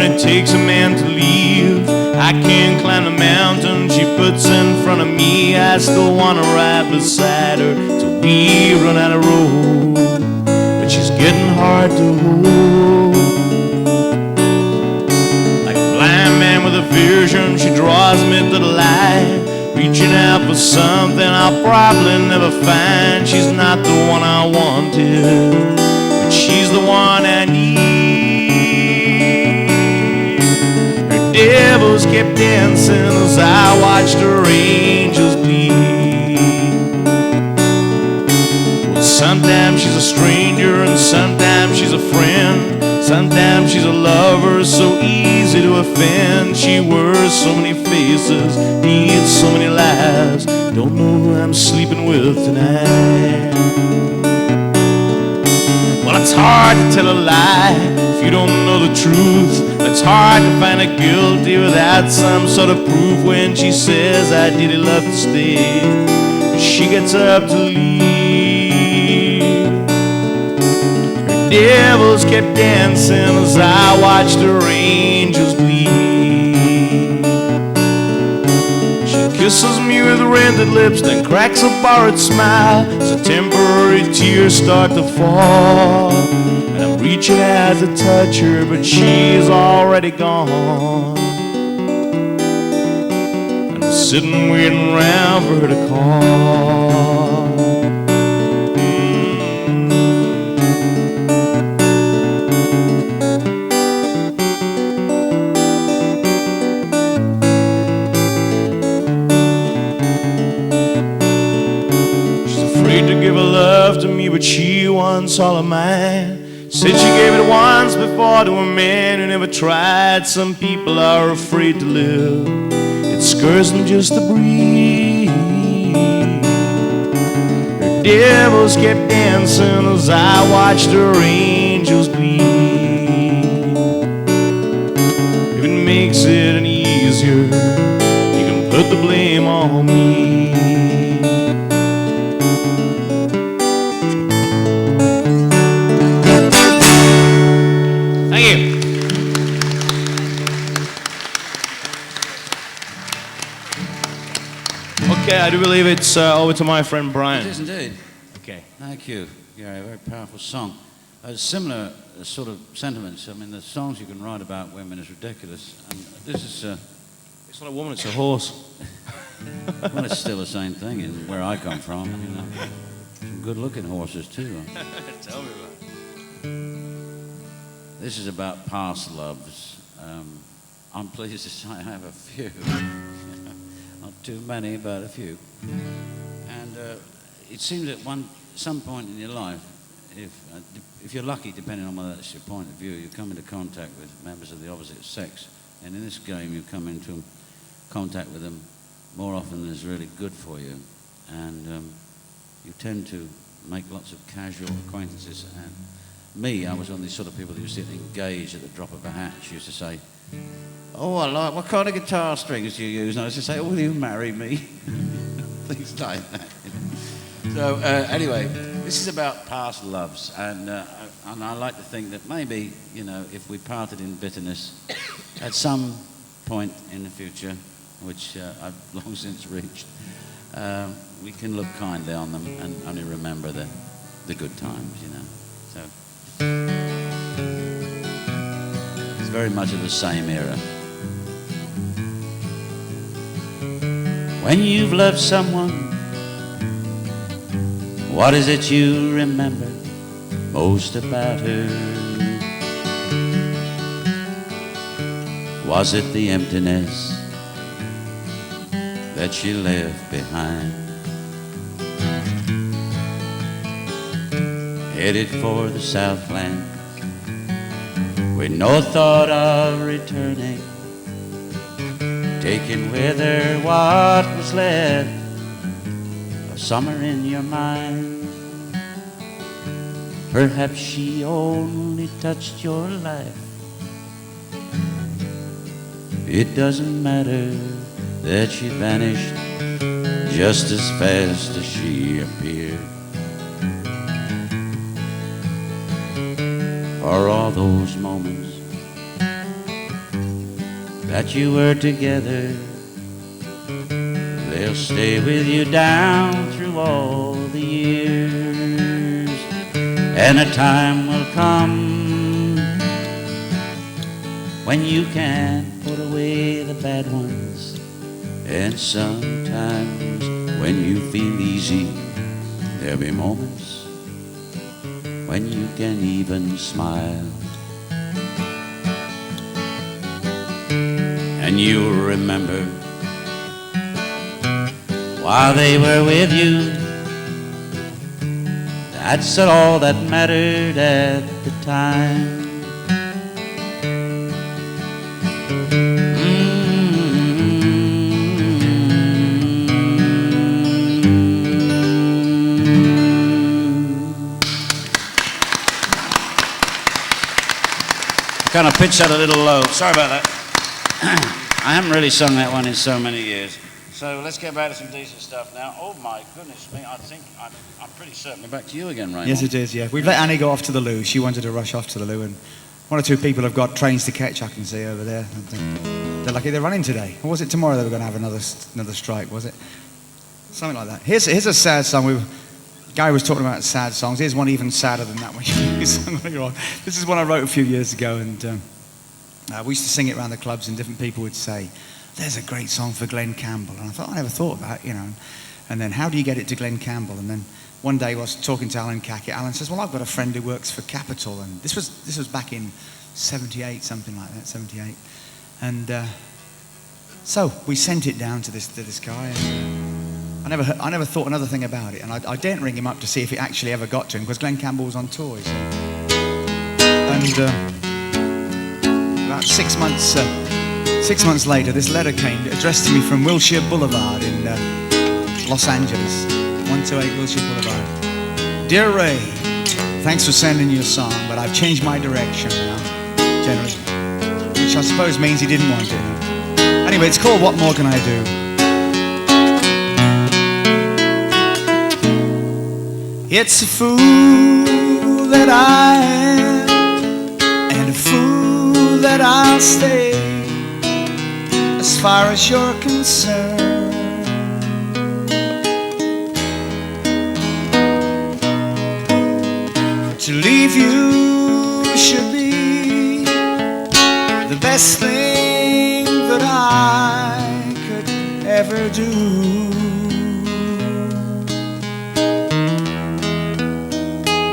It takes a man to leave. I can't climb the mountain she puts in front of me. I still want to ride beside her till we run out of road. But she's getting hard to hold. Like a blind man with a vision, she draws me to the light, reaching out for something I'll probably never find. She's not the one I wanted, but she's the one I need. Devils kept dancing as I watched her angels bleed. Well, sometimes she's a stranger and sometimes she's a friend. Sometimes she's a lover, so easy to offend. She wears so many faces, needs so many lives. Don't know who I'm sleeping with tonight. Well, it's hard to tell a lie if you don't know the truth. It's hard to find a guilty without some sort of proof. When she says I did love to stay, she gets up to leave. Her devils kept dancing as I watched her angels bleed. She kisses me with rented lips, then cracks a borrowed smile as the temporary tears start to fall. And I'm reaching out to touch her, but she's already gone. And I'm sitting waiting around for her to call. She's afraid to give her love to me, but she wants all of mine. Said she gave it once before to a man who never tried. Some people are afraid to live. It scares them just to breathe. Her devils kept dancing as I watched her angels bleed. If it makes it any easier, you can put the blame on me. Okay, I do believe it's over to my friend Brian. It is indeed. Okay. Thank you. Yeah, a very powerful song. Similar sort of sentiments. I mean, the songs you can write about women is ridiculous. And this is... It's not a woman, it's a horse. well, it's still the same thing in where I come from, you know. Some good-looking horses, too. Tell me about it. This is about past loves. I'm pleased to say I have a few. Not too many, but a few. And it seems at some point in your life, if you're lucky, depending on whether that's your point of view, you come into contact with members of the opposite sex. And in this game, you come into contact with them more often than is really good for you. And you tend to make lots of casual acquaintances. And me, I was one of these sort of people who used to get engaged at the drop of a hat. She used to say, "Oh, I like, what kind of guitar strings do you use?" And I used to say, "Oh, will you marry me?" Things like that. So anyway, this is about past loves, and I like to think that maybe, you know, if we parted in bitterness at some point in the future, which I've long since reached, we can look kindly on them and only remember the good times, you know. So it's very much of the same era. When you've loved someone, what is it you remember most about her? Was it the emptiness that she left behind? Headed for the Southland with no thought of returning, taking with her what was left of summer in your mind. Perhaps she only touched your life. It doesn't matter that she vanished just as fast as she appeared. For all those moments that you were together, they'll stay with you down through all the years. And a time will come when you can put away the bad ones. And sometimes when you feel easy, there'll be moments when you can even smile. And you'll remember while they were with you, that's all that mattered at the time. Kind of pitched that a little low. Sorry about that. I haven't really sung that one in so many years. So let's get back to some decent stuff now. Oh my goodness me, I think I'm pretty certain we're back to you again, Raymond. Yes, it is, yeah. We've let Annie go off to the loo. She wanted to rush off to the loo, and one or two people have got trains to catch, I can see over there. They're lucky they're running today. Or was it tomorrow they were going to have another strike, was it? Something like that. Here's a sad song. Guy was talking about sad songs. Here's one even sadder than that one you sung earlier on. This is one I wrote a few years ago, and we used to sing it around the clubs, and different people would say, "There's a great song for Glenn Campbell." And I thought, I never thought about it, you know. And then, how do you get it to Glenn Campbell? And then one day I was talking to Alan Cackett. Alan says, "Well, I've got a friend who works for Capitol," and this was back in '78, something like that, '78. And so we sent it down to this guy. And I never thought another thing about it, and I didn't ring him up to see if it actually ever got to him, because Glenn Campbell was on tour. So. And about 6 months later, this letter came addressed to me from Wilshire Boulevard in Los Angeles, 128 Wilshire Boulevard. Dear Ray, thanks for sending your song, but I've changed my direction now, generally, which I suppose means he didn't want it. Anyway, it's called What More Can I Do? It's a fool that I am, and a fool that I'll stay, as far as you're concerned. To leave you should be the best thing that I could ever do.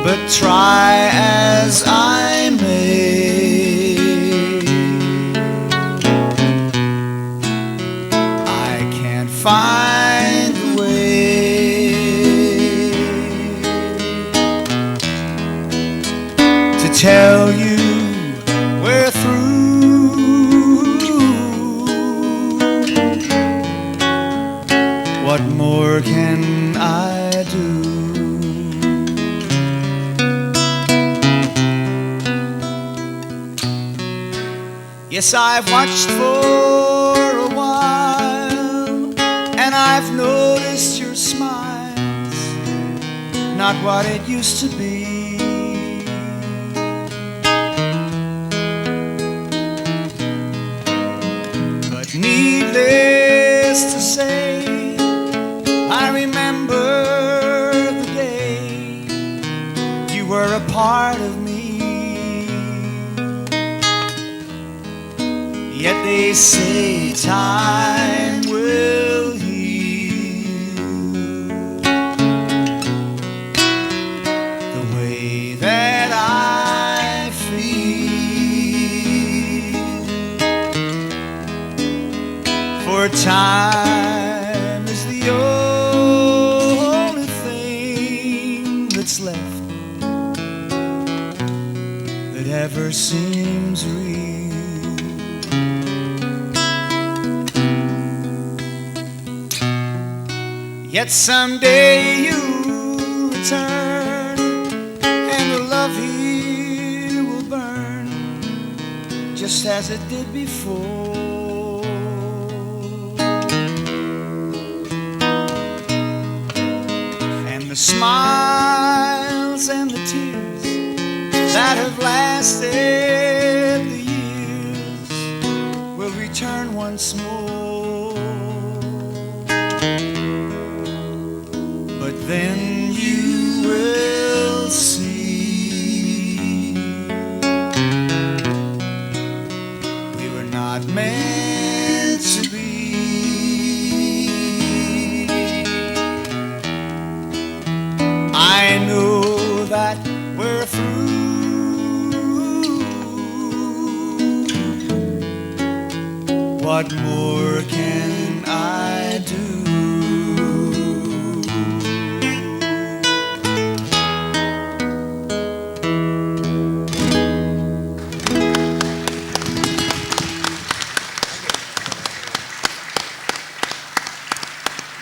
But try as I may, I can't find the way to tell you we're through. What more can I do? Yes, I've watched for a while, and I've noticed your smile's not what it used to be. But needless to say, I remember the day you were a part of me. Yet they say time will heal never seems real. Yet someday you'll return, and the love here will burn just as it did before. And the smiles and the tears that have lasted the years will return once more. But then you will see we were not meant to be. I know that we're through. What more can I do?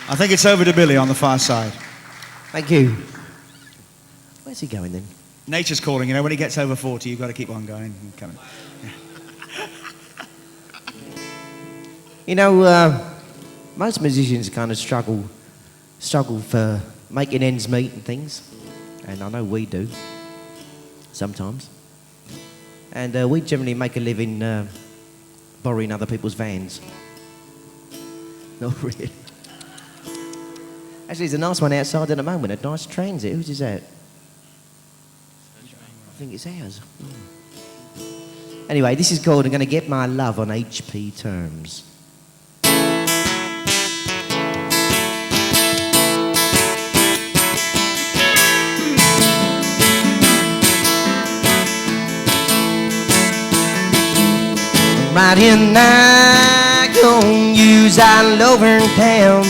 I think it's over to Billy on the far side. Thank you. Where's he going then? Nature's calling, you know, when he gets over 40, you've got to keep on going and coming. You know, most musicians kind of struggle for making ends meet and things. And I know we do, sometimes. And we generally make a living borrowing other people's vans. Not really. Actually, there's a nice one outside at the moment, a nice transit. Whose is that? I think it's ours. Anyway, this is called I'm Gonna Get My Love on HP Terms. Right here now, gonna use all over town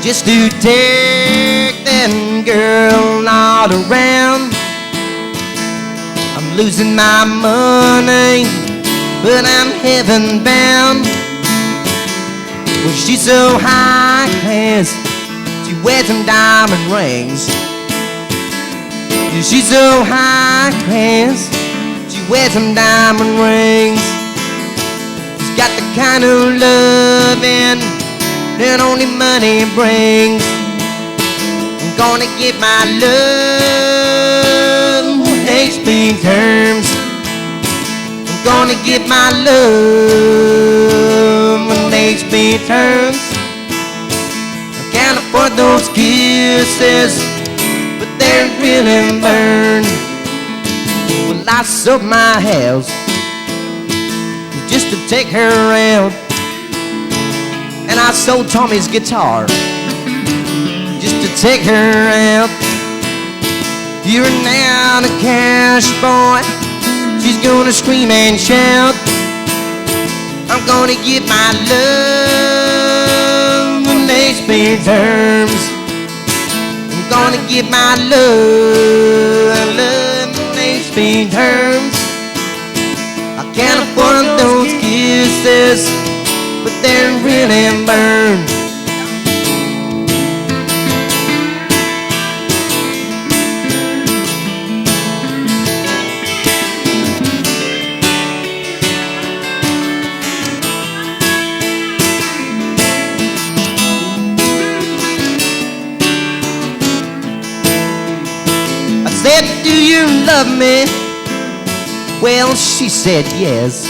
just to take that girl all around. I'm losing my money, but I'm heaven bound. Well, she's so high class, she wears them diamond rings. Yeah, she's so high class, she wears them diamond rings. She's got the kind of loving that only money brings. I'm gonna get my love on HP terms. I'm gonna get my love on HP terms. I can't afford those kisses, but they're really burned. Well, I sold my house just to take her around, and I sold Tommy's guitar just to take her out. You're now the cash boy, she's gonna scream and shout. I'm gonna get my love on HP terms. I'm gonna get my love on HP terms. I can't afford those kisses, but they're really burned. I said, do you love me? Well, she said yes.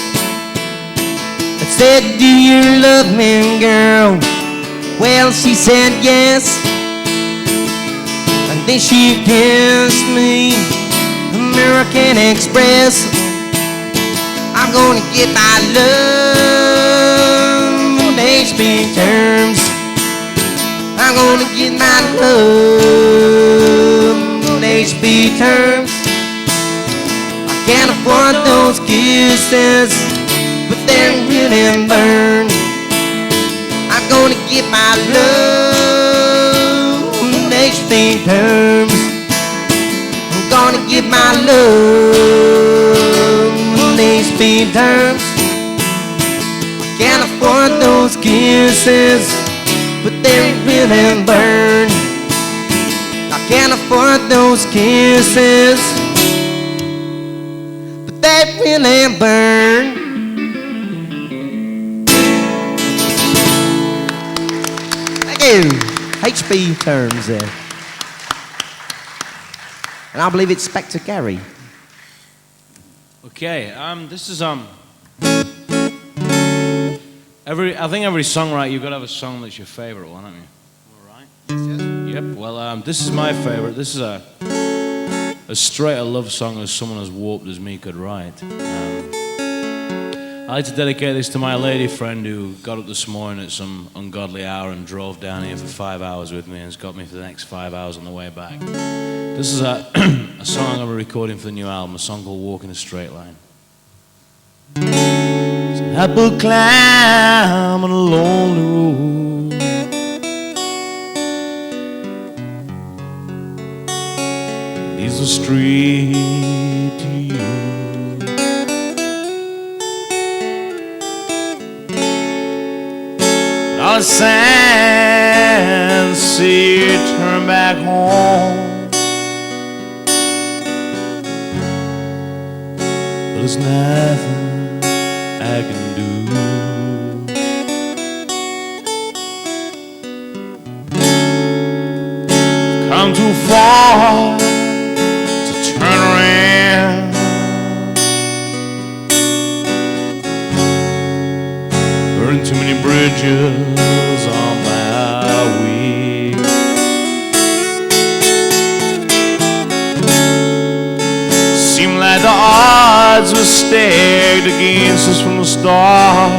I said, do you love me, girl? Well, she said yes. And then she kissed me, American Express. I'm gonna get my love on HP terms. I'm gonna get my love on HP terms. I can't afford those kisses, but they're really burned. I'm gonna get my love on HP terms. I'm gonna give my love in these speed terms. I can't afford those kisses, but they really burn. I can't afford those kisses, but they really burn. Thank you. HB terms there. And I believe it's back to Gary. Okay, this is I think every songwriter, you've got to have a song that's your favourite one, haven't you? All right. Yep. Well, this is my favourite. This is as straight a love song as someone as warped as me could write. I'd like to dedicate this to my lady friend who got up this morning at some ungodly hour and drove down here for 5 hours with me and has got me for the next 5 hours on the way back. This is a song I'm going to be recording for the new album, a song called Walk in a Straight Line. It's an apple climb on a lonely road. It leads us straight to you. All the signs say turn back home, but there's nothing I can do. Come too far to turn around. Burn too many bridges on my way. Seemed like the odds were stacked against us from the start.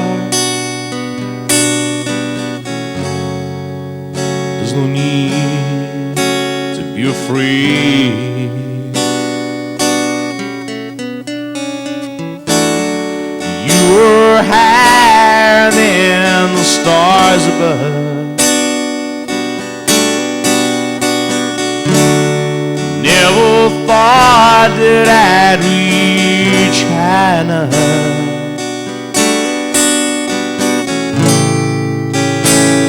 There's no need to be afraid. You were higher than the stars above. Never thought that I'd reach high enough.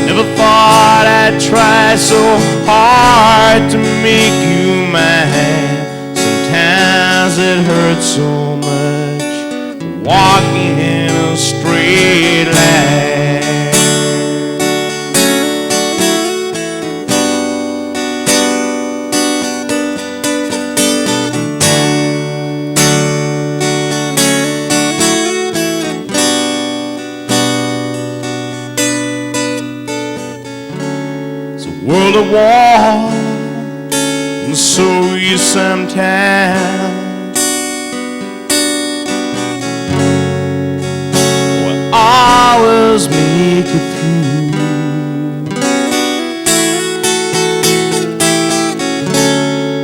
Never thought I'd try so hard to make you mine. Sometimes it hurts so much walking in a straight line. It's a world of war, and so you sometimes. Always make it through.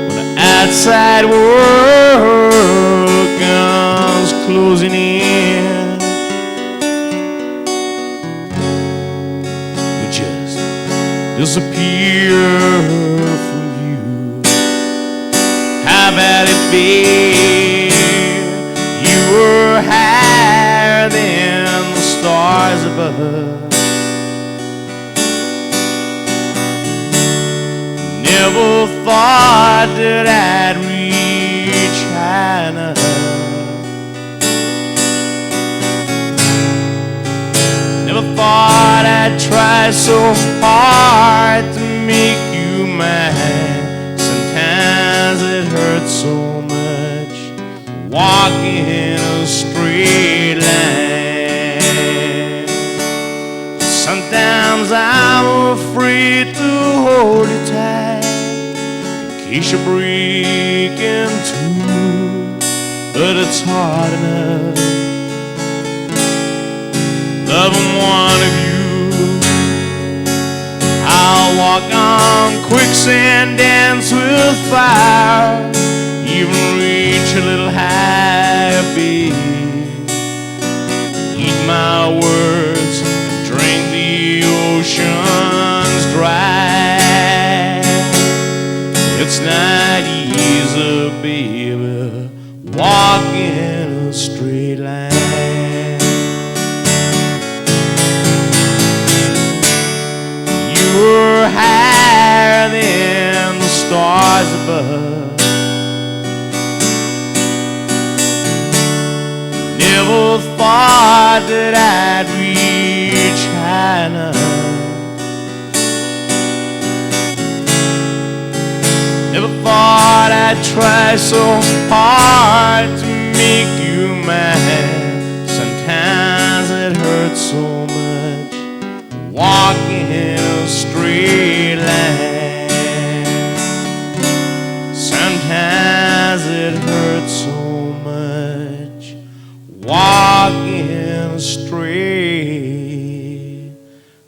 When the outside world comes closing in, you just disappear from view. How about it be you were higher than stars above? Never thought that I'd reach high enough. Never thought I'd try so hard to make you mine. Sometimes it hurts so much walking in a straight line. Sometimes I'm afraid to hold you tight in case you break in two, but it's hard enough loving one of you. I'll walk on quicksand, dance with fire, even reach a little higher, babe. Eat my words, drink the oceans dry. It's not easy baby, walk in a straight line. You were higher than the stars above. Never thought that I'd reach high enough. Never thought I'd try so hard to make you mine. Sometimes it hurts so much walking in a straight line. Sometimes it hurts so much walking in a straight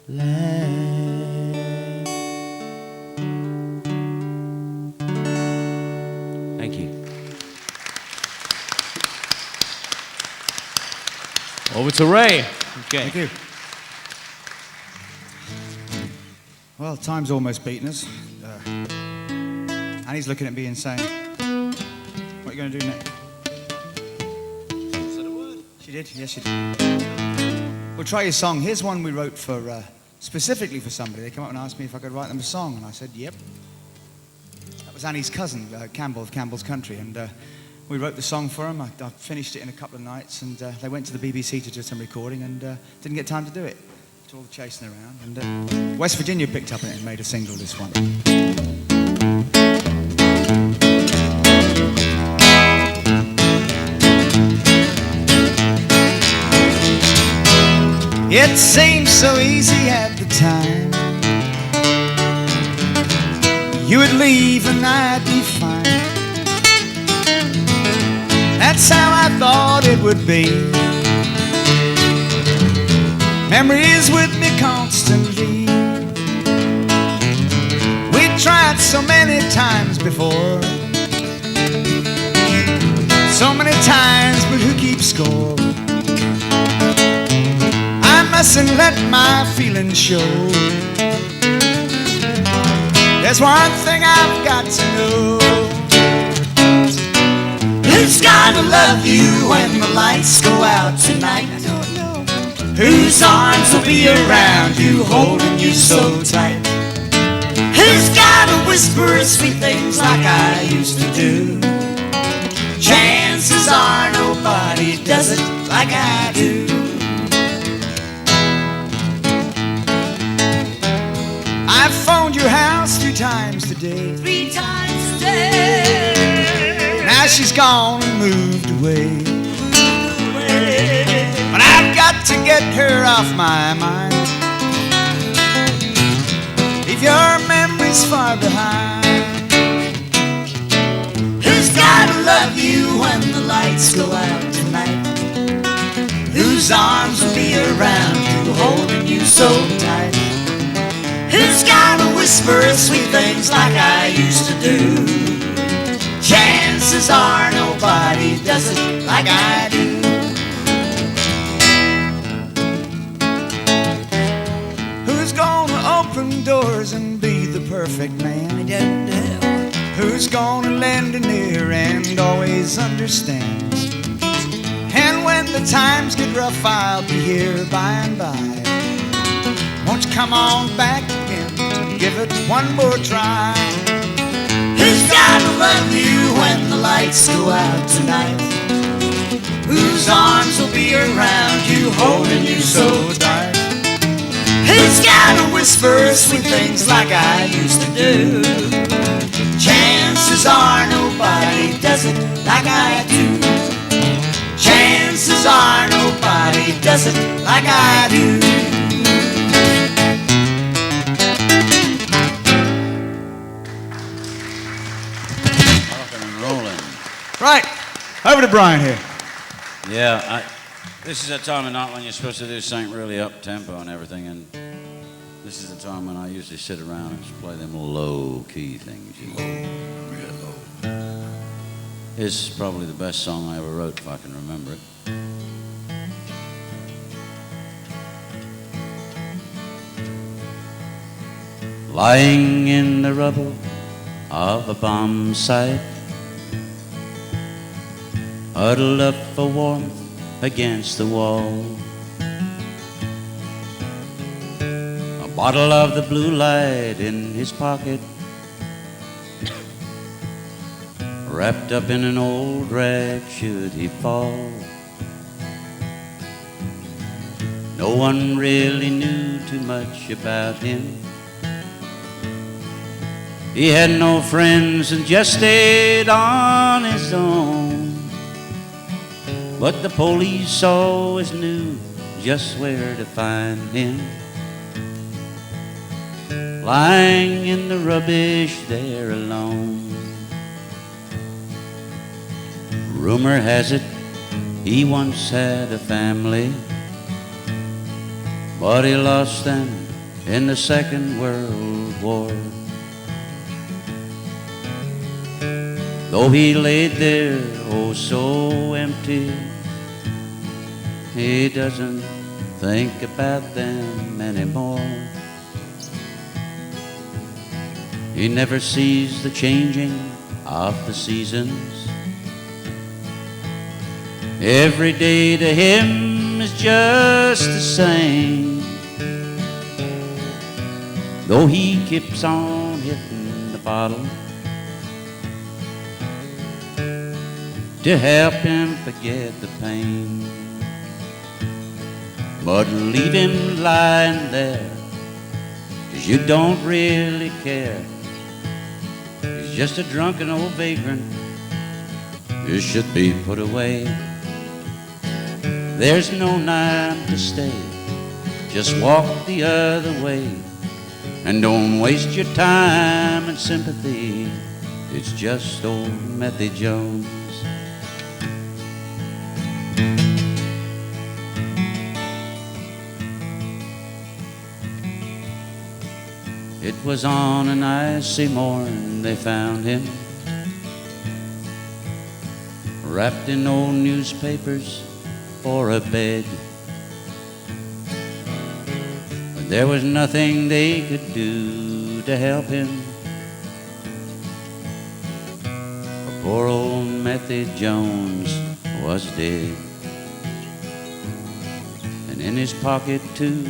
line. Thank you. Over to Ray. Thank you. Well, time's almost beaten us. Annie's looking at me and saying, what are you going to do next? Said a word. She did? Yes, she did. We'll try your song. Here's one we wrote for specifically for somebody. They came up and asked me if I could write them a song, and I said, yep. That was Annie's cousin, Campbell of Campbell's Country, and we wrote the song for them. I finished it in a couple of nights, and they went to the BBC to do some recording and didn't get time to do it. All the chasing around, and West Virginia picked up on it and made a single, this one. It seemed so easy at the time. You would leave and I'd be fine. That's how I thought it would be. Memories with me constantly. We tried so many times before, so many times, but who keeps score? I mustn't let my feelings show. There's one thing I've got to know. Who's gonna love you when the lights go out tonight? Whose arms will be around you, holding you so tight? Who's gonna whisper sweet things like I used to do? Chances are nobody does it like I do. I've phoned your house 3 times today. 3 times today. Now she's gone and moved away. But I've got to get her off my mind. Leave your memories far behind. Who's gotta love you when the lights go out tonight? Whose arms will be around you, holding you so tight? Who's gotta whisper sweet things like I used to do? Chances are nobody does it like I do. Who's gonna open doors and be the perfect man? I don't know. Who's gonna lend an ear and always understand? And when the times get rough, I'll be here by and by. Won't you come on back again, give it one more try? Who's gonna love you when the lights go out tonight? Whose arms will be around you, holding you so tight? Who's gotta whisper sweet things like I used to do? Chances are nobody does it like I do. Chances are nobody does it like I do. Right, over to Brian here. Yeah, this is a time of night when you're supposed to do something really up-tempo and everything, and this is the time when I usually sit around and just play them low-key things, you know, real low. It's probably the best song I ever wrote, if I can remember it. Lying in the rubble of a bomb site, huddled up for warmth against the wall. A bottle of the blue light in his pocket, wrapped up in an old rag should he fall. No one really knew too much about him. He had no friends and just stayed on his own. But the police always knew just where to find him, lying in the rubbish there alone. Rumor has it he once had a family, but he lost them in the Second World War. Though he laid there, oh so empty, he doesn't think about them anymore. He never sees the changing of the seasons. Every day to him is just the same, though he keeps on hitting the bottle to help him forget the pain. But leave him lying there, 'cause you don't really care. He's just a drunken old vagrant who should be put away. There's no time to stay, just walk the other way, and don't waste your time and sympathy. It's just old Methy Jones. It was on an icy morn they found him, wrapped in old newspapers for a bed. But there was nothing they could do to help him. Poor old Methy Jones was dead. And in his pocket too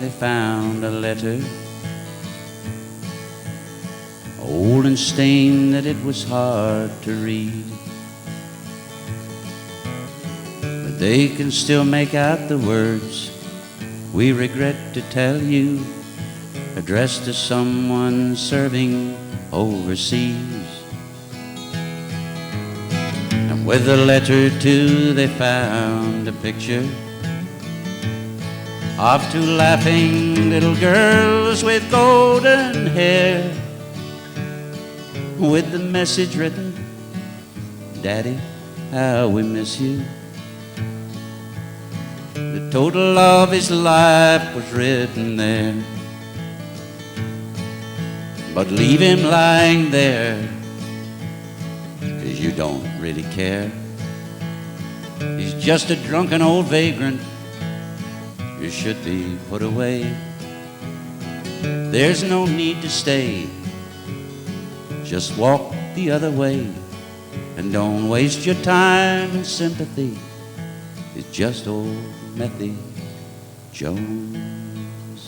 they found a letter, old and stained that it was hard to read. But they can still make out the words, "We regret to tell you," addressed to someone serving overseas. And with the letter too they found a picture of two laughing little girls with golden hair, with the message written, "Daddy, how we miss you." The total of his life was written there. But leave him lying there, 'cause you don't really care. He's just a drunken old vagrant who should be put away. There's no need to stay, just walk the other way, and don't waste your time and sympathy. It's just old Methy Jones.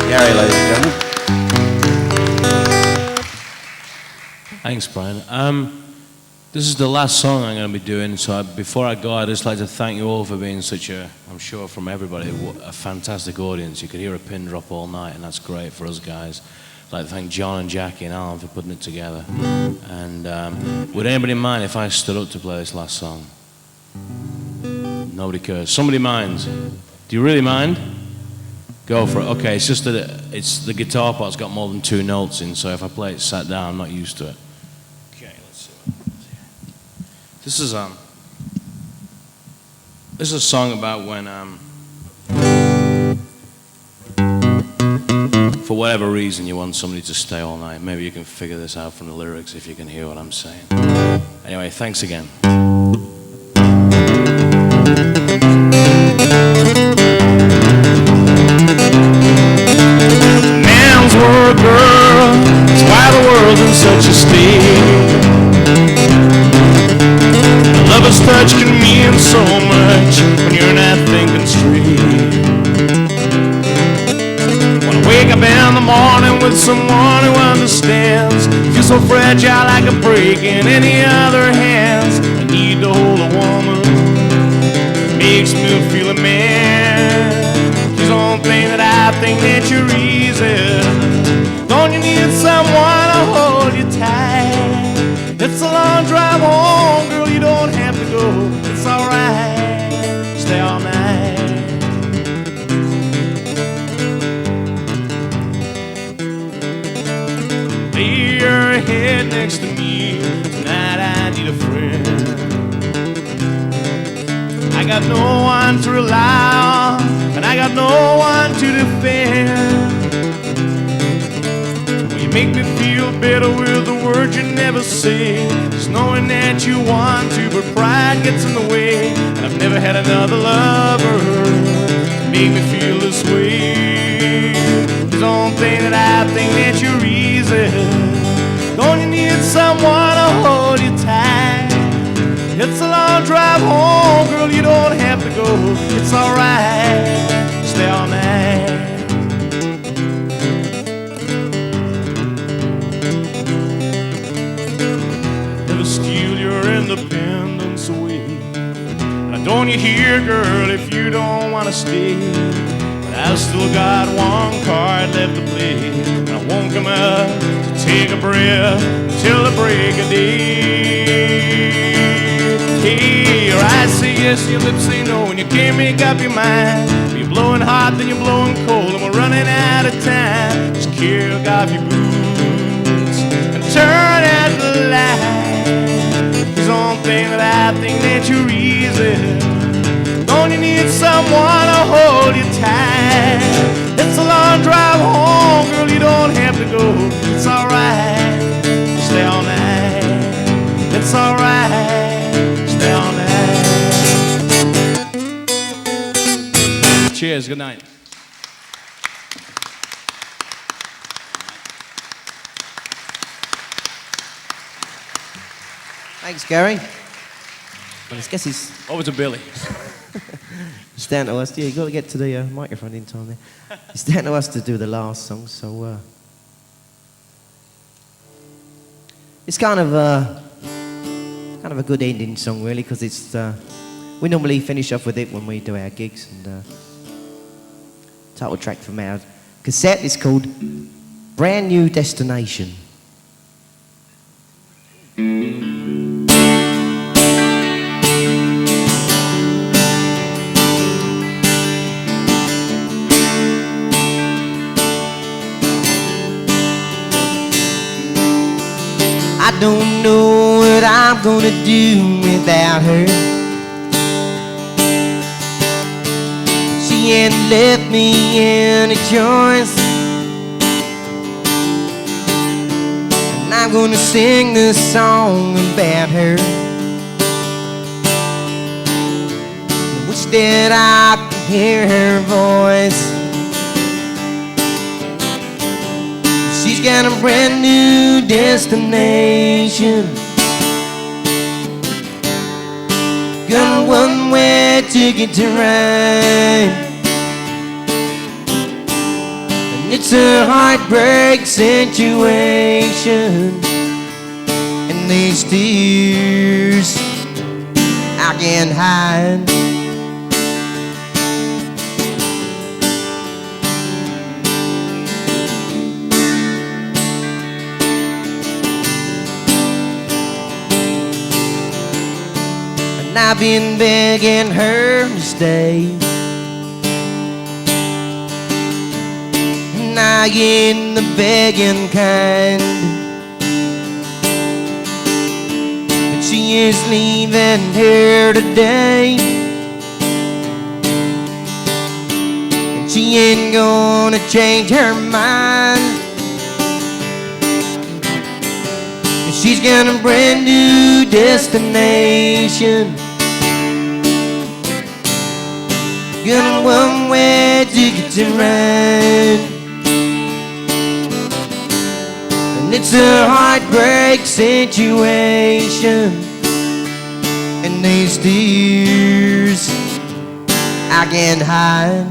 Gary, ladies and gentlemen. Thanks, Brian. This is the last song I'm going to be doing, so before I go, I'd just like to thank you all for being such a, I'm sure from everybody, a fantastic audience. You could hear a pin drop all night, and that's great for us guys. I'd like to thank John and Jackie and Alan for putting it together. And would anybody mind if I stood up to play this last song? Nobody cares. Somebody minds. Do you really mind? Go for it. Okay, it's just that it's the guitar part's got more than 2 notes in, so if I play it sat down, I'm not used to it. Okay, let's see. This is a song about when for whatever reason you want somebody to stay all night. Maybe you can figure this out from the lyrics if you can hear what I'm saying. Anyway, thanks again. Men's were a girl with someone who understands. Feel so fragile I could break in any other hands. I need to hold a woman that makes me feel a man. She's the only thing that I think that you're easy. Don't you need someone to hold you tight? It's a long drive home, girl, you don't have to go. It's alright, stay all night. Lay your head next to me, tonight I need a friend. I got no one to rely on, and I got no one to defend. You make me feel better with the words you never say. Just knowing that you want to, but pride gets in the way. And I've never had another lover to make me feel this way. There's the only thing that I think that you're easy. Don't you need someone to hold you tight? It's a long drive home, girl, you don't have to go. It's alright, stay all night. Never steal your independence away. Now don't you hear, girl, if you don't want to stay. But I've still got one card left to play, and I won't come out to take a breath until the break of day. Hey, your eyes say yes, your lips say no, and you can't make up your mind. You're blowing hot, then you're blowing cold, and we're running out of time. Just kick off your boots and turn out the light. There's the only thing that I think that you're easy. Don't you need someone to hold you tight? It's a long drive home, girl, you don't have to go. It's alright, stay all night. It's alright. Cheers, good night. Thanks, Gary. Well, I guess Over to Billy. it's down to us. Yeah, you got to get to the microphone in time there. It's down to us to do the last song, so it's kind of a good ending song, really, because it's we normally finish off with it when we do our gigs, and title track from our cassette is called Brand New Destination. I don't know what I'm gonna do without her. She ain't left me any choice, and I'm gonna sing this song about her. I wish that I could hear her voice. She's got a brand new destination, got a one-way ticket to ride. It's a heartbreak situation, and these tears I can't hide. And I've been begging her to stay, I ain't the begging kind, but she is leaving here today, and she ain't gonna change her mind. She's got a brand new destination, got a one-way ticket to ride. It's a heartbreak situation, and these tears I can't hide.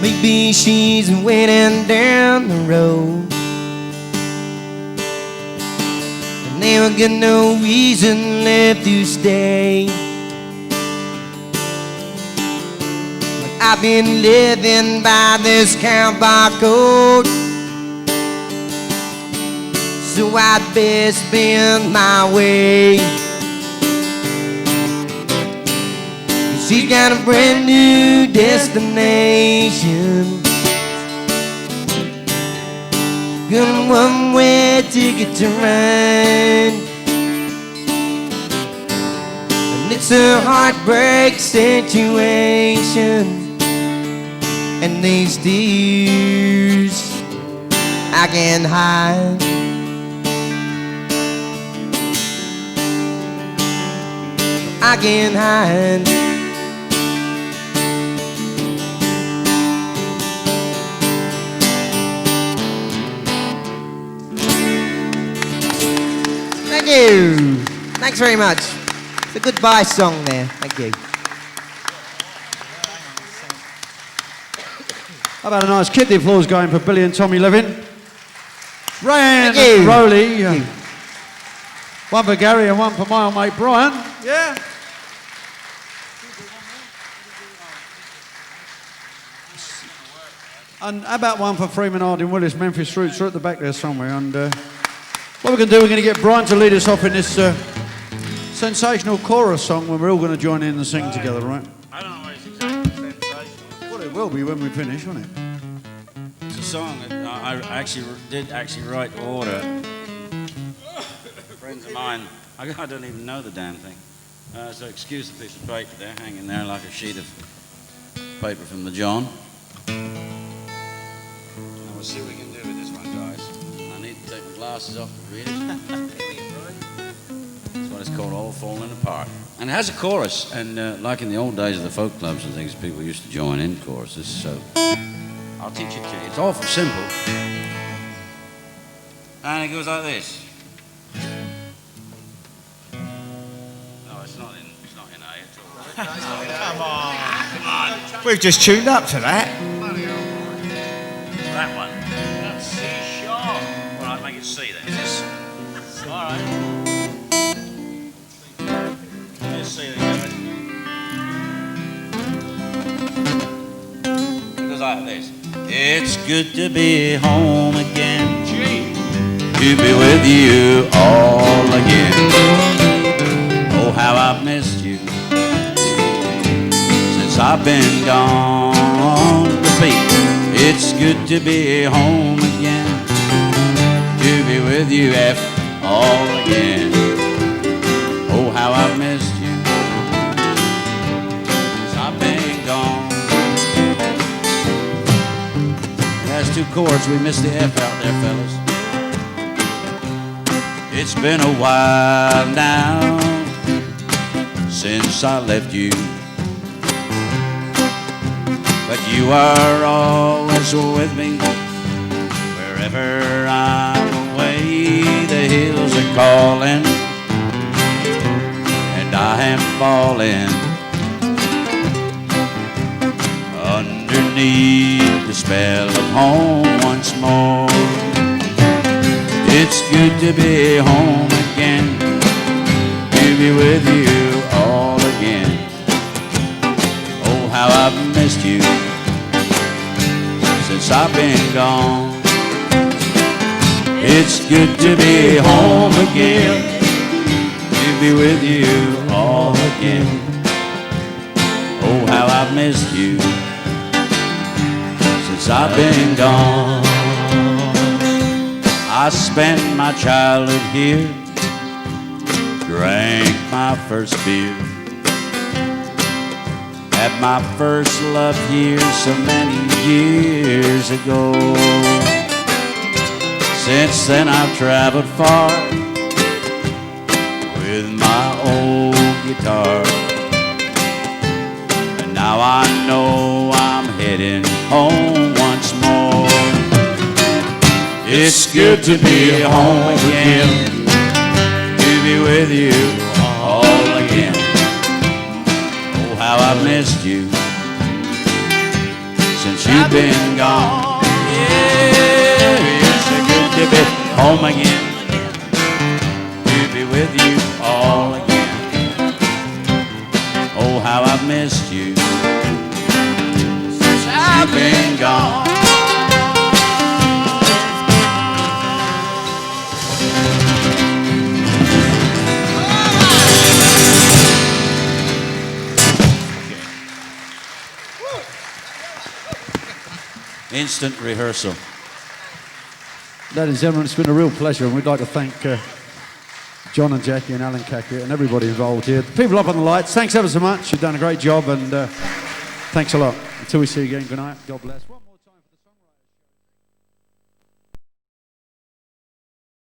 Maybe she's waiting down the road. I never got no reason left to stay. But I've been living by this cowboy code, so I'd best bend my way. She's got a brand new destination, got a one-way ticket to ride, and it's a heartbreak situation. And these tears I can't hide. I can't hide. Thank you. Thanks very much. It's a goodbye song there. Thank you. How about a nice kid? The applause going for Billy and Tommy Levin. Ryan Thank you. and Rowley. One for Gary and one for my old mate Brian. Yeah. And how about one for Freeman Harding Willis? Memphis Roots are at the back there somewhere. And what we're going to do, we're going to get Brian to lead us off in this sensational chorus song when we're all going to join in and sing together, right? I don't know why it's exactly sensational. Well, it will be when we finish, won't it? It's a song that I did write to order. Friends of mine, I don't even know the damn thing. So excuse the piece of paper there, hanging there like a sheet of paper from the John. Now we'll see what we can do with this one, guys. I need to take my glasses off to read it. That's what it's called, All Falling Apart. And it has a chorus, and like in the old days of the folk clubs and things, people used to join in choruses, so I'll teach it to you. It's awful simple. And it goes like this. No, it's not in A at all. Come on. We've just tuned up to that. That one. That's C sharp. All right, make it C then. Is this? All right. Let's see then. It goes like this. It's good to be home again. Gee. To be with you all again. Oh, how I've missed you since I've been gone. Repeat. It's good to be home again, to be with you all again. Oh, how I've missed you since I've been gone. There's two chords, we missed the F out there, fellas. It's been a while now since I left you, but you are always with me. Wherever I'm away, the hills are calling, and I am falling underneath the spell of home once more. It's good to be home again, to be with you all again. Oh, how I've missed you since I've been gone. It's good to be home again, to be with you all again. Oh, how I've missed you since I've been gone. I spent my childhood here, drank my first beer, had my first love here so many years ago. Since then I've traveled far with my old guitar, and now I know I'm heading home once more. It's good to be home again, to be with you all again. Oh, how I've missed you since you've been gone. Yeah, it's so good to be home again, to be with you all again. Oh, how I've missed you since I've been gone. Instant rehearsal. Ladies and gentlemen, it's been a real pleasure, and we'd like to thank John and Jackie and Alan Cackett and everybody involved here. The people up on the lights, thanks ever so much. You've done a great job, and thanks a lot. Until we see you again, good night. God bless.